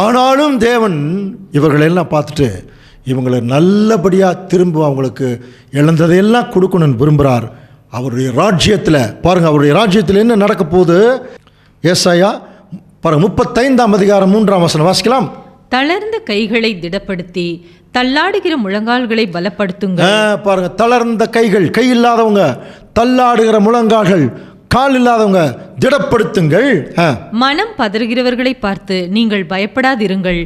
ஆனாலும் தேவன் இவர்களெல்லாம் பார்த்துட்டு இவங்களை நல்லபடியாக திரும்ப அவங்களுக்கு இழந்ததையெல்லாம் கொடுக்கணும்னு விரும்புகிறார். அவருடைய ராஜ்யத்தில் பாருங்கள், அவருடைய ராஜ்யத்தில் என்ன நடக்க போகுது? ஏசாயா பாருங்கள் 35ஆம் அதிகாரம் 3ஆம் வசனம் வாசிக்கலாம். தளர்ந்த கைகளை திடப்படுத்தி தள்ளாடுகிற முழங்கால்களை பலப்படுத்துங்கள். பாருங்க, தளர்ந்த கைகள், கை இல்லாதவங்க, தள்ளாடுகிற முழங்கால்கள், கால் இல்லாதவங்க திடப்படுத்துங்கள். மனம் பதறுகிறவர்களை பார்த்து நீங்கள் பயப்படாதிருங்கள்.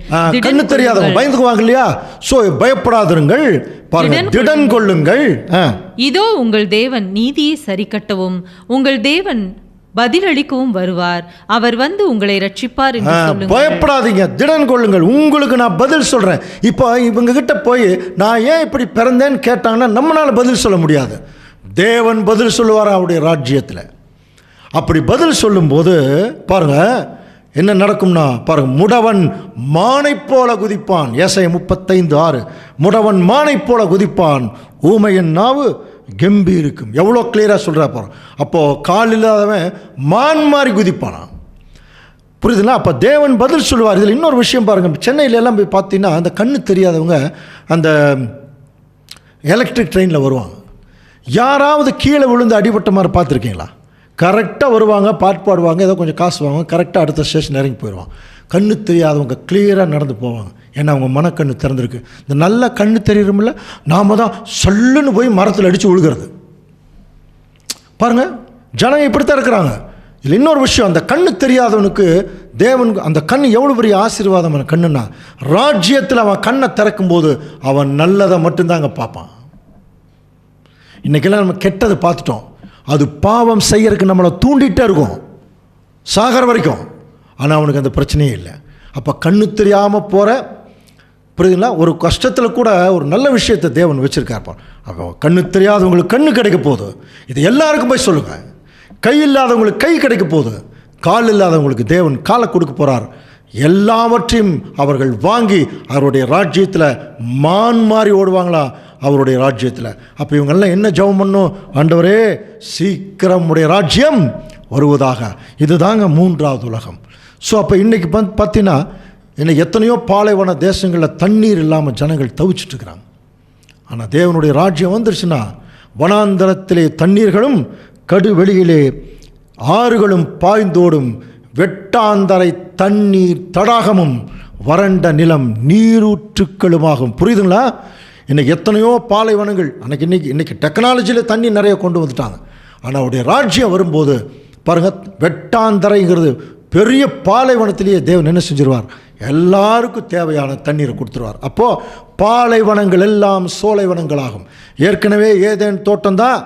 கண்ணு தெரியாதவங்க பயந்துக்குவாங்க இல்லையா? சோ பயப்படாதிருங்கள், பாருங்க, திடன் கொள்ளுங்கள். இதோ உங்கள் தேவன் நீதியை சரி கட்டவும் உங்கள் தேவன் பதிலளிக்கவும் வருவார். அவர் உங்களை ரட்சிப்பார் என்று சொல்லுங்கள். பயப்படாதீங்க, திடன் கொள்ளுங்கள், உங்களுக்கு நான் பதில் சொல்றேன். இப்போ இவங்க கிட்ட போய் நான் ஏன் இப்படி பிறந்தேன்னு கேட்டாங்கன்னா நம்மளால பதில் சொல்ல முடியாது. தேவன் பதில் சொல்லுவார் அவருடைய ராஜ்யத்தில். அப்படி பதில் சொல்லும்போது பாருங்க என்ன நடக்கும்னா, பாருங்க, முடவன் மானை போல குதிப்பான். ஏசாயா 35:6. முடவன் மானை போல குதிப்பான், ஊமையின் நாவு கம்பீரிக்கும். எவ்வளோ கிளியராக சொல்கிறா பாருங்க. அப்போது கால் இல்லாதவன் மான் மாதிரி குதிப்பானா, புரியுதுங்களா? அப்போ தேவன் பதில் சொல்லுவார். இதில் இன்னொரு விஷயம் பாருங்கள், சென்னையில எல்லாம் போய் பார்த்தீங்கன்னா அந்த கண்ணு தெரியாதவங்க அந்த எலக்ட்ரிக் ட்ரெயினில் வருவாங்க. யாராவது கீழே விழுந்து அடிபட்ட மாதிரி பார்த்துருக்கீங்களா? கரெக்டாக வருவாங்க, பாட்டு பாடுவாங்க, ஏதோ கொஞ்சம் காசு வாங்குவாங்க, கரெக்டாக அடுத்த ஸ்டேஷன் இறங்கி போயிடுவாங்க. கண்ணு தெரியாதவங்க கிளியராக நடந்து போவாங்க. ஏன்னா அவங்க மனக்கண்ணு திறந்துருக்கு. இந்த நல்ல கண்ணு தெரியுமில்ல, நாம் தான் சொல்லுன்னு போய் மரத்தில் அடித்து விழுகிறது. பாருங்கள், ஜனங்க இப்படித்தான் இருக்கிறாங்க. இதில் இன்னொரு விஷயம், அந்த கண்ணு தெரியாதவனுக்கு தேவன் அந்த கண் எவ்வளோ பெரிய ஆசீர்வாதமான கண்ணுன்னா, ராஜ்யத்தில் அவன் கண்ணை திறக்கும்போது அவன் நல்லதை மட்டும்தான் அங்கே பார்ப்பான். இன்றைக்கெல்லாம் நம்ம கெட்டதை பார்த்துட்டோம். அது பாவம் செய்யறதுக்கு நம்மளை தூண்டிகிட்டே இருக்கும் சாகர வரைக்கும். ஆனால் அவனுக்கு அந்த பிரச்சனையே இல்லை. அப்போ கண்ணு தெரியாமல் போகிற, புரியுதுங்களா, ஒரு கஷ்டத்தில் கூட ஒரு நல்ல விஷயத்தை தேவன் வச்சுருக்காருப்பா. அப்போ கண்ணு தெரியாதவங்களுக்கு கண்ணு கிடைக்க போகுது. இது எல்லாருக்கும் போய் சொல்லுங்கள். கை இல்லாதவங்களுக்கு கை கிடைக்க போகுது. கால் இல்லாதவங்களுக்கு தேவன் காலை கொடுக்க போகிறார். எல்லாவற்றையும் அவர்கள் வாங்கி அவருடைய ராஜ்யத்தில் மான் மாறி ஓடுவாங்களா அவருடைய ராஜ்யத்தில். அப்போ இவங்கெல்லாம் என்ன ஜெபம் பண்ணும்? ஆண்டவரே சீக்கிரம் உடைய ராஜ்யம் வருவதாக. இதுதாங்க 3வது உலகம். ஸோ அப்போ இன்றைக்கி பார்த்தீங்கன்னா இன்னைக்கு எத்தனையோ பாலைவன தேசங்களில் தண்ணீர் இல்லாமல் ஜனங்கள் தவிச்சிட்ருக்கிறாங்க. ஆனால் தேவனுடைய ராஜ்யம் வந்துருச்சுன்னா வனாந்தரத்திலே தண்ணீர்களும் கடுவெளியிலே ஆறுகளும் பாய்ந்தோடும், வெட்டாந்தரை தண்ணீர் தடாகமும் வறண்ட நிலம் நீரூற்றுக்களுமாகும். புரியுதுங்களா? இன்றைக்கி எத்தனையோ பாலைவனங்கள், இன்னைக்கு டெக்னாலஜியில் தண்ணி நிறைய கொண்டு வந்துட்டாங்க. ஆனால் அவருடைய ராஜ்யம் வரும்போது பாருங்கள், வெட்டாந்தரைங்கிறது பெரிய பாலைவனத்திலேயே தேவன் என்ன செஞ்சிருவார்? எல்லாருக்கும் தேவையான தண்ணீரை கொடுத்துருவார். அப்போது பாலைவனங்கள் எல்லாம் சோலைவனங்களாகும். ஏற்கனவே ஏதேன் தோட்டம் தான்,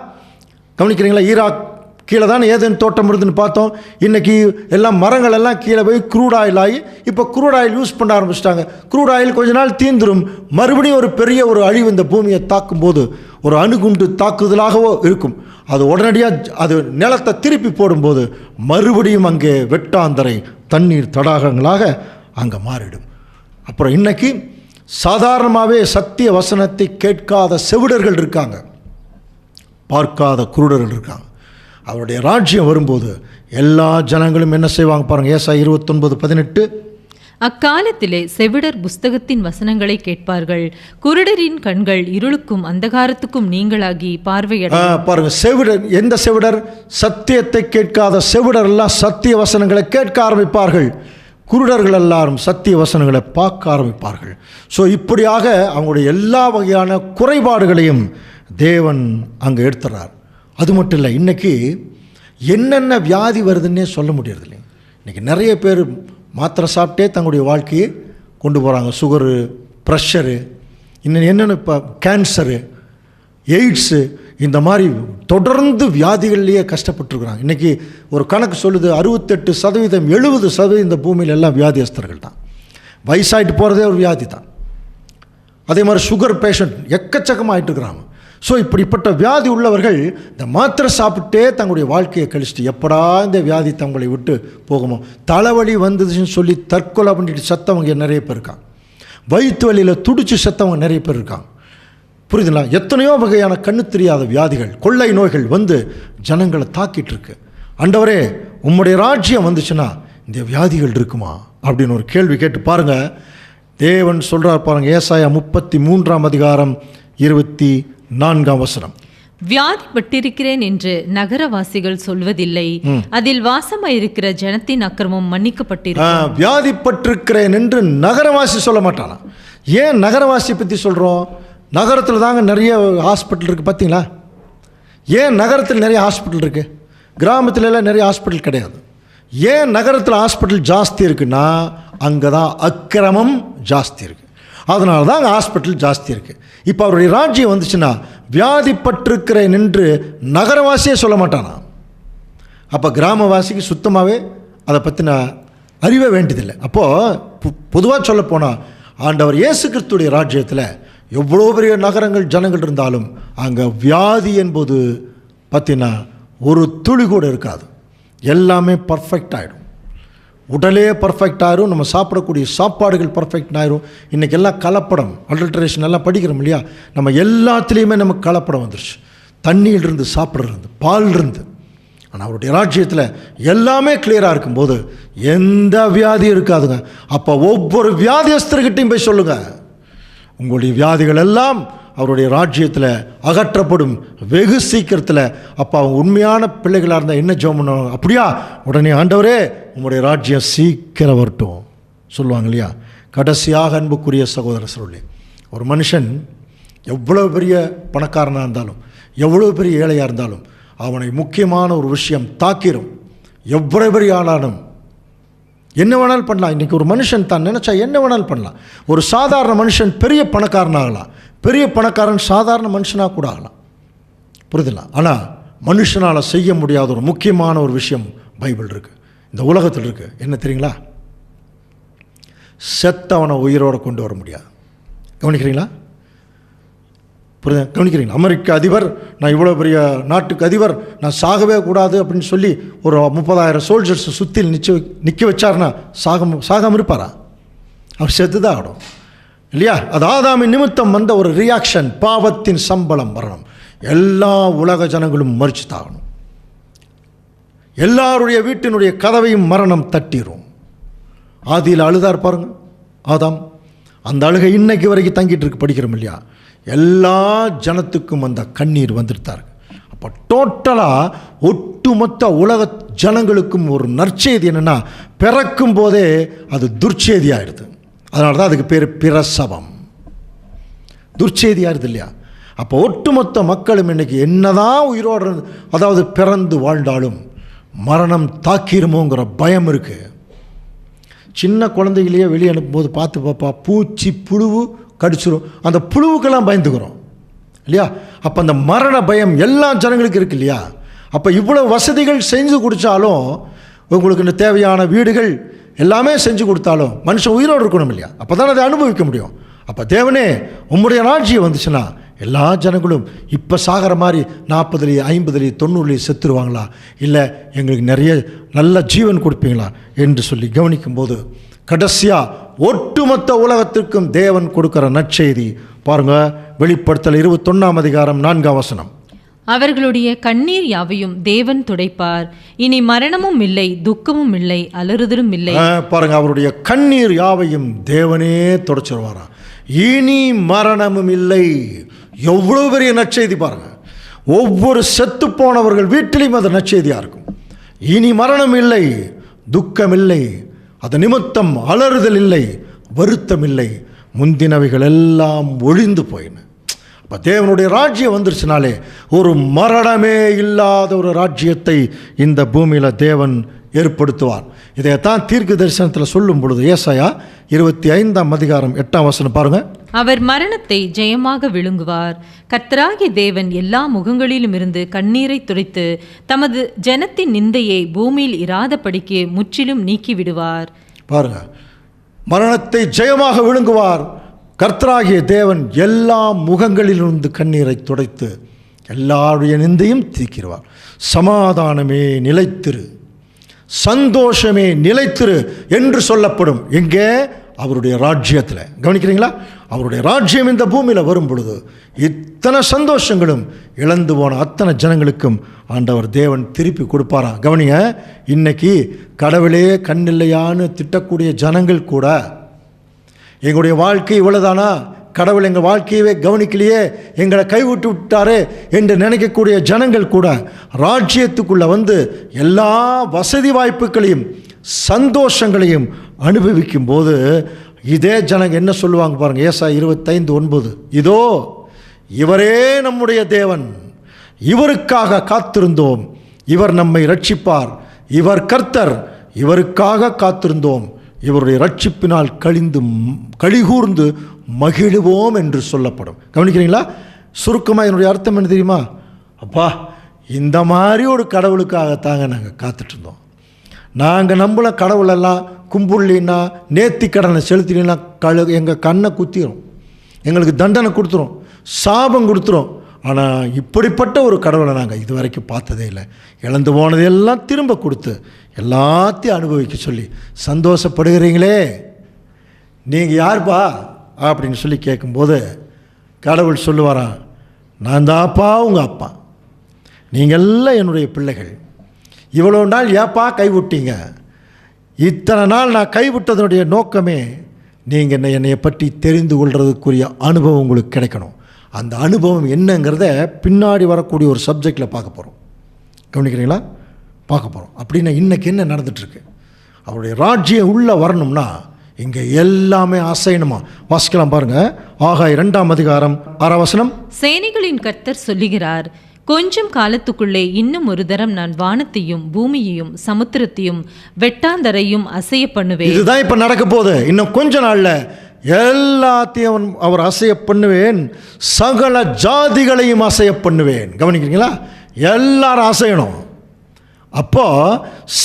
கவனிக்கிறீங்களா? ஈராக் கீழே தான் ஏதேன் தோட்டம் இருந்துன்னு பார்த்தோம். இன்றைக்கி எல்லாம் மரங்கள் எல்லாம் கீழே போய் க்ரூட் ஆயில் ஆகி இப்போ க்ரூட் ஆயில் யூஸ் பண்ண ஆரம்பிச்சிட்டாங்க. க்ரூட் ஆயில் கொஞ்ச நாள் தீந்துடும், மறுபடியும் ஒரு பெரிய ஒரு அழிவு இந்த பூமியை தாக்கும்போது ஒரு அணுகுண்டு தாக்குதலாகவோ இருக்கும். அது உடனடியாக அது நிலத்தை திருப்பி போடும்போது மறுபடியும் அங்கே வெட்டாந்தரை தண்ணீர் தடாகங்களாக அங்கே மாறிடும். அப்புறம் இன்றைக்கி சாதாரணமாகவே சத்திய வசனத்தை கேட்காத செவிடர்கள் இருக்காங்க, பார்க்காத குருடர்கள் இருக்காங்க. அவருடைய ராஜ்யம் வரும்போது எல்லா ஜனங்களும் என்ன செய்வாங்க பாருங்க. ஏசாயா 29:18. அக்காலத்திலே செவிடர் புஸ்தகத்தின் வசனங்களை கேட்பார்கள், குருடரின் கண்கள் இருளுக்கும் அந்தகாரத்துக்கும் நீங்களாகி பார்வையடையும். பாருங்க, செவிடர், எந்த செவிடர்? சத்தியத்தை கேட்காத செவிடர் எல்லாம் சத்திய வசனங்களை கேட்க ஆரம்பிப்பார்கள். குருடர்கள் எல்லாரும் சத்திய வசனங்களை பார்க்க ஆரம்பிப்பார்கள். ஸோ இப்படியாக அவங்களுடைய எல்லா வகையான குறைபாடுகளையும் தேவன் அங்கே எடுத்துறார். அது மட்டும் இல்லை, இன்றைக்கி என்னென்ன வியாதி வருதுன்னே சொல்ல முடியறது இல்லைங்க. இன்றைக்கி நிறைய பேர் மாத்திரை சாப்பிட்டே தங்களுடைய வாழ்க்கையை கொண்டு போகிறாங்க. சுகரு, ப்ரெஷரு, இன்னும் என்னென்ன இப்போ கேன்சரு, எய்ட்ஸு, இந்த மாதிரி தொடர்ந்து வியாதிகள்லேயே கஷ்டப்பட்டுருக்குறாங்க. இன்றைக்கி ஒரு கணக்கு சொல்லுது, 68%, 70% இந்த பூமியில் எல்லாம் வியாதியஸ்தர்கள் தான். வயசாகிட்டு போகிறதே ஒரு வியாதி தான். அதே மாதிரி சுகர் பேஷண்ட் எக்கச்சக்கமாக ஆகிட்டு இருக்கிறாங்க. ஸோ இப்படிப்பட்ட வியாதி உள்ளவர்கள் இந்த மாத்திரை சாப்பிட்டே தங்களுடைய வாழ்க்கையை கழிச்சிட்டு எப்படா இந்த வியாதி தங்களை விட்டு போகுமோ, தலைவலி வந்ததுன்னு சொல்லி தற்கொலை பண்ணிட்டு சத்தவங்க நிறைய பேர் இருக்காங்க. வயிற்று வலியில் துடிச்சு சத்தவங்க நிறைய பேர் இருக்காங்க. புரியுதுங்களா? எத்தனையோ வகையான கண்ணு தெரியாத வியாதிகள், கொள்ளை நோய்கள் வந்து ஜனங்களை தாக்கிட்டு இருக்கு. ஆண்டவரே, உம்முடைய ராஜ்யம் வந்துச்சுன்னா இந்த வியாதிகள் இருக்குமா அப்படின்னு ஒரு கேள்வி கேட்டு பாருங்க. தேவன் சொல்றார் பாருங்க, ஏசாயா 33ஆம் அதிகாரம் 24ஆம் வசனம். வியாதிப்பட்டிருக்கிறேன் என்று நகரவாசிகள் சொல்வதில்லை, அதில் வாசமாயிருக்கிற ஜனத்தின் அக்கிரமம் மன்னிக்கப்பட்டிருக்கும். வியாதிப்பட்டிருக்கிறேன் என்று நகரவாசி சொல்ல மாட்டானா? ஏன் நகரவாசி பற்றி சொல்கிறோம்? நகரத்தில் தாங்க நிறைய ஹாஸ்பிட்டல் இருக்குது, பார்த்தீங்களா? ஏன் நகரத்தில் நிறைய ஹாஸ்பிட்டல் இருக்குது, கிராமத்துல எல்லாம் நிறைய ஹாஸ்பிட்டல் கிடையாது? ஏன் நகரத்தில் ஹாஸ்பிட்டல் ஜாஸ்தி இருக்குன்னா அங்கே தான் அக்கிரமம் ஜாஸ்தி இருக்குது. அதனால தான் அங்கே ஹாஸ்பிட்டல் ஜாஸ்தி இருக்குது. இப்போ அவருடைய ராஜ்யம் வந்துச்சுன்னா வியாதிப்பட்டிருக்கிறேன் என்று நகரவாசியே சொல்ல மாட்டானா? அப்போ கிராமவாசிக்கு சுத்தமாகவே அதை பற்றின அறிவே வேண்டியதில்லை. அப்போது பொதுவாக சொல்லப்போனால் ஆண்டவர் இயேசு கிறிஸ்துடைய ராஜ்யத்தில் எவ்வளோ பெரிய நகரங்கள் ஜனங்கள் இருந்தாலும் அங்கே வியாதி என்பது பார்த்தீங்கன்னா ஒரு துளி கூட இருக்காது. எல்லாமே பர்ஃபெக்ட் ஆகிடும். உடலே பர்ஃபெக்ட் ஆகிடும். நம்ம சாப்பிடக்கூடிய சாப்பாடுகள் பர்ஃபெக்ட் ஆகிடும். இன்றைக்கி எல்லாம் கலப்படம், அடல்ட்ரேஷன் எல்லாம் படிக்கிறோம் இல்லையா? நம்ம எல்லாத்துலேயுமே நமக்கு கலப்படம் வந்துருச்சு. தண்ணியிலிருந்து சாப்பிட்றது, பால் இருந்து. ஆனால் அவருடைய ராஜ்யத்தில் எல்லாமே கிளியராக இருக்கும்போது எந்த வியாதியும் இருக்காதுங்க. அப்போ ஒவ்வொரு வியாதியஸ்தர்கிட்டையும் போய் சொல்லுங்கள், உங்களுடைய வியாதிகள் எல்லாம் அவருடைய ராஜ்யத்தில் அகற்றப்படும் வெகு சீக்கிரத்தில். அப்போ அவங்க உண்மையான பிள்ளைகளாக இருந்தால் என்ன ஜெபம் பண்ணுவாங்க? அப்படியா, உடனே ஆண்டவரே உங்களுடைய ராஜ்யம் சீக்கிரம் வரட்டும் சொல்லுவாங்க இல்லையா? கடைசியாக அன்புக்குரிய சகோதர சொல்லி, ஒரு மனுஷன் எவ்வளோ பெரிய பணக்காரனாக இருந்தாலும் எவ்வளோ பெரிய ஏழையாக இருந்தாலும் அவனை முக்கியமான ஒரு விஷயம் தாக்கிரும். எவ்வளோ பெரிய ஆளானும் என்ன வேணாலும் பண்ணலாம். இன்றைக்கி ஒரு மனுஷன் தான் நினச்சா என்ன வேணாலும் பண்ணலாம். ஒரு சாதாரண மனுஷன் பெரிய பணக்காரனாகலாம், பெரிய பணக்காரன் சாதாரண மனுஷனாக கூட ஆகலாம். புரியுதுங்களா? ஆனால் மனுஷனால் செய்ய முடியாத ஒரு முக்கியமான ஒரு விஷயம் பைபிள் இருக்குது, இந்த உலகத்தில் இருக்குது. என்ன தெரியுங்களா? செத்தவனை உயிரோடு கொண்டு வர முடியாது. கவனிக்கிறீங்களா? புரியுது? கவனிக்கிறீங்களா? அமெரிக்க அதிபர், நான் இவ்வளோ பெரிய நாட்டுக்கு அதிபர், நான் சாகவே கூடாது அப்படின்னு சொல்லி ஒரு 30,000 சோல்ஜர்ஸ் சுற்றி நிற்க வச்சார்னா சாகாமல் இருப்பாரா? அவர் செத்து தான் ஆகணும் இல்லையா? அது ஆதாமின் நிமித்தம் வந்த ஒரு ரியாக்ஷன். பாவத்தின் சம்பளம் மரணம். எல்லா உலக ஜனங்களும் மறிச்சு தாகணும். எல்லாருடைய வீட்டினுடைய கதவையும் மரணம் தட்டிரும். ஆதியில் அழுதார் பாருங்க ஆதாம். அந்த அழுகை இன்னைக்கு வரைக்கும் தங்கிட்டு இருக்கு, படிக்கிறோம் இல்லையா? எல்லா ஜனத்துக்கும் அந்த கண்ணீர் வந்துட்டார். அப்போ டோட்டலாக ஒட்டுமொத்த உலக ஜனங்களுக்கும் ஒரு நற்செய்தி என்னென்னா, பிறக்கும் போதே அது துர்ச்செய்தி ஆயிடுது. அதனால தான் அதுக்கு பேர் பிரசவம். துர்ச்செய்தி ஆயிடுது இல்லையா? அப்போ ஒட்டுமொத்த மக்களும் இன்னைக்கு என்னதான் உயிரோடு அதாவது பிறந்து வாழ்ந்தாலும் மரணம் தாக்கிருமோங்கிற பயம் இருக்குது. சின்ன குழந்தைகளையே வெளியே அனுப்பும்போது பார்த்து பாப்பா, பூச்சி புழுவு கடிச்சிடும், அந்த புழுவுக்கெல்லாம் பயந்துக்கிறோம் இல்லையா? அப்போ அந்த மரண பயம் எல்லா ஜனங்களுக்கும் இருக்கு இல்லையா? அப்போ இவ்வளோ வசதிகள் செஞ்சு கொடுத்தாலும், உங்களுக்கு இந்த தேவையான வீடுகள் எல்லாமே செஞ்சு கொடுத்தாலும் மனுஷன் உயிரோடு இருக்கணும் இல்லையா? அப்போ தான் அதை அனுபவிக்க முடியும். அப்போ தேவனே உம்முடைய ராஜ்யம் வந்துச்சுன்னா எல்லா ஜனங்களும் இப்போ சாகிற மாதிரி 40 50 90 செத்துருவாங்களா, இல்லை எங்களுக்கு நிறைய நல்ல ஜீவன் கொடுப்பீங்களா என்று சொல்லி கவனிக்கும்போது கடைசியாக ஒட்டுமொத்த உலகத்திற்கும் தேவன் கொடுக்குற நற்செய்தி பாருங்கள். வெளிப்படுத்தல் 21ஆம் அதிகாரம் 4ஆம் வசனம். அவர்களுடைய கண்ணீர் யாவையும் தேவன் துடைப்பார், இனி மரணமும் இல்லை, துக்கமும் இல்லை, அலறுதலும் இல்லை. பாருங்க, அவருடைய கண்ணீர் யாவையும் தேவனே துடைச்சிருவாராம். இனி மரணமும் இல்லை. எவ்வளவு பெரிய நற்செய்தி பாருங்க. ஒவ்வொரு செத்து போனவர்கள் வீட்டிலையும் அது நற்செய்தியாக இருக்கும். இனி மரணம் இல்லை, துக்கம் இல்லை, அது நிமித்தம் அலறுதல் இல்லை, வருத்தம் இல்லை, முந்தினவைகள் எல்லாம் ஒழிந்து போயின. அப்போ தேவனுடைய ராஜ்யம் வந்துருச்சுனாலே ஒரு மரணமே இல்லாத ஒரு ராஜ்யத்தை இந்த பூமியில் தேவன் ஏற்படுத்துவார். இதைத்தான் தீர்க்க தரிசனத்தில் சொல்லும் பொழுது ஏசாயா 25ஆம் அதிகாரம் 8ஆம் வசனம் பாருங்க. அவர் மரணத்தை ஜெயமாக விழுங்குவார், கர்த்தராகிய தேவன் எல்லா முகங்களிலும் இருந்து கண்ணீரை துடைத்து தமது ஜனத்தின் நிந்தையை பூமியில் இராதபடிக்கு முற்றிலும் நீக்கிவிடுவார். பாருங்க, மரணத்தை ஜெயமாக விழுங்குவார், கர்த்தராகிய தேவன் எல்லா முகங்களிலிருந்து கண்ணீரை துடைத்து எல்லாருடைய நிந்தையும் தீர்க்கிறவார். சமாதானமே நிலைத்திரு, சந்தோஷமே நிலைத்திரு என்று சொல்லப்படும். எங்கே? அவருடைய ராஜ்யத்தில். கவனிக்கிறீங்களா? அவருடைய ராஜ்யம் இந்த பூமியில் வரும் பொழுது இத்தனை சந்தோஷங்களும் இழந்து போன அத்தனை ஜனங்களுக்கும் ஆண்டவர் தேவன் திருப்பி கொடுப்பாராம். கவனிங்க, இன்னைக்கு கடவுளே கண்ணில்லையான்னு திட்டக்கூடிய ஜனங்கள் கூட, எங்களுடைய வாழ்க்கை இவ்வளோதானா, கடவுள் எங்கள் வாழ்க்கையவே கவனிக்கலையே, எங்களை கைவிட்டு விட்டாரே என்று நினைக்கக்கூடிய ஜனங்கள் கூட ராஜ்யத்துக்குள்ளே வந்து எல்லா வசதி வாய்ப்புகளையும் சந்தோஷங்களையும் அனுபவிக்கும் போது இதே ஜனங்க என்ன சொல்லுவாங்க பாருங்க. ஏசாயா 25:9, இதோ இவரே நம்முடைய தேவன், இவருக்காக காத்திருந்தோம், இவர் நம்மை ரட்சிப்பார், இவர் கர்த்தர், இவருக்காக காத்திருந்தோம், இவருடைய ரட்சிப்பினால் கழிகூர்ந்து மகிழுவோம் என்று சொல்லப்படும். கவனிக்கிறீங்களா? சுருக்கமாக என்னுடைய அர்த்தம் என்ன தெரியுமா? அப்பா, இந்த மாதிரி ஒரு கடவுளுக்காகத்தாங்க நாங்கள் காத்துட்ருந்தோம். நாங்கள் நம்மள கடவுளெல்லாம் கும்புள்ளின்னா, நேர்த்தி கடனை செலுத்தினா எங்கள் கண்ணை குத்திரும், எங்களுக்கு தண்டனை கொடுத்துரும், சாபம் கொடுத்துரும். ஆனால் இப்படிப்பட்ட ஒரு கடவுளை நாங்கள் இது வரைக்கும் பார்த்ததே இல்லை. இழந்து போனதையெல்லாம் திரும்ப கொடுத்து எல்லாத்தையும் அனுபவிக்க சொல்லி சந்தோஷப்படுகிறீங்களே, நீங்கள் யார்ப்பா அப்படின்னு சொல்லி கேட்கும்போது கடவுள் சொல்லுவாராம், நான் தான்ப்பா உங்கள் அப்பா, நீங்கள் எல்லாம் என்னுடைய பிள்ளைகள். இவ்வளோ நாள் ஏப்பா கைவிட்டீங்க? இத்தனை நாள் நான் கைவிட்டதனுடைய நோக்கமே நீங்கள் என்னையை பற்றி தெரிந்து கொள்றதுக்குரிய அனுபவம் உங்களுக்கு கிடைக்கணும். அந்த அனுபவம் என்னங்கிறத பின்னாடி வரக்கூடிய ஒரு சப்ஜெக்டில் பார்க்க போகிறோம். கவனிக்கிறீங்களா? பார்க்க போகிறோம். அப்படின்னா இன்றைக்கி என்ன நடந்துகிட்ருக்கு? அவருடைய ராஜ்யம் உள்ளே வரணும்னா இங்கே எல்லாமே அசையணுமா? வாசிக்கலாம் பாருங்கள். ஆகாய் 2:6. சேனைகளின் கர்த்தர் சொல்லுகிறார், கொஞ்சம் காலத்துக்குள்ளே இன்னும் ஒரு தரம் நான் வானத்தையும் பூமியையும் சமுத்திரத்தையும் வெட்டாந்தரையும் அசைய பண்ணுவேன். இதுதான் இப்போ நடக்க போகுது. இன்னும் கொஞ்ச நாளில் எல்லாத்தையும் அவர் அசைய பண்ணுவேன், சகல ஜாதிகளையும் அசைய பண்ணுவேன். கவனிக்கிறீங்களா? எல்லாரும் அசையணும். அப்போ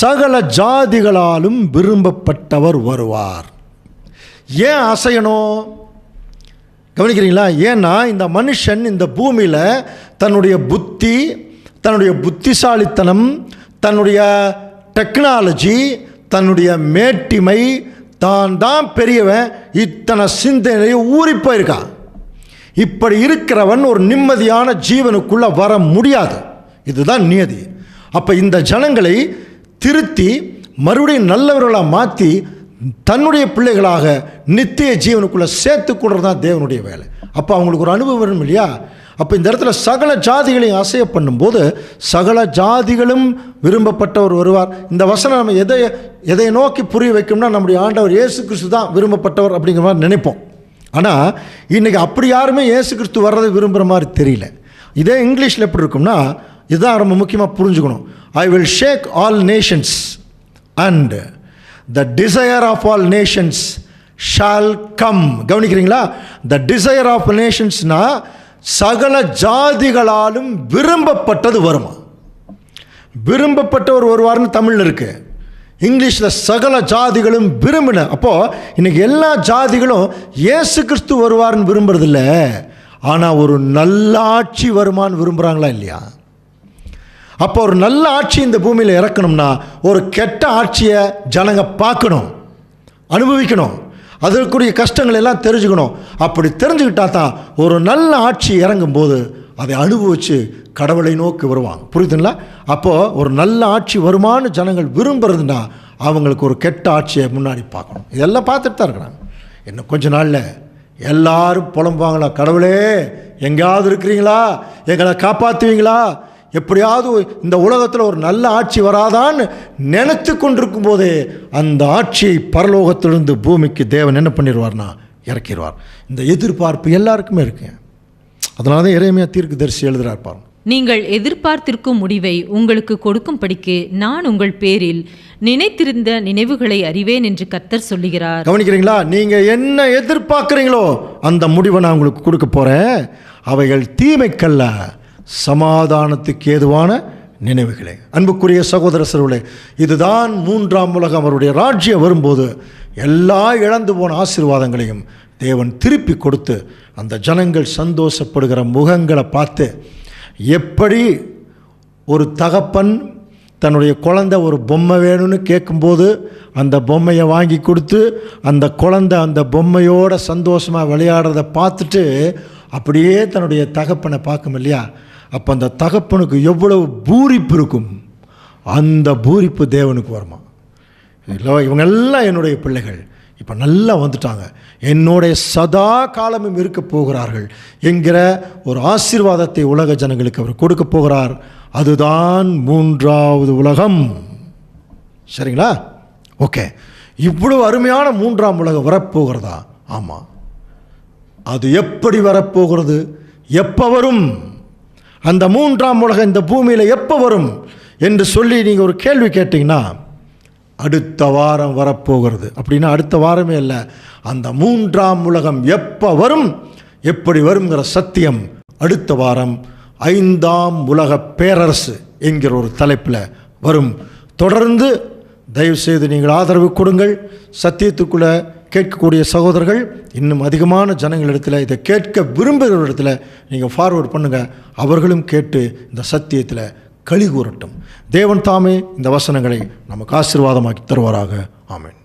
சகல ஜாதிகளாலும் விரும்பப்பட்டவர் வருவார். ஏன் அசையணும்? கவனிக்கிறீங்களா? ஏன்னா இந்த மனுஷன் இந்த பூமியில் தன்னுடைய புத்தி, தன்னுடைய புத்திசாலித்தனம், தன்னுடைய டெக்னாலஜி, தன்னுடைய மேட்டிமை, தான் பெரியவன், இத்தனை சிந்தனையை ஊறி போயிருக்கான். இப்படி இருக்கிறவன் ஒரு நிம்மதியான ஜீவனுக்குள்ளே வர முடியாது. இதுதான் நியதி. அப்போ இந்த ஜனங்களை திருத்தி மறுபடியும் நல்லவர்களாக மாற்றி தன்னுடைய பிள்ளைகளாக நித்திய ஜீவனுக்குள்ளே சேர்த்து கொள்வது தான் தேவனுடைய வேலை. அப்போ அவங்களுக்கு ஒரு அனுபவம் வரும் இல்லையா? அப்போ இந்த இடத்துல சகல ஜாதிகளையும் அசைய பண்ணும்போது சகல ஜாதிகளும் விரும்பப்பட்டவர் வருவார். இந்த வசனம் நம்ம எதை நோக்கி புரிய வைக்கணும்னா நம்முடைய ஆண்டவர் இயேசு கிறிஸ்து தான் விரும்பப்பட்டவர் அப்படிங்கிற மாதிரி நினைப்போம். ஆனால் இன்றைக்கி அப்படி யாருமே இயேசு கிறிஸ்து வர்றதை விரும்புகிற மாதிரி தெரியல. இதே இங்கிலீஷில் எப்படி இருக்கும்னா, இதுதான் ரொம்ப முக்கியமாக புரிஞ்சுக்கணும். I will shake all nations and the desire of all nations shall come. கவனிக்கிறீங்களா? the desire of nationsனா சகல ஜாதிகளாலும் விரும்பப்பட்டது வருமா? விரும்பப்பட்டவர் வருவார்னு தமிழில் இருக்கு, இங்கிலீஷில் சகல ஜாதிகளும் விரும்பின. அப்போது இன்றைக்கி எல்லா ஜாதிகளும் இயேசு கிறிஸ்து வருவார்னு விரும்புறதில்ல, ஆனால் ஒரு நல்லாட்சி வருமானு விரும்புகிறாங்களா இல்லையா? அப்போ ஒரு நல்ல ஆட்சி இந்த பூமியில் இறக்கணும்னா ஒரு கெட்ட ஆட்சியை ஜனங்க பார்க்கணும், அனுபவிக்கணும், அதற்குரிய கஷ்டங்கள் எல்லாம் தெரிஞ்சுக்கணும். அப்படி தெரிஞ்சுக்கிட்டா தான் ஒரு நல்ல ஆட்சி இறங்கும்போது அதை அனுபவித்து கடவுளை நோக்கி வருவாங்க. புரியுதுங்களா? அப்போது ஒரு நல்ல ஆட்சி வருமானு ஜனங்கள் விரும்புறதுன்னா அவங்களுக்கு ஒரு கெட்ட ஆட்சியை முன்னாடி பார்க்கணும். இதெல்லாம் பார்த்துட்டு தான் இருக்கிறாங்க. இன்னும் கொஞ்ச நாளில் எல்லாரும் புலம்புவாங்களா, கடவுளே எங்கேயாவது இருக்கிறீங்களா, எங்களை காப்பாற்றுவீங்களா, எப்படியாவது இந்த உலகத்தில் ஒரு நல்ல ஆட்சி வராதான்னு நினைத்து கொண்டிருக்கும் போதே அந்த ஆட்சியை பரலோகத்திலிருந்து பூமிக்கு தேவன் என்ன பண்ணிடுவார்னா இறக்கிடுவார். இந்த எதிர்பார்ப்பு எல்லாருக்குமே இருக்கு. அதனால தான் எரேமியா தீர்க்கதரிசி எழுதுறார் பாருங்க. நீங்கள் எதிர்பார்த்திருக்கும் முடிவை உங்களுக்கு கொடுக்கும்படிக்கு நான் உங்கள் பேரில் நினைத்திருந்த நினைவுகளை அறிவேன் என்று கர்த்தர் சொல்லுகிறார். கவனிக்கிறீங்களா? நீங்கள் என்ன எதிர்பார்க்குறீங்களோ அந்த முடிவை நான் உங்களுக்கு கொடுக்க போகிறேன். அவைகள் தீமைக்கல்ல, சமாதானத்துக்கு ஏதுவான நினைவுகளே. அன்புக்குரிய சகோதர சகோதரிகளே, இதுதான் 3ஆம் உலகம் அவருடைய ராஜ்யம் வரும்போது எல்லா இழந்து போன ஆசீர்வாதங்களையும் தேவன் திருப்பி கொடுத்து அந்த ஜனங்கள் சந்தோஷப்படுகிற முகங்களை பார்த்து, எப்படி ஒரு தகப்பன் தன்னுடைய குழந்தை ஒரு பொம்மை வேணும்னு கேட்கும்போது அந்த பொம்மையை வாங்கி கொடுத்து அந்த குழந்தை அந்த பொம்மையோட சந்தோஷமாக விளையாடுறதை பார்த்துட்டு அப்படியே தன்னுடைய தகப்பனை பார்க்கும் இல்லையா, அப்போ அந்த தகப்பனுக்கு எவ்வளவு பூரிப்பு இருக்கும், அந்த பூரிப்பு தேவனுக்கு வருமா. இல்லை, இவங்கெல்லாம் என்னுடைய பிள்ளைகள் இப்போ நல்லா வந்துட்டாங்க, என்னுடைய சதா காலமும் இருக்க போகிறார்கள் என்கிற ஒரு ஆசீர்வாதத்தை உலக ஜனங்களுக்கு அவர் கொடுக்க போகிறார். அதுதான் மூன்றாவது உலகம். சரிங்களா? ஓகே, இவ்வளவு அருமையான மூன்றாம் உலகம் வரப்போகிறதா? ஆமாம். அது எப்படி வரப்போகிறது, எப்போ வரும், அந்த மூன்றாம் உலகம் இந்த பூமியில் எப்போ வரும் என்று சொல்லி நீங்கள் ஒரு கேள்வி கேட்டிங்கன்னா, அடுத்த வாரம் வரப்போகிறது. அப்படின்னா அடுத்த வாரமே இல்லை, அந்த மூன்றாம் உலகம் எப்போ வரும், எப்படி வருங்கிற சத்தியம் அடுத்த வாரம் 5ஆம் உலக பேரரசு என்கிற ஒரு தலைப்பில் வரும். தொடர்ந்து தயவுசெய்து நீங்கள் ஆதரவு கொடுங்கள். சத்தியத்துக்குள்ளே கேட்கக்கூடிய சகோதரர்கள் இன்னும் அதிகமான ஜனங்களிடத்தில், இதை கேட்க விரும்புகிறவரிடத்தில் நீங்கள் ஃபார்வர்ட் பண்ணுங்கள். அவர்களும் கேட்டு இந்த சத்தியத்தில் களி கூறட்டும். தேவன் தாமே இந்த வசனங்களை நமக்கு ஆசீர்வாதமாக்கி தருவாராக. ஆமென்.